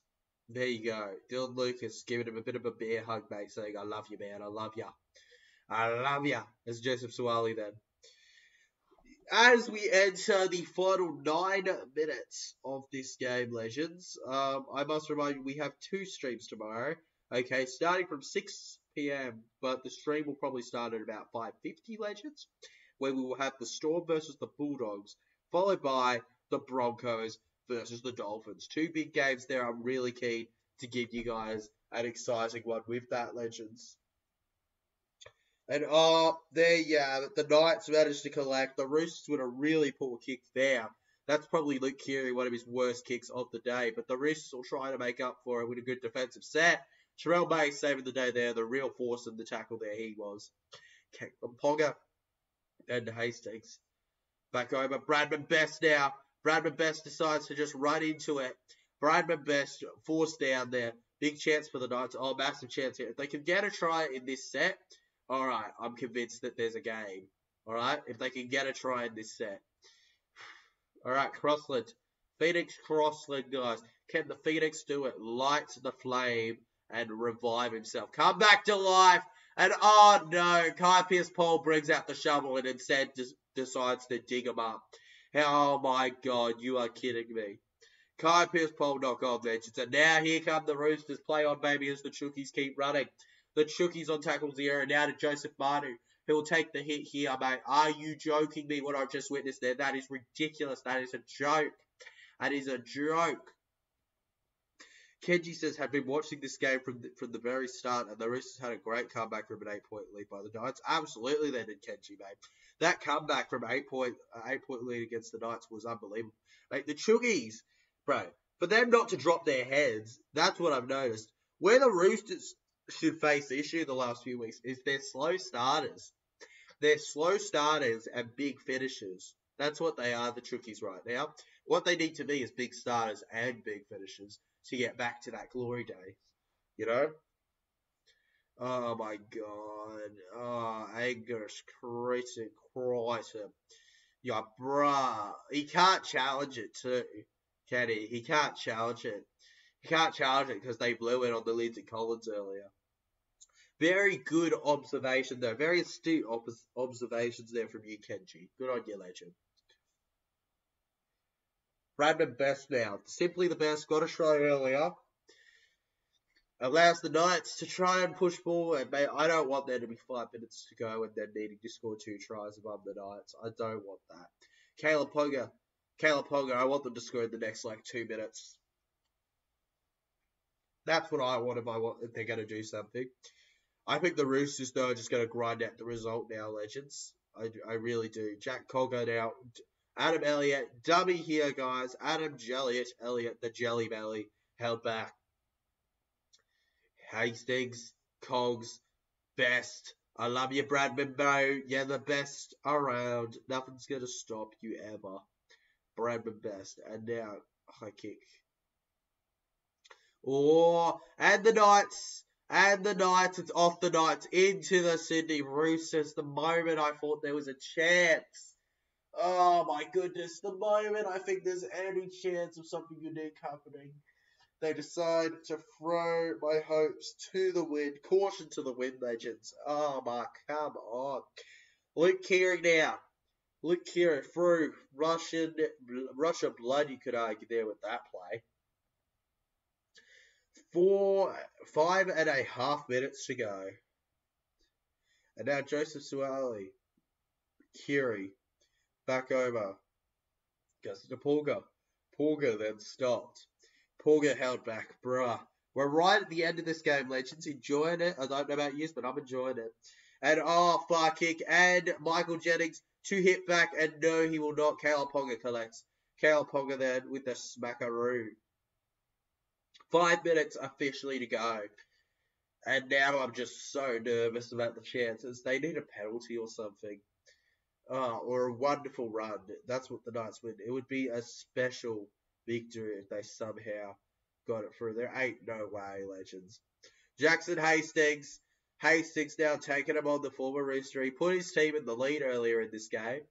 There you go. Dylan Lucas giving him a bit of a bear hug, mate, saying, I love you, man. I love you. I love ya. As Joseph Suwali then. As we enter the final 9 minutes of this game, legends, I must remind you we have 2 streams tomorrow. Okay, starting from 6 p.m., but the stream will probably start at about 5:50, legends, where we will have the Storm versus the Bulldogs, followed by the Broncos versus the Dolphins. 2 big games there. I'm really keen to give you guys an exciting one with that, legends. And there you have it. The Knights managed to collect. The Roosters with a really poor kick there. That's probably Luke Keary, one of his worst kicks of the day. But the Roosters will try to make up for it with a good defensive set. Terrell May saving the day there. The real force in the tackle there he was. Ponga and Hastings. Back over. Bradman Best now. Bradman Best decides to just run into it. Bradman Best forced down there. Big chance for the Knights. Massive chance here. If they can get a try in this set, all right, I'm convinced that there's a game. All right, if they can get a try in this set. All right, Crossland. Phoenix Crossland, guys. Can the Phoenix do it? Light the flame and revive himself. Come back to life. And no, Kai Pearce-Pole brings out the shovel and instead decides to dig him up. Oh my God, you are kidding me. Kai Pearce-Pole knock on legends. And now here come the Roosters. Play on, baby, as the Chookies keep running. The Chookies on tackle 0. Now to Joseph Manu. He'll take the hit here, mate. Are you joking me what I've just witnessed there? That is ridiculous. That is a joke. That is a joke. Kenji says, have been watching this game from the very start, and the Roosters had a great comeback from an 8-point lead by the Knights. Absolutely they did, Kenji, mate. That comeback from 8-point lead against the Knights was unbelievable. Like, the Chookies, bro, for them not to drop their heads, that's what I've noticed. Where the Roosters should face the issue the last few weeks is their slow starters. They're slow starters and big finishers. That's what they are, the Chookies, right now. What they need to be is big starters and big finishers to get back to that glory day. You know? Oh, my God. Oh, Angus Crichton. Yeah, bruh. He can't challenge it, too. Can he? He can't challenge it. He can't challenge it because they blew it on the Lindsay Collins earlier. Very good observation, though. Very astute observations there from you, Kenji. Good on you, legend. Bradman best now. Simply the best. Got a try earlier. Allows the Knights to try and push forward. Mate, I don't want there to be 5 minutes to go and then needing to score 2 tries above the Knights. I don't want that. Caleb Ponga, I want them to score in the next, 2 minutes. That's what I want if they're going to do something. I think the Roosters, though, are just going to grind out the result now, legends. I really do. Jack Cogger now. Adam Elliott. Dummy here, guys. Adam Elliott, the Jelly Belly, held back. Hastings, Cogs, best. I love you, Bradman, bro. You're the best around. Nothing's going to stop you ever. Bradman best. And now, high kick. Oh, and the Knights. And the Knights. It's off the Knights into the Sydney Roosters. The moment I thought there was a chance. Oh, my goodness. The moment I think there's any chance of something unique happening. They decide to throw my hopes to the wind. Caution to the wind, legends. Oh, my, come on. Luke Keary now. Luke Keary through Russia blood, you could argue there with that play. 5.5 minutes to go. And now Joseph Suaalii. Keary. Back over. Goes to Pulga. Pulga then stopped. Pulga held back. Bruh. We're right at the end of this game, legends. Enjoying it. I don't know about you, but I'm enjoying it. And far kick. And Michael Jennings to hit back. And no, he will not. Kale Ponga collects. Kale Ponga then with the smackaroo. 5 minutes officially to go. And now I'm just so nervous about the chances. They need a penalty or something. Or a wonderful run. That's what the Knights win. It would be a special victory if they somehow got it through. There ain't no way, legends. Jackson Hastings. Hastings now taking him on the former Rooster. He put his team in the lead earlier in this game.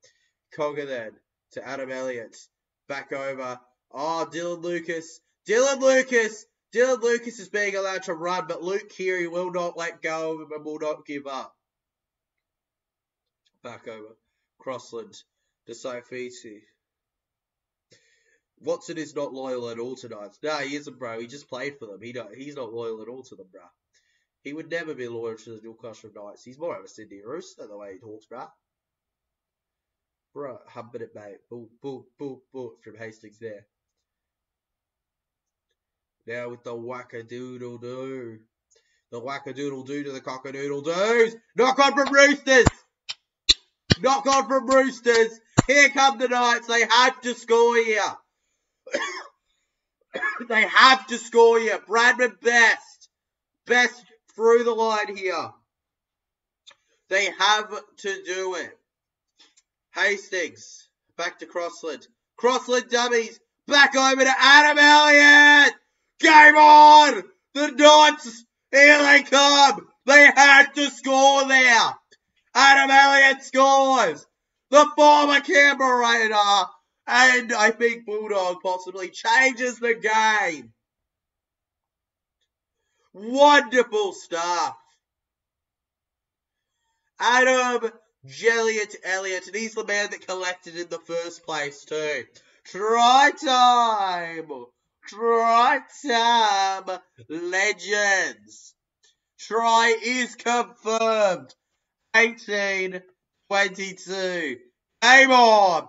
Cogger then to Adam Elliott. Back over. Oh, Dylan Lucas. Dylan Lucas is being allowed to run, but Luke Keary will not let go of him and will not give up. Back over. Crossland to Sofisi. Watson is not loyal at all tonight. No, he isn't, bro. He just played for them. He's not loyal at all to them, bro. He would never be loyal to the Newcastle Knights. He's more of a Sydney Rooster the way he talks, bro. Bro, humping it, mate. Boo, boo, boo, boo from Hastings there. Now with the wackadoodle-doo. The wackadoodle-doo to the cockadoodle-doos. Knock on from Roosters. Knock on from Roosters. Here come the Knights. They have to score here. They have to score here. Bradman best. Best through the line here. They have to do it. Hastings. Back to Crossland. Crossland dummies. Back over to Adam Elliott. Game on. The Knights. Here they come. They had to score there. Adam Elliott scores. The former Canberra Raider. And I think Bulldog possibly changes the game. Wonderful stuff. Adam Elliott. And he's the man that collected in the first place too. Try time. Try time. Legends. Try is confirmed. 18-22. Game on.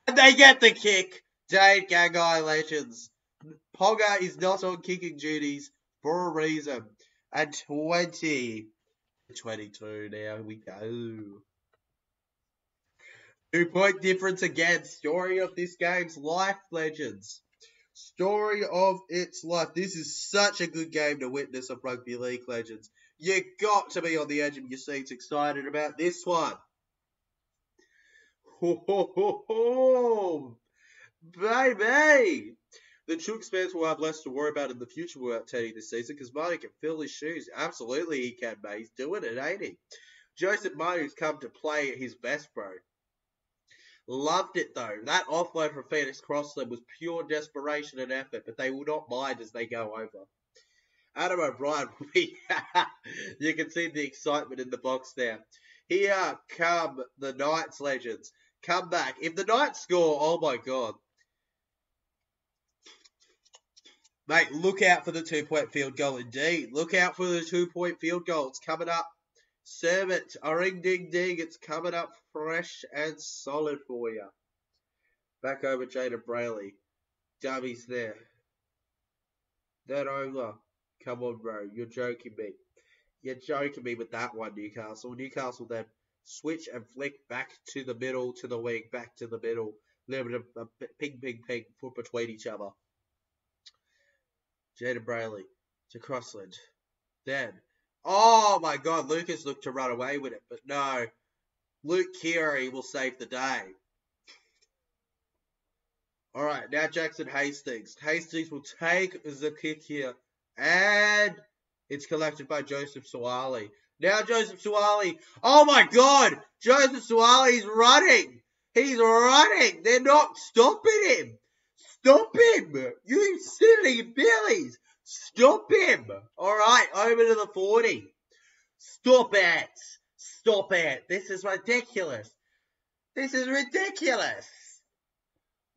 And they get the kick. Dane Gagai legends. Ponga is not on kicking duties for a reason. And 20-22 now we go. 2-point difference again. Story of this game's life, legends. Story of its life. This is such a good game to witness of rugby league, legends. You got to be on the edge of your seats excited about this one. Ho, ho, ho, ho. Baby! The Chooks fans will have less to worry about in the future without Teddy this season because Marty can fill his shoes. Absolutely he can, mate. He's doing it, ain't he? Joseph Marty's come to play at his best, bro. Loved it though. That offload from Phoenix Crossland was pure desperation and effort, but they will not mind as they go over. Adam O'Brien will be. You can see the excitement in the box there. Here come the Knights legends. Come back. If the Knights score, oh my god. Mate, look out for the 2-point field goal indeed. Look out for the 2-point field goal. It's coming up. Serve it. A ring ding ding. It's coming up fresh and solid for you. Back over Jaden Brayley. Dummies there. Then over. Come on, bro. You're joking me. You're joking me with that one, Newcastle. Newcastle then switch and flick back to the middle, to the wing, back to the middle. Little bit of a ping, ping, ping, put between each other. Jaden Brayley to Crossland. Then, oh my god, Lucas looked to run away with it, but no. Luke Keary will save the day. Alright, now Jackson Hastings. Hastings will take the kick here. And it's collected by Joseph Suwali. Now Joseph Suwali. Oh my god! Joseph Suwali's running! He's running! They're not stopping him! Stop him! You silly Billies! Stop him! Alright, over to the 40. Stop it! Stop it! This is ridiculous! This is ridiculous!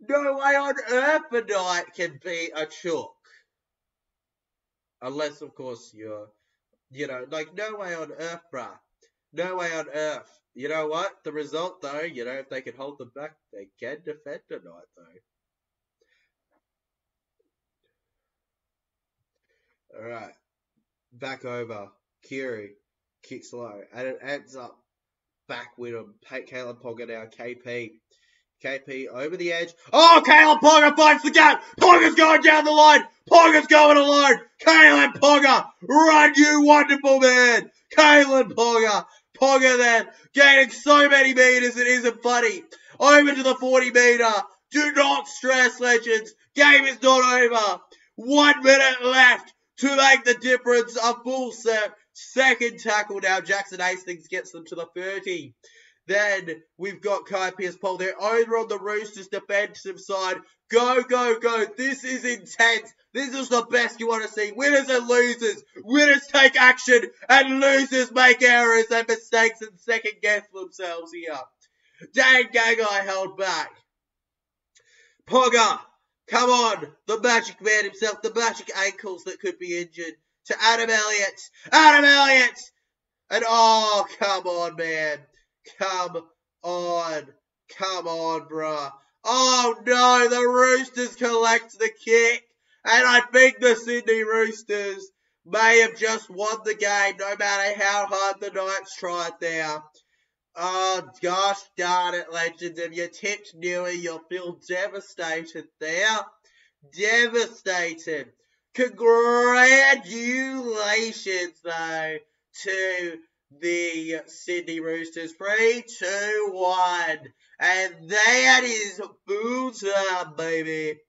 No way on earth a Knight can be a chook. Unless, of course, you're, like, no way on earth, bruh. No way on earth. You know what? The result, though, if they can hold them back, they can defend a Knight, though. Alright. Back over. Kiri kicks low. And it ends up back with him. Caleb Ponga now. KP over the edge. Oh, Caleb Ponga finds the gap. Ponga's going down the line. Ponga's going alone. Caleb Ponga, run, you wonderful man. Caleb Ponga. Ponga then gaining so many meters it isn't funny. Over to the 40 meter. Do not stress, legends. Game is not over. 1 minute left to make the difference. A full second tackle now. Jackson Hastings gets them to the 30. Then we've got Kai Pearce-Paul there over on the Roosters defensive side. Go, go, go. This is intense. This is the best you want to see. Winners and losers. Winners take action and losers make errors and mistakes and second guess themselves here. Dan Gagai held back. Ponga, come on. The magic man himself. The magic ankles that could be injured. To Adam Elliott. Adam Elliott. And oh, come on, man. Come on. Come on, bruh. Oh, no. The Roosters collect the kick. And I think the Sydney Roosters may have just won the game, no matter how hard the Knights tried there. Oh, gosh darn it, legends. If you tipped Newey, you'll feel devastated there. Devastated. Congratulations, though, to the Sydney Roosters. 3, 2, 1. And that is boom, baby.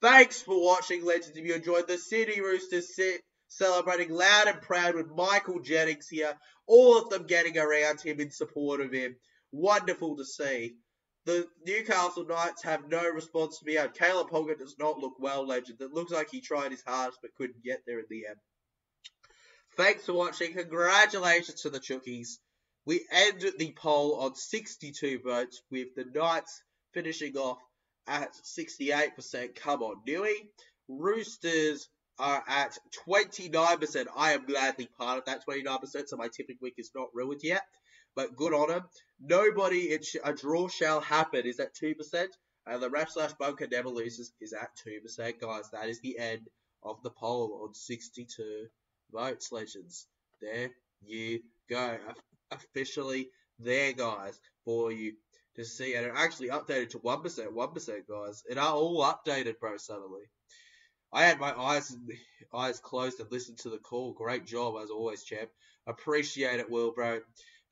Thanks for watching, legends. If you enjoyed the Sydney Roosters celebrating loud and proud with Michael Jennings here, all of them getting around him in support of him. Wonderful to see. The Newcastle Knights have no response to be had. Caleb Ponga does not look well, legend. It looks like he tried his hardest but couldn't get there in the end. Thanks for watching. Congratulations to the Chookies. We end the poll on 62 votes, with the Knights finishing off at 68%. Come on, Newey. Roosters are at 29%. I am gladly part of that 29%, so my tipping week is not ruined yet. But good on them. Nobody, a draw shall happen is at 2%. And the ref/bunker never loses is at 2%, guys. That is the end of the poll on 62 votes, legends. There you go. Officially there, guys, for you to see. And it actually updated to 1%, guys. It are all updated, bro, suddenly. I had my eyes closed and listened to the call. Great job, as always, champ. Appreciate it, Will, bro.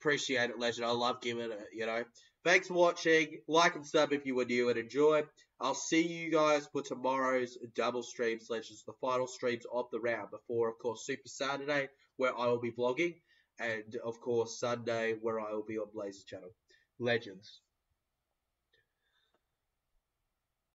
Appreciate it, legend. I love giving it, Thanks for watching. Like and sub if you were new and enjoy. I'll see you guys for tomorrow's double streams, legends. The final streams of the round before, of course, Super Saturday, where I will be vlogging. And, of course, Sunday, where I will be on Blazer's channel. Legends.